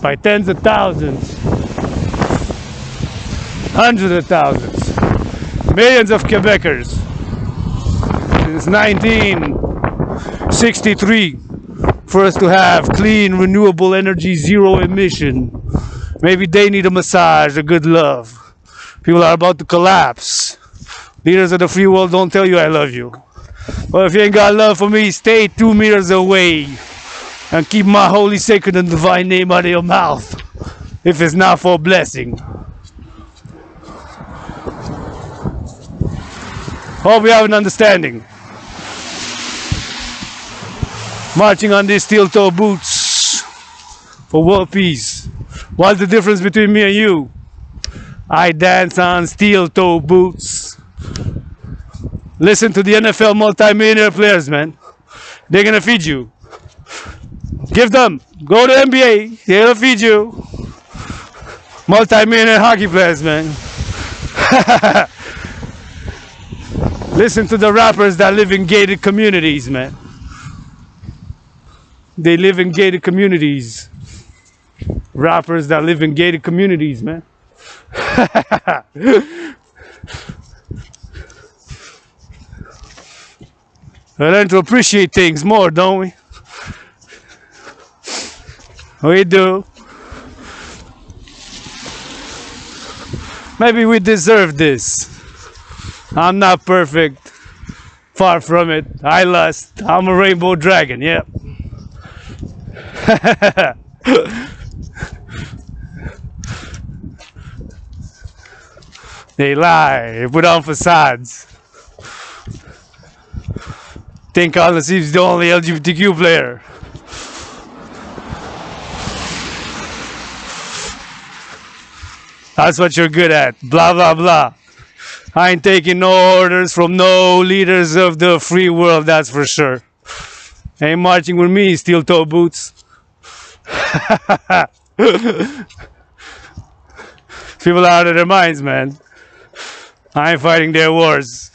by tens of thousands, hundreds of thousands, millions of Quebecers since 1963 for us to have clean, renewable energy, zero emission. Maybe they need a massage, a good love. People are about to collapse. Leaders of the free world don't tell you I love you. Well, if you ain't got love for me, stay 2 meters away and keep my holy, sacred, and divine name out of your mouth if it's not for blessing. Hope we have an understanding. Marching on these steel-toe boots for world peace. What's the difference between me and you? I dance on steel-toe boots. Listen to the NFL multi-millionaire players, man. They're gonna feed you. Give them. Go to NBA. They'll feed you. Multi-millionaire hockey players, man. Listen to the rappers that live in gated communities, man. They live in gated communities. Rappers that live in gated communities, man. We learn to appreciate things more, don't we? We do. Maybe we deserve this. I'm not perfect. Far from it. I lust. I'm a rainbow dragon, yep. They lie. They put on facades. Think Carlos is the only LGBTQ player. That's what you're good at. Blah, blah, blah. I ain't taking no orders from no leaders of the free world, that's for sure. Ain't marching with me, steel-toe boots. People are out of their minds, man. I ain't fighting their wars.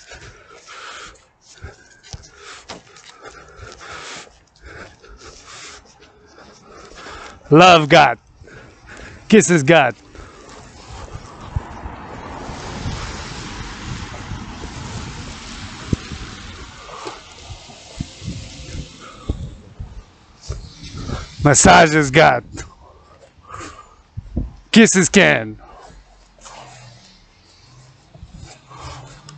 Love God. Kisses God. Massages God. Kisses can.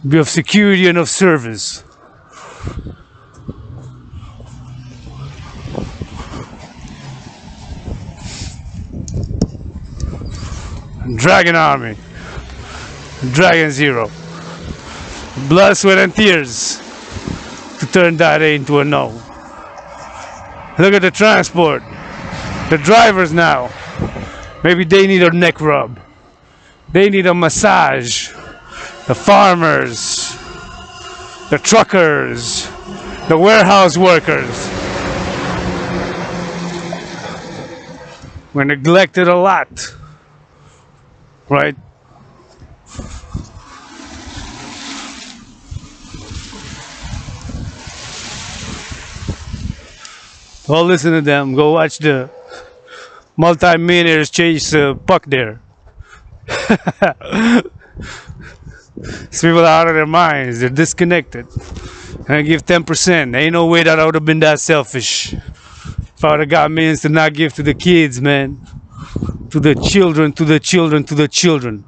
Be of security and of service. Dragan Army. Dragan Zero. Blood, sweat, and tears to turn that A into a no. Look at the transport. The drivers now. Maybe they need a neck rub. They need a massage. The farmers. The truckers. The warehouse workers. We're neglected a lot. Right? Well, listen to them. Go watch the multi-millionaires chase a puck there. These people are out of their minds. They're disconnected. And I give 10%. Ain't no way that I would have been that selfish. If I would have got millions to not give to the kids, man. To the children, to the children, to the children.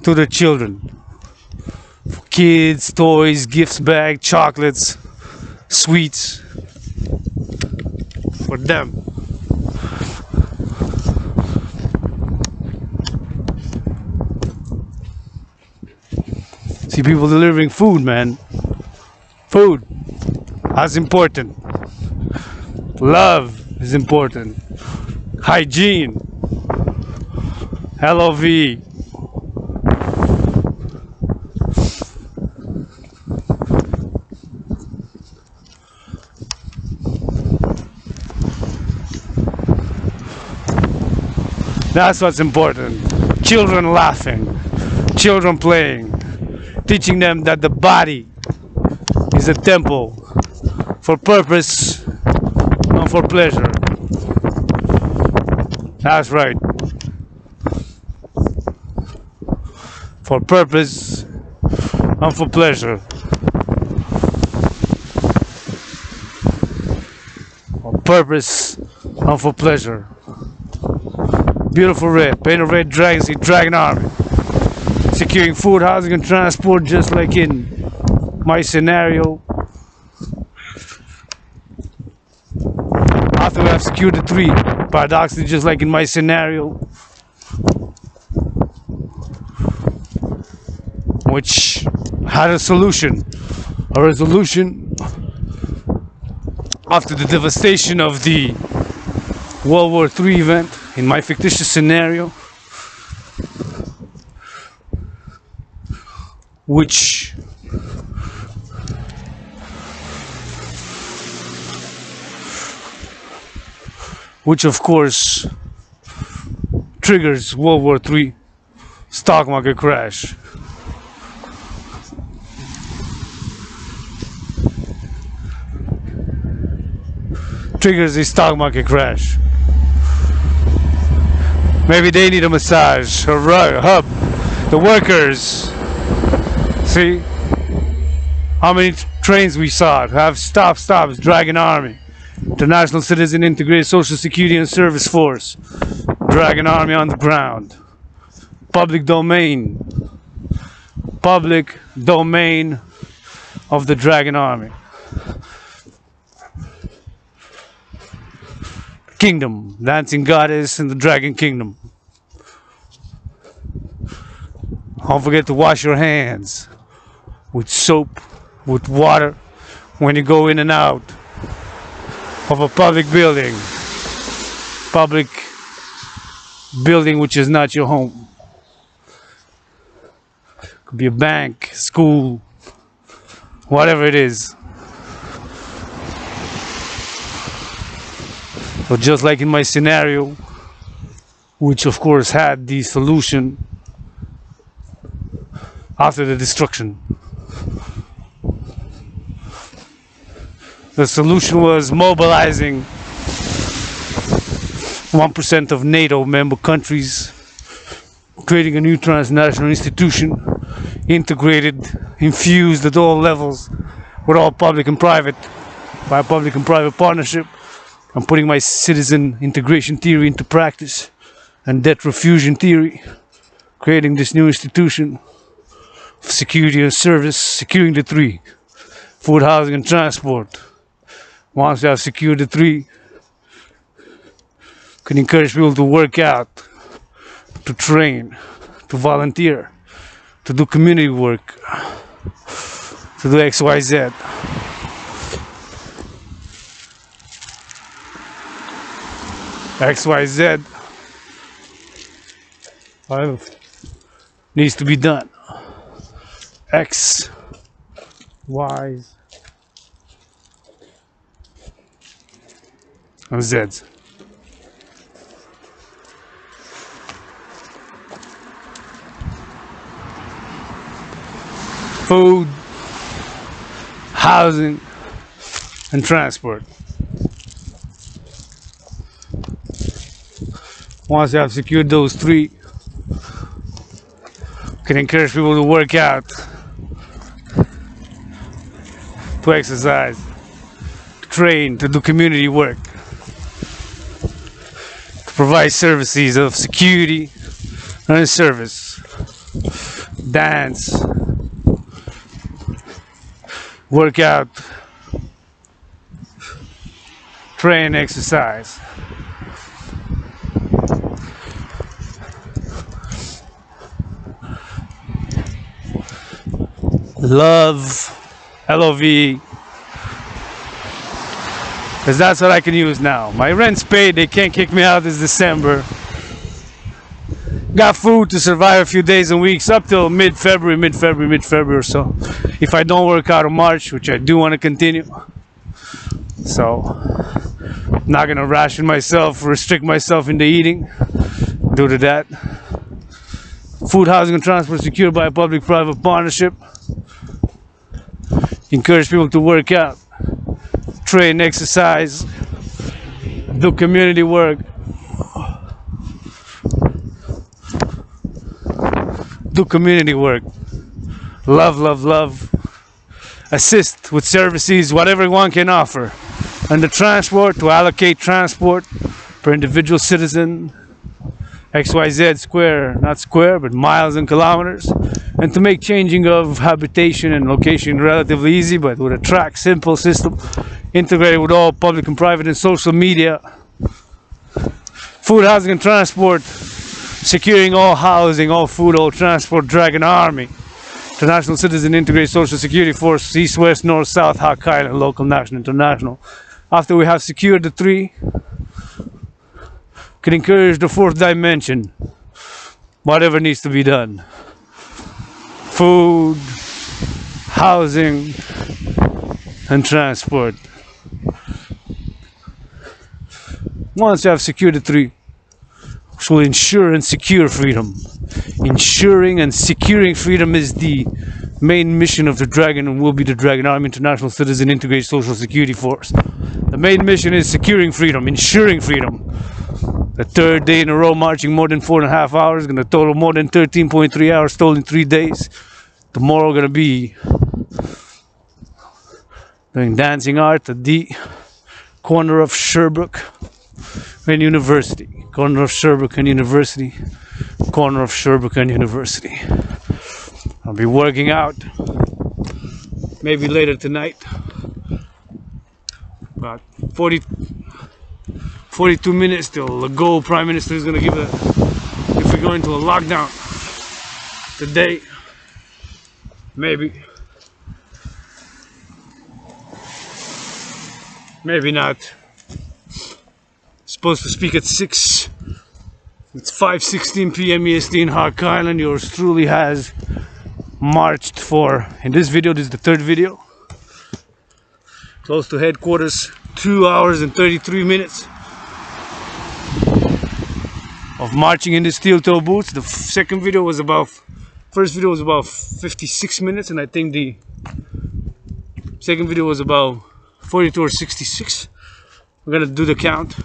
To the children. Kids, toys, gifts bag, chocolates, sweets. For them. See people delivering food, man. Food. That's important. Love is important. Hygiene. LOV. That's what's important. Children laughing, children playing, teaching them that the body is a temple for purpose, not for pleasure. That's right. For purpose, not for pleasure. For purpose, not for pleasure. Beautiful red, painted red dragons, the Dragan army. Securing food, housing, and transport, just like in my scenario. After we have secured the 3, paradoxically, just like in my scenario, which had a solution, a resolution after the devastation of the World War III event. In my fictitious scenario, which of course triggers World War III stock market crash. Triggers the stock market crash. Maybe they need a massage, a hub. The workers. See? How many trains we saw have stops, Dragan Army. International Citizen Integrated Social Security and Service Force. Dragan Army on the ground. Public domain. Public domain of the Dragan Army. Kingdom, dancing goddess in the Dragon Kingdom. Don't forget to wash your hands with soap, with water when you go in and out of a public building. Public building which is not your home. Could be a bank, school, whatever it is. So just like in my scenario, which of course had the solution after the destruction. The solution was mobilizing 1% of NATO member countries, creating a new transnational institution, integrated, infused at all levels with all public and private, by public and private partnership. I'm putting my citizen integration theory into practice and debt refusion theory, creating this new institution of security and service, securing the 3, food, housing, and transport. Once we have secured the 3, can encourage people to work out, to train, to volunteer, to do community work, to do XYZ. XYZ needs to be done. X, Y, and Z. food, housing, and transport. Once you have secured those three, you can encourage people to work out, to exercise, to train, to do community work, to provide services of security and service, dance, work out, train, exercise. Love, LOV, because that's what I can use now. My rent's paid, they can't kick me out this December. Got food to survive a few days and weeks up till mid-February or so. If I don't work out in March, which I do want to continue. So, I'm not gonna ration myself, restrict myself in the eating due to that. Food, housing, and transport secured by a public-private partnership. Encourage people to work out, train, exercise, do community work, love, assist with services, whatever one can offer. And the transport, to allocate transport per individual citizen, XYZ square, not square, but miles and kilometers. And to make changing of habitation and location relatively easy, but with a track, simple system, integrated with all public and private and social media. Food, housing, and transport, securing all housing, all food, all transport, Dragan Army, International Citizen Integrated Social Security Force, East, West, North, South, Hawk Island, local, national, international. After we have secured the three, can encourage the fourth dimension, whatever needs to be done. Food, housing, and transport. Once you have secured the three, which will ensure and secure freedom. Ensuring and securing freedom is the main mission of the Dragan and will be the Dragan Army International Citizen Integrated Social Security Force. The main mission is securing freedom, ensuring freedom. The third day in a row marching more than 4.5 hours, gonna total more than 13.3 hours total in 3 days. Tomorrow gonna be doing dancing art at the corner of Sherbrooke and University. Corner of Sherbrooke and University. Corner of Sherbrooke and University. I'll be working out maybe later tonight. About 42 minutes till the goal Prime Minister is going to give a, if we go into a lockdown today, maybe not. Supposed to speak at 6. It's 5:16 p.m. EST in Hawk Island. Yours truly has marched for, in this video, this is the third video, close to headquarters, 2 hours and 33 minutes of marching in the steel toe boots. The second video was about, first video was about 56 minutes, and I think the second video was about 42 or 66. We're gonna do the count.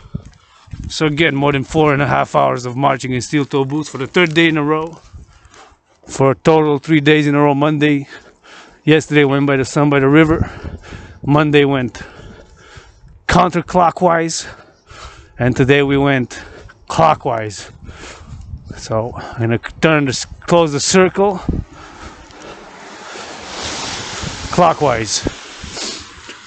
So again, more than 4.5 hours of marching in steel toe boots for the third day in a row. For a total 3 days in a row. Monday, yesterday went by the sun by the river. Monday went counterclockwise, and today we went clockwise. So I'm gonna close the circle clockwise.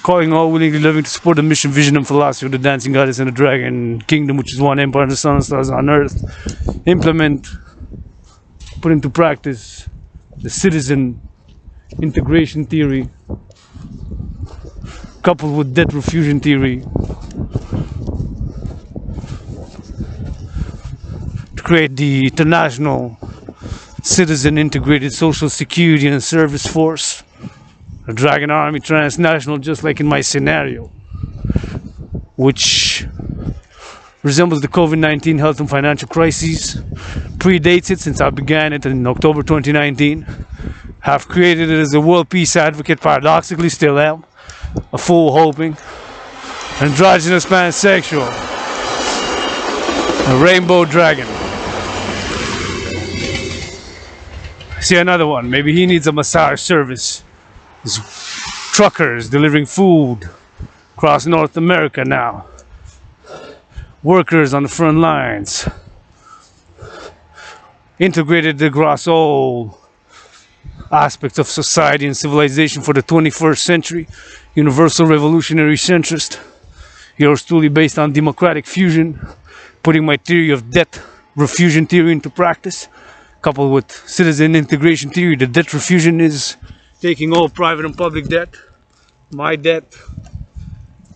Calling all willingly living to support the mission, vision, and philosophy of the dancing goddess and the Dragan kingdom, which is one empire and the sun and stars on earth. Implement, put into practice the citizen integration theory, coupled with debt refusion theory, to create the international citizen integrated social security and service force. A Dragan Army transnational, just like in my scenario, which resembles the COVID-19 health and financial crises, predates it since I began it in October 2019, have created it as a world peace advocate, paradoxically still am, a fool hoping, androgynous pansexual, a rainbow dragon. See another one, maybe he needs a massage service. There's truckers delivering food across North America now. Workers on the front lines. Integrated across all aspects of society and civilization for the 21st century. Universal revolutionary centrist. Yours truly based on democratic fusion. Putting my theory of debt refusion theory into practice. Coupled with citizen integration theory. The debt refusion is taking all private and public debt. My debt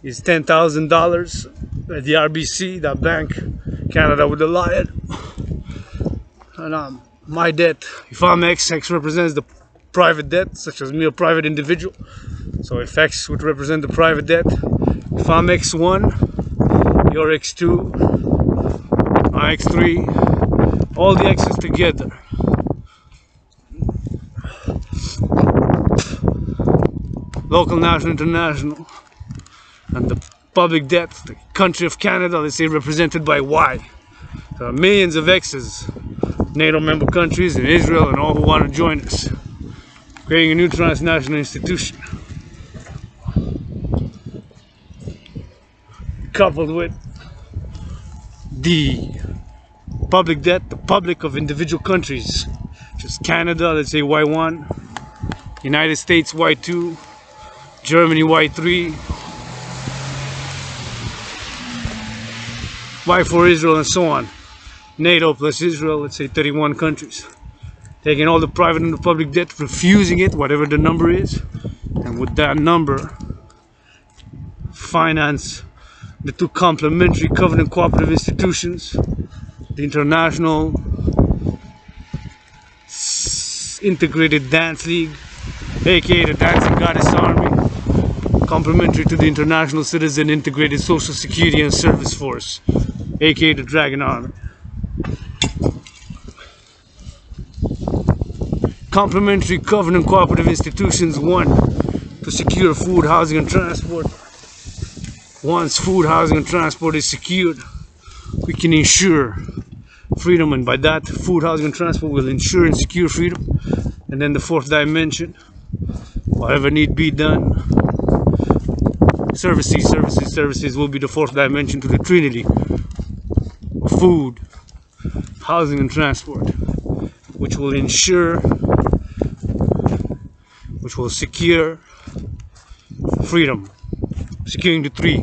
is $10,000 at the RBC, that bank, Canada with the lion. And my debt, if I'm X, X represents the private debt, such as me, a private individual. So if X would represent the private debt, if I'm X1, you're X2, I'm X3, all the X's together. Local, national, international. And the public debt, the country of Canada, let's say represented by Y. There are millions of X's, NATO member countries and Israel and all who want to join us. Creating a new transnational institution. Coupled with the public debt, the public of individual countries. Just Canada, let's say Y1, United States Y2, Germany Y3, Y4 Israel and so on. NATO plus Israel, let's say 31 countries. Taking all the private and the public debt, refusing it, whatever the number is, and with that number, finance the two complementary covenant cooperative institutions, the International Integrated Dance League, aka the Dancing Goddess Army, complementary to the International Citizen Integrated Social Security and Service Force, aka the Dragan Army. Complementary covenant cooperative institutions, one, to secure food, housing and transport. Once food, housing and transport is secured, we can ensure freedom, and by that, food, housing and transport will ensure and secure freedom. And then the fourth dimension, whatever need be done, services will be the fourth dimension to the trinity of food, housing and transport, which will ensure, which will secure freedom, securing the three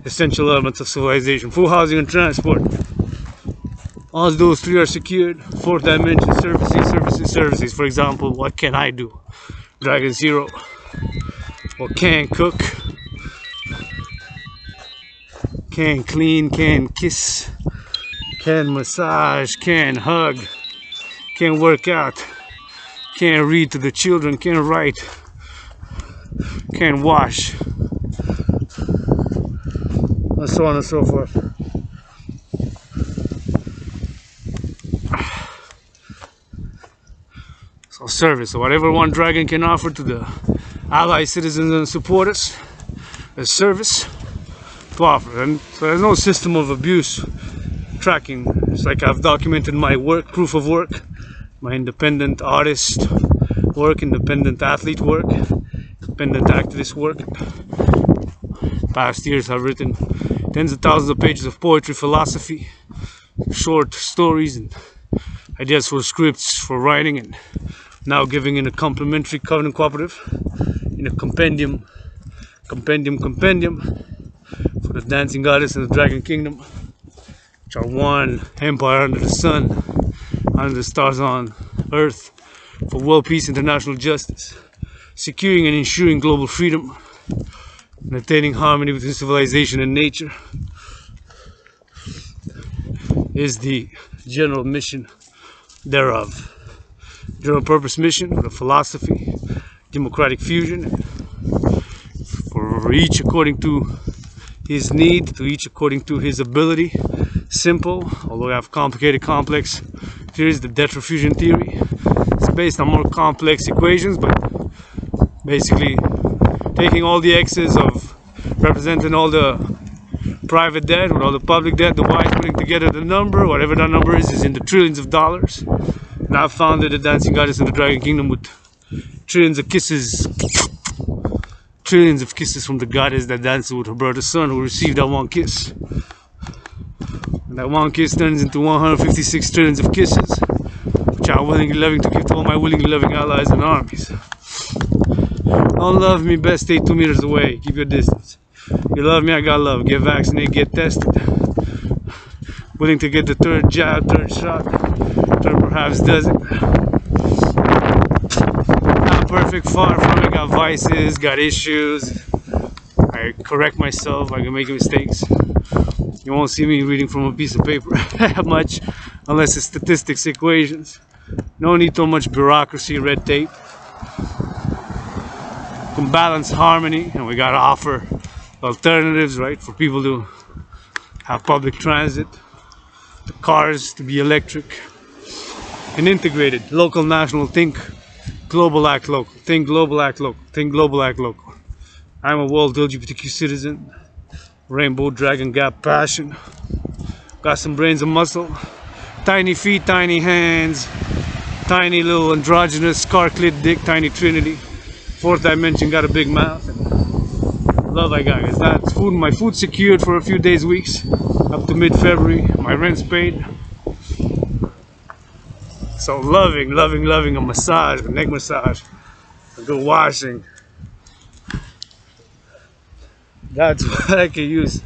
essential elements of civilization: food, housing and transport. Once those three are secured, fourth dimension, services. For example, what can I do? Dragan Zero. Well, can cook, can clean, can kiss, can massage, can hug, can work out, can read to the children, can write, can wash, and so on and so forth. So service, so whatever one Dragan can offer to the ally citizens and supporters as service to offer. And so there's no system of abuse tracking. It's like I've documented my work, proof of work, my independent artist work, independent athlete work, independent activist work. Past years I've written tens of thousands of pages of poetry, philosophy, short stories and ideas for scripts for writing, and now giving in a complementary covenant cooperative, in a compendium for the Dancing Goddess and the Dragon Kingdom, which are one empire under the sun, under the stars on earth, for world peace, international justice, securing and ensuring global freedom, and attaining harmony between civilization and nature, is the general mission thereof. General purpose mission with a philosophy, democratic fusion, for each according to his need, to each according to his ability. Simple, although I have complicated, complex theories. The debt refusion theory is based on more complex equations, but basically taking all the x's of representing all the private debt with all the public debt, the y putting together the number, whatever that number is in the trillions of dollars. And I founded the dancing goddess in the Dragon Kingdom with trillions of kisses from the goddess that dances with her brother's son, who received that one kiss. And that one kiss turns into 156 trillions of kisses, which I'm willingly loving to give to all my willingly loving allies and armies. Don't love me, best stay 2 meters away. Keep your distance. You love me, I got love. Get vaccinated, get tested. Willing to get the third jab, third shot. Third perhaps doesn't. Not perfect, far from it. Got vices, got issues. I correct myself. I can make mistakes. You won't see me reading from a piece of paper much, unless it's statistics, equations. No need too much bureaucracy, red tape. Can balance harmony, and we gotta offer alternatives, right, for people to have public transit, the cars to be electric, and integrated. Local, national, think global, act local. Think global, act local. Think global, act local. I'm a world LGBTQ citizen. Rainbow Dragon Gap passion. Got some brains and muscle. Tiny feet, tiny hands. Tiny little androgynous scar-clit dick, tiny trinity. Fourth dimension, got a big mouth. Love I got. It's not food. My food's secured for a few days, weeks, up to mid-February. My rent's paid. So loving a massage, a neck massage, a good washing. That's what I can use.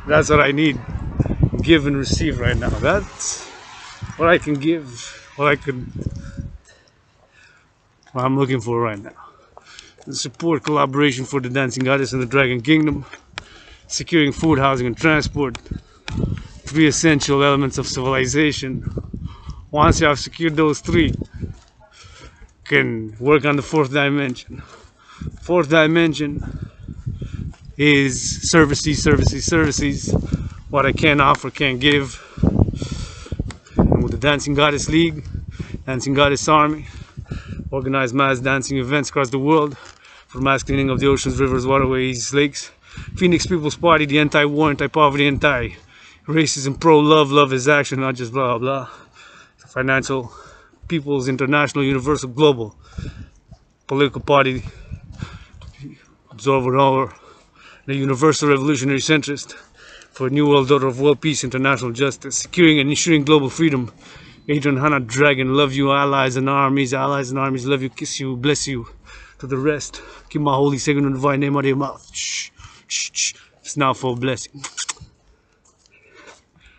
That's what I need. Give and receive right now. That's what I can give. What I'm looking for right now. The support, collaboration for the dancing goddess in the Dragon Kingdom. Securing food, housing, and transport. 3 essential elements of civilization. Once you have secured those 3, can work on the 4th dimension. 4th dimension is services. What I can offer, can't give. And with the Dancing Goddess League, Dancing Goddess Army, organized mass dancing events across the world for mass cleaning of the oceans, rivers, waterways, lakes. Phoenix People's Party, the anti-war, anti-poverty, anti-racism, pro-love, love is action, not just blah blah. The financial, people's international, universal, global political party, absorb over the universal revolutionary centrist for a new world order of world peace, international justice, securing and ensuring global freedom. Adrian, Hannah, Dragan, love you, allies and armies, love you, kiss you, bless you. To the rest, keep my holy, sacred, and divine name out of your mouth. Shh, shh, shh. It's now for a blessing.